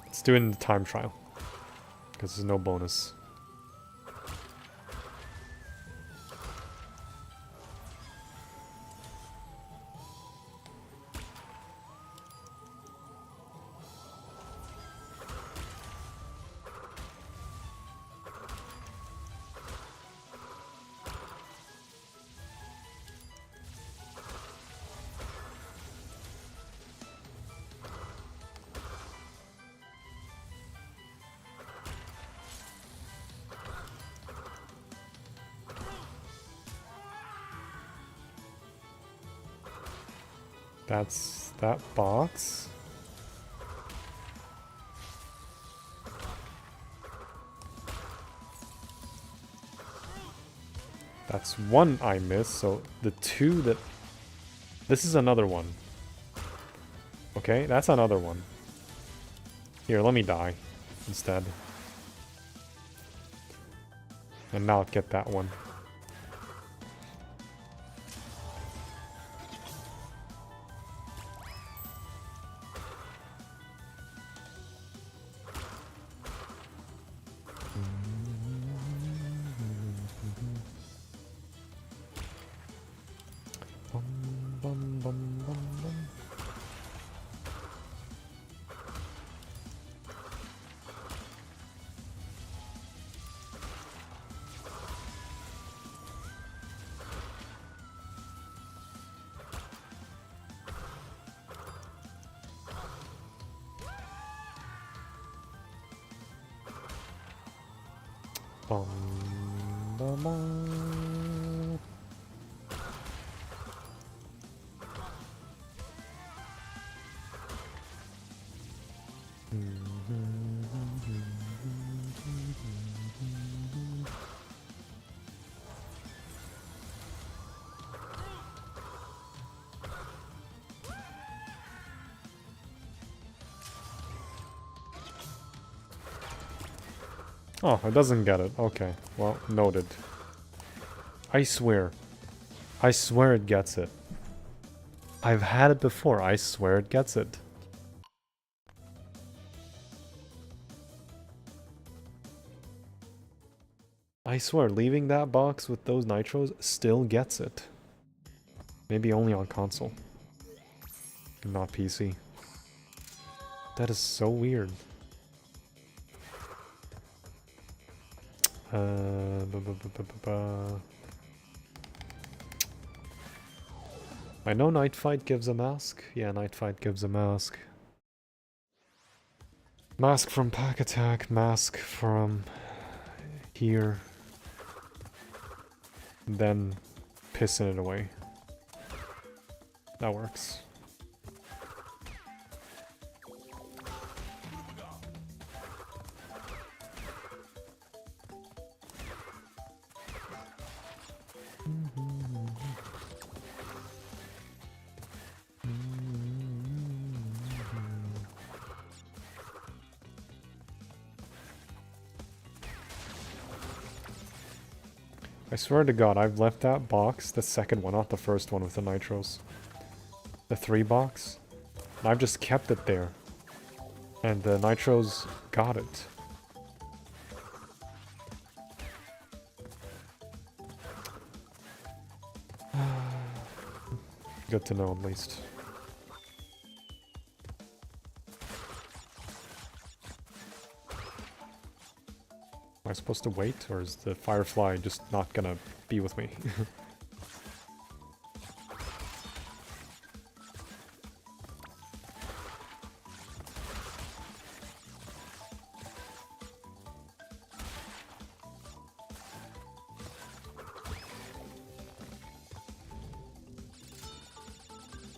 Let's do it in the time trial. Because there's no bonus. That's that box. That's one I missed, so the two that... This is another one. Okay, that's another one. Here, let me die instead. And now get that one. Bum, bum, bum. Oh, it doesn't get it. Okay, well, noted. I swear it gets it. I've had it before, I swear it gets it. I swear, leaving that box with those nitros still gets it. Maybe only on console. Not PC. That is so weird. I know Night Fight gives a mask. Yeah, Night Fight gives a mask. Mask from Pack Attack, mask from here. Then pissing it away. That works. I swear to God, I've left that box, the second one, not the first one with the nitros. The 3 box. And I've just kept it there. And the nitros got it. Good to know, at least. Am I supposed to wait, or is the Firefly just not gonna be with me?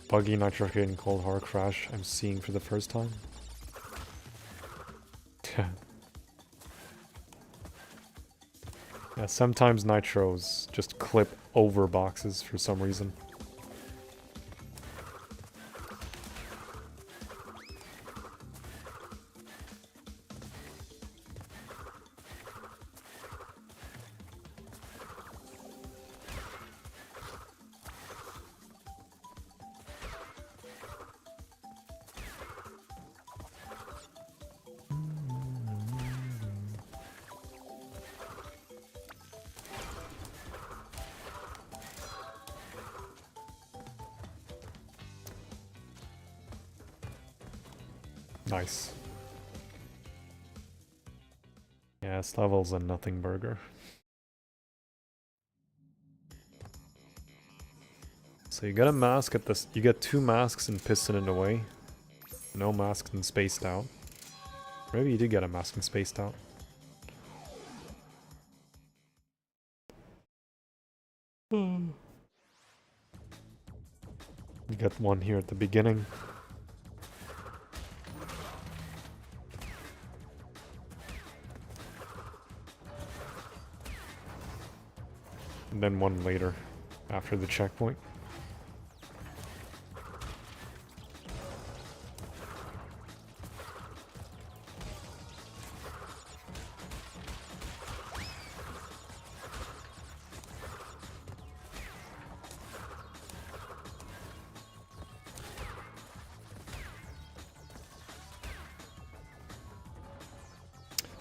Buggy, nitrocated, and cold hard crash I'm seeing for the first time. Yeah, sometimes nitros just clip over boxes for some reason. Nice. Yeah, this level's a nothing burger. So you get a mask at this. You get 2 masks and piston it away. No masks and spaced out. Maybe you did get a mask and spaced out. You get one here at the beginning. And then one later, after the checkpoint.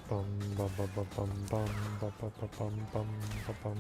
Bum bum bum bum bum bum bum bum bum bum bum bum.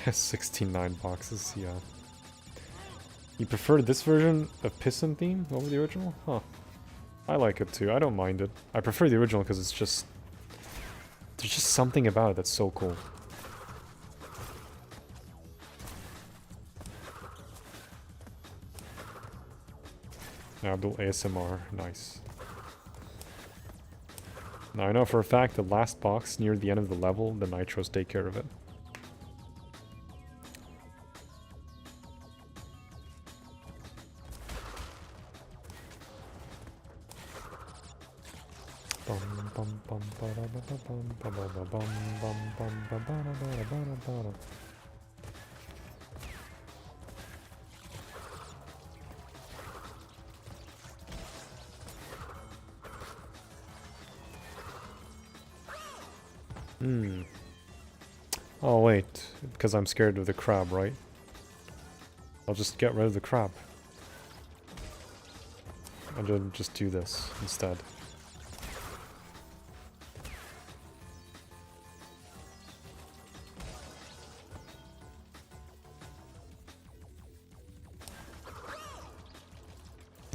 Has 69 boxes, yeah. You prefer this version of Piston theme over the original? Huh. I like it too, I don't mind it. I prefer the original because it's just... there's just something about it that's so cool. Abdul ASMR, nice. Now I know for a fact the last box near the end of the level, the nitros take care of it. Oh wait, because I'm scared of the crab, right? I'll just get rid of the crab. And then just do this instead.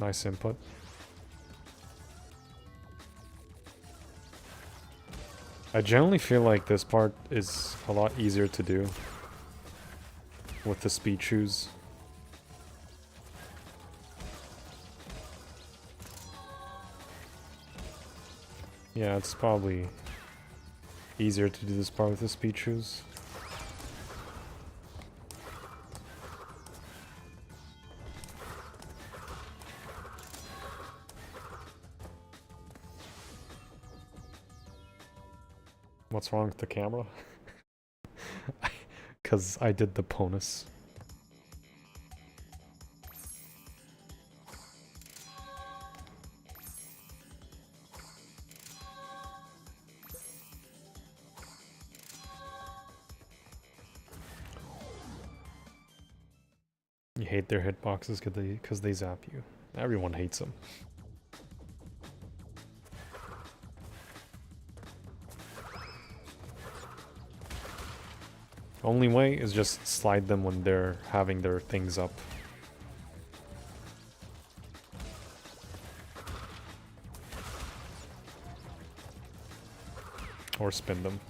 Nice input. I generally feel like this part is a lot easier to do with the speed shoes. Yeah, it's probably easier to do this part with the speed shoes. What's wrong with the camera? Because I did the bonus. You hate their hitboxes because they zap you. Everyone hates them. Only way is just slide them when they're having their things up. Or spin them.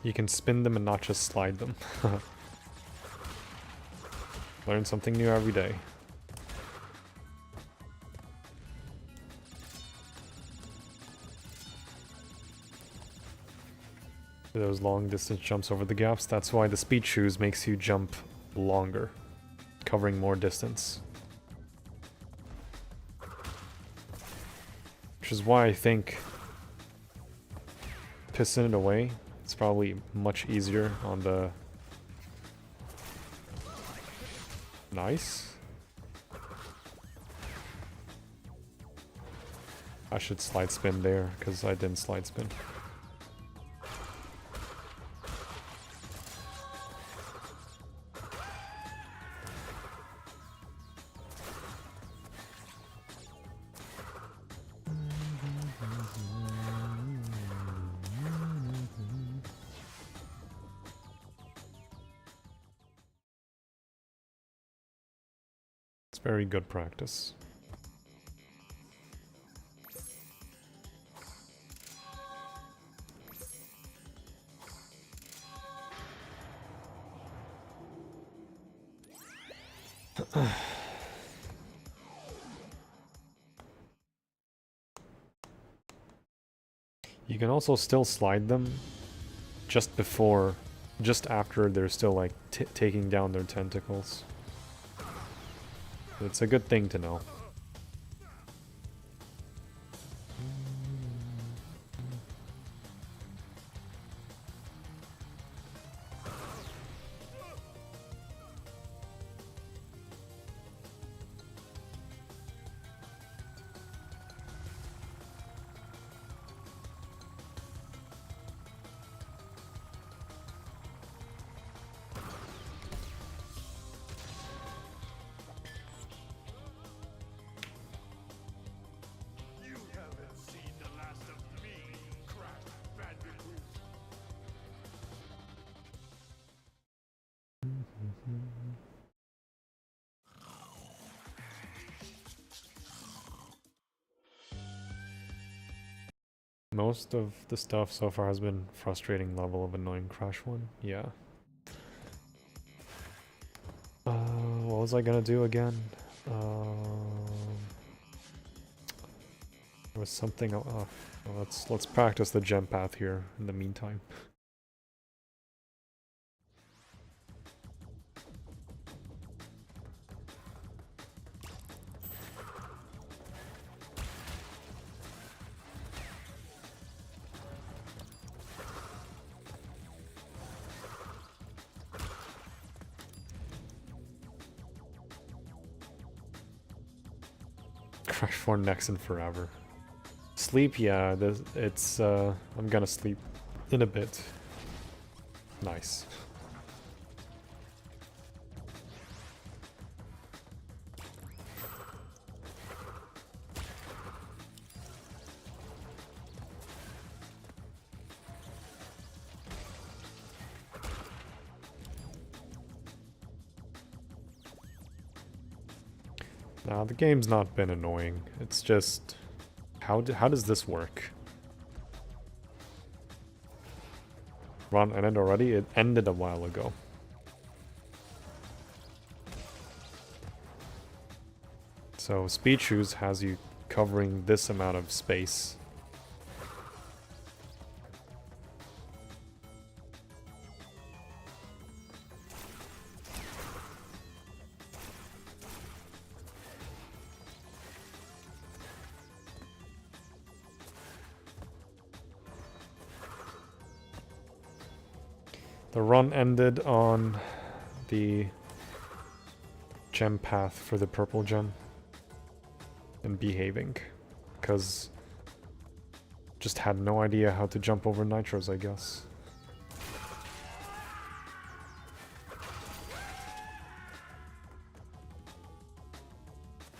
You can spin them and not just slide them. Learn something new every day. Those long distance jumps over the gaps, that's why the speed shoes makes you jump longer, covering more distance. Which is why I think piston it away, it's probably much easier on the... Nice. I should slide spin there, because I didn't slide spin. Very good practice. You can also still slide them just after they're still like taking down their tentacles. It's a good thing to know. Most of the stuff so far has been frustrating level of annoying Crash 1. Yeah. What was I gonna do again? There was something. Well, let's practice the gem path here in the meantime. Crash 4 next and forever. Sleep, yeah, it's, I'm gonna sleep in a bit. Nice. Nah, the game's not been annoying. It's just... How does this work? Run ended already? It ended a while ago. So Speed Shoes has you covering this amount of space. The run ended on the gem path for the purple gem. And behaving. Because just had no idea how to jump over nitros, I guess.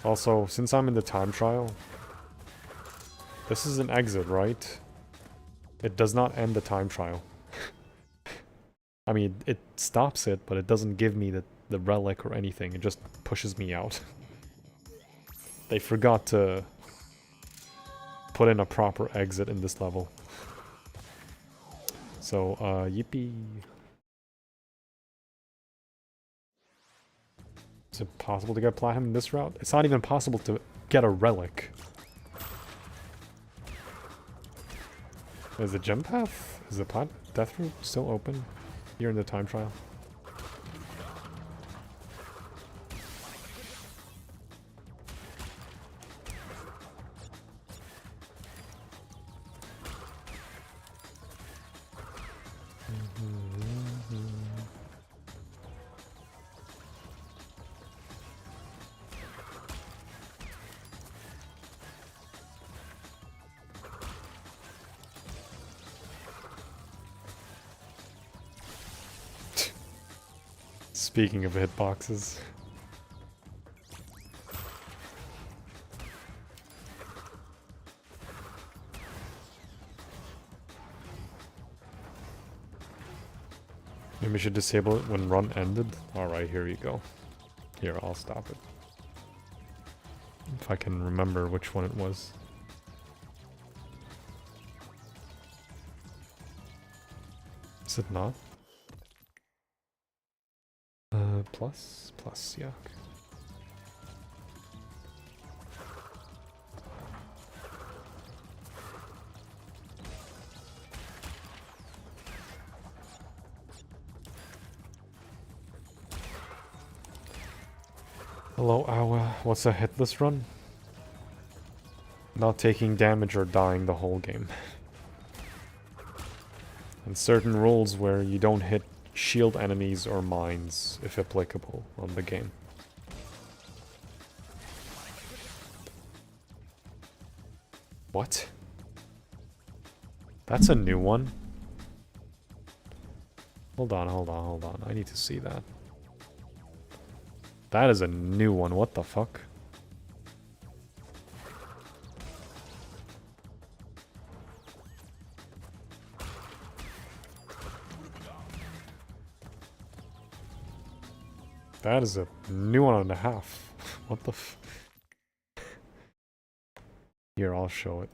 Also, since I'm in the time trial, this is an exit, right? It does not end the time trial. I mean, it stops it, but it doesn't give me the relic or anything. It just pushes me out. They forgot to put in a proper exit in this level. So, yippee. Is it possible to get platinum in this route? It's not even possible to get a relic. Is the gem path? Is the death route still open here in the time trial? Speaking of hitboxes. Maybe we should disable it when run ended. Alright, here you go. Here, I'll stop it. If I can remember which one it was. Is it not? Plus? Plus, yeah. Hello, Awa. What's a hitless run? Not taking damage or dying the whole game. And certain rules where you don't hit shield enemies or mines, if applicable, on the game. What? That's a new one. Hold on, hold on, hold on. I need to see that. That is a new one. What the fuck? That is a new 1.5. What the f... Here, I'll show it.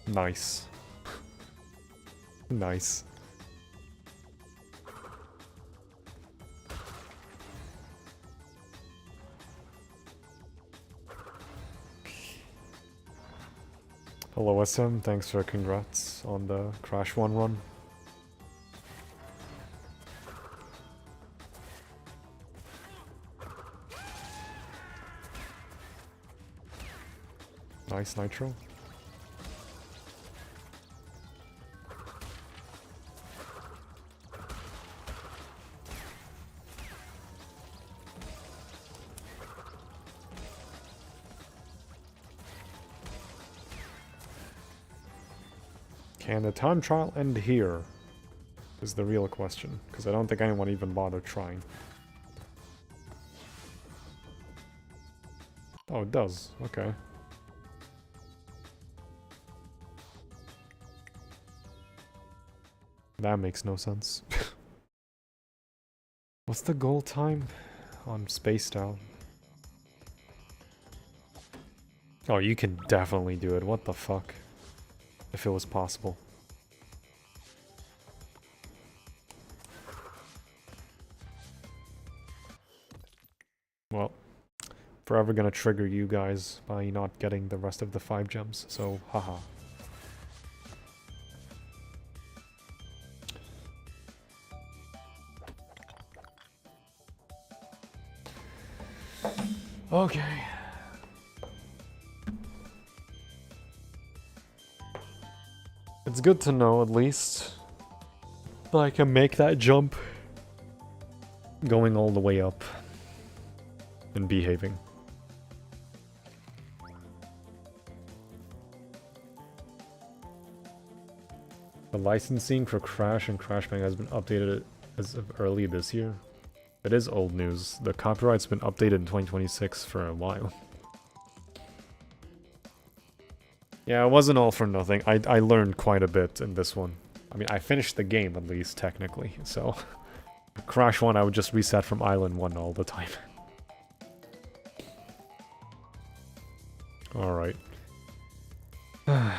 Nice. Nice. Hello SM, thanks for congrats on the Crash 1 run. Nice Nitro. Can the time trial end here? Is the real question, because I don't think anyone even bothered trying. Oh, it does. Okay. That makes no sense. What's the goal time on Space Town? Oh, you can definitely do it. What the fuck? If it was possible. Well, forever gonna trigger you guys by not getting the rest of the 5 gems, so haha. Okay. It's good to know, at least, that I can make that jump going all the way up and behaving. The licensing for Crash and Crash Bang has been updated as of early this year. It is old news. The copyright's been updated in 2026 for a while. Yeah, it wasn't all for nothing. I learned quite a bit in this one. I mean, I finished the game, at least, technically, so... Crash 1, I would just reset from Island 1 all the time. Alright. Oh.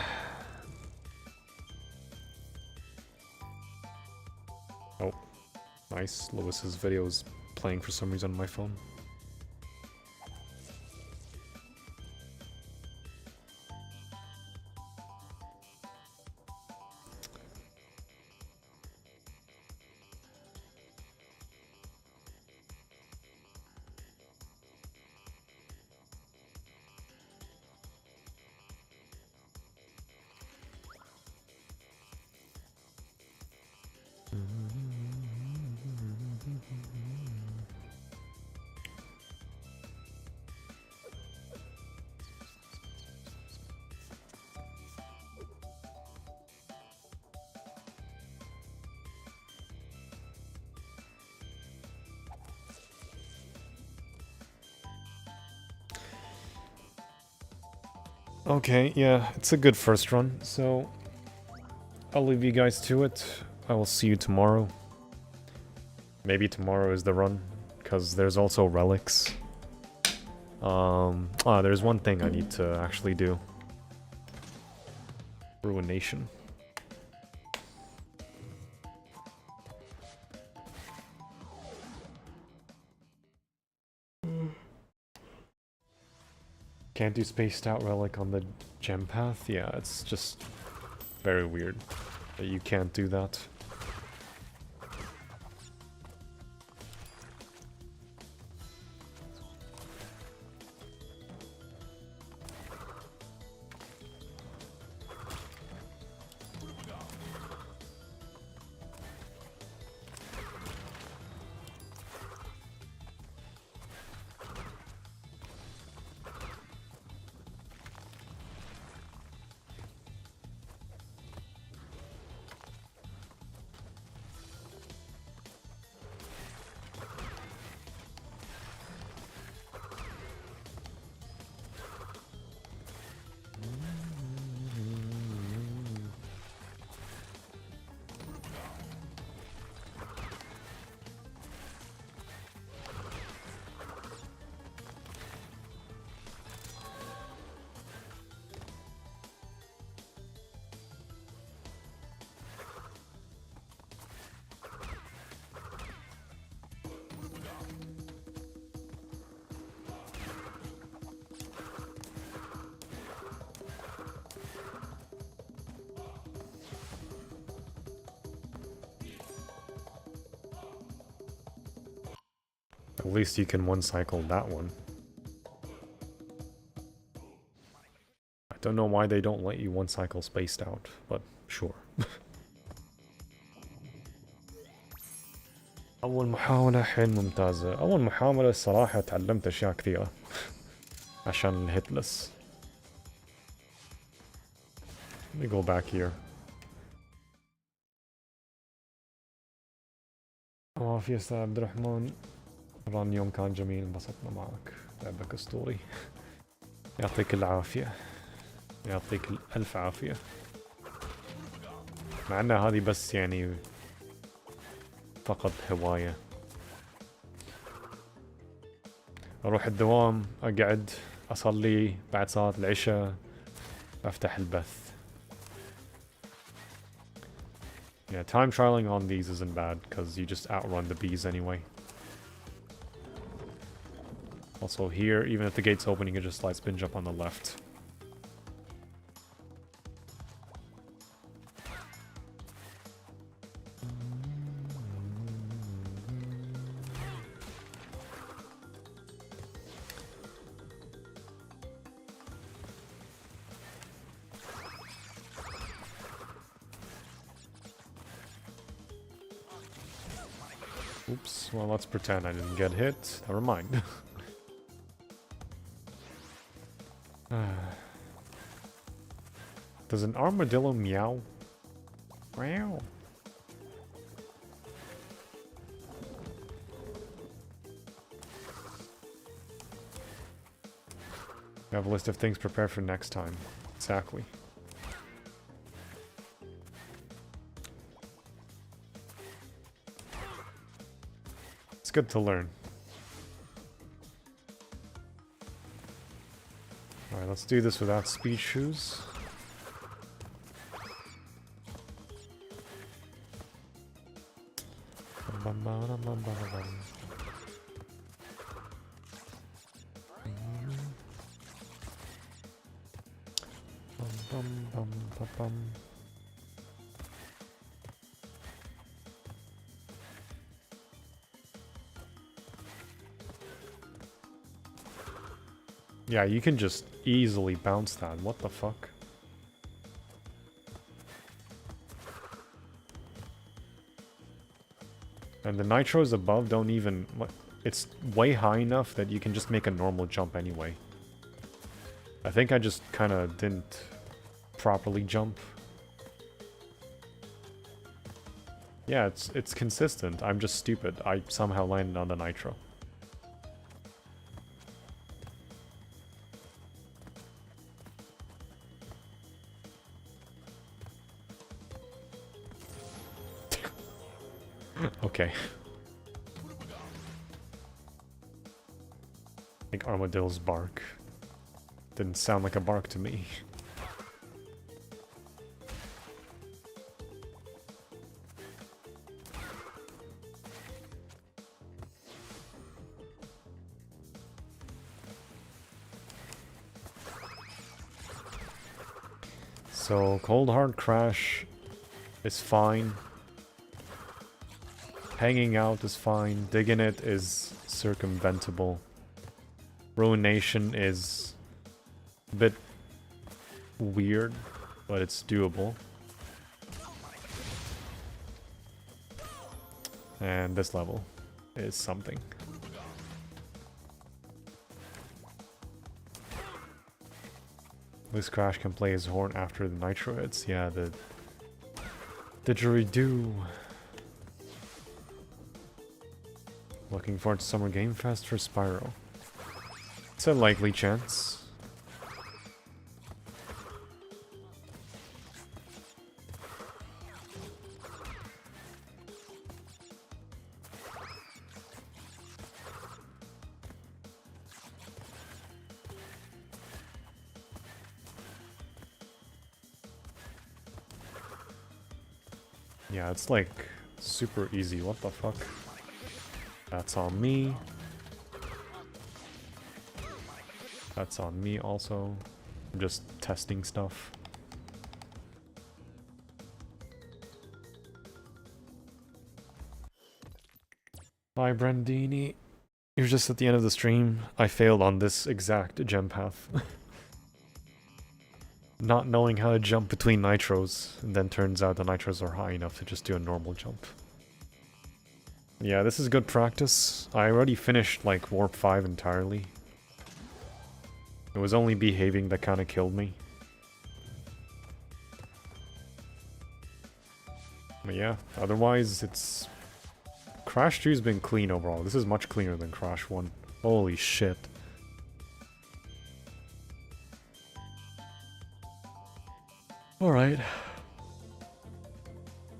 Nice. Lewis's video is playing for some reason on my phone. Okay, yeah, it's a good first run, so I'll leave you guys to it. I will see you tomorrow. Maybe tomorrow is the run, because there's also relics. There's one thing I need to actually do. Ruination. Can't do spaced out relic on the gem path? Yeah, it's just very weird that you can't do that. At least you can one cycle that one. I don't know why they don't let you one cycle spaced out, but sure. أول محاولة حيل ممتازة. أول محاولة الصراحة تعلمت أشياء كثيرة عشان الهيتلس. Let me go back here. عافية أستاذ عبد الرحمن. طبعا اليوم كان جميل انبسطنا معك. لعبك أسطوري. يعطيك العافية. يعطيك الألف عافية. مع أن هذه بس يعني فقط هواية. أروح الدوام أقعد أصلي بعد صلاة العشاء أفتح البث. Yeah, time trialing on these isn't bad because you just outrun the bees anyway. Also here, even if the gate's open, you can just slide spin jump on the left. Oops, well let's pretend I didn't get hit. Never mind. Does an armadillo meow? Meow. I have a list of things prepared for next time. Exactly. It's good to learn. Alright, let's do this without speed shoes. Yeah, you can just easily bounce that. What the fuck? And the nitros above don't even... It's way high enough that you can just make a normal jump anyway. I think I just kind of didn't properly jump. Yeah, it's consistent. I'm just stupid. I somehow landed on the nitro. Okay. Like armadillos bark. Didn't sound like a bark to me. So, Cold Hard Crash is fine. Hanging out is fine. Digging it is circumventable. Ruination is a bit weird, but it's doable. And this level is something. This Crash can play his horn after the nitro hits. Yeah, the didgeridoo. Looking forward to Summer Game Fest for Spyro. It's a likely chance. Yeah, it's like super easy. What the fuck? That's on me. That's on me also. I'm just testing stuff. Hi, Brandini. You're just at the end of the stream. I failed on this exact gem path. Not knowing how to jump between nitros, and then turns out the nitros are high enough to just do a normal jump. Yeah, this is good practice. I already finished, like, Warp 5 entirely. It was only behaving that kind of killed me. But yeah, otherwise it's... Crash 2's been clean overall. This is much cleaner than Crash 1. Holy shit. Alright.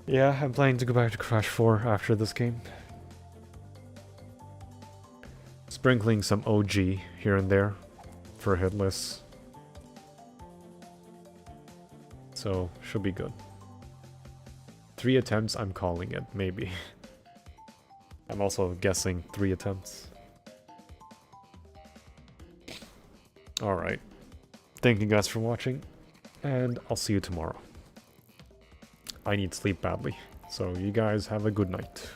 Yeah, I'm planning to go back to Crash 4 after this game. Sprinkling some OG here and there for Hitless. So, should be good. 3 attempts, I'm calling it, maybe. I'm also guessing 3 attempts. Alright. Thank you guys for watching, and I'll see you tomorrow. I need sleep badly, so you guys have a good night.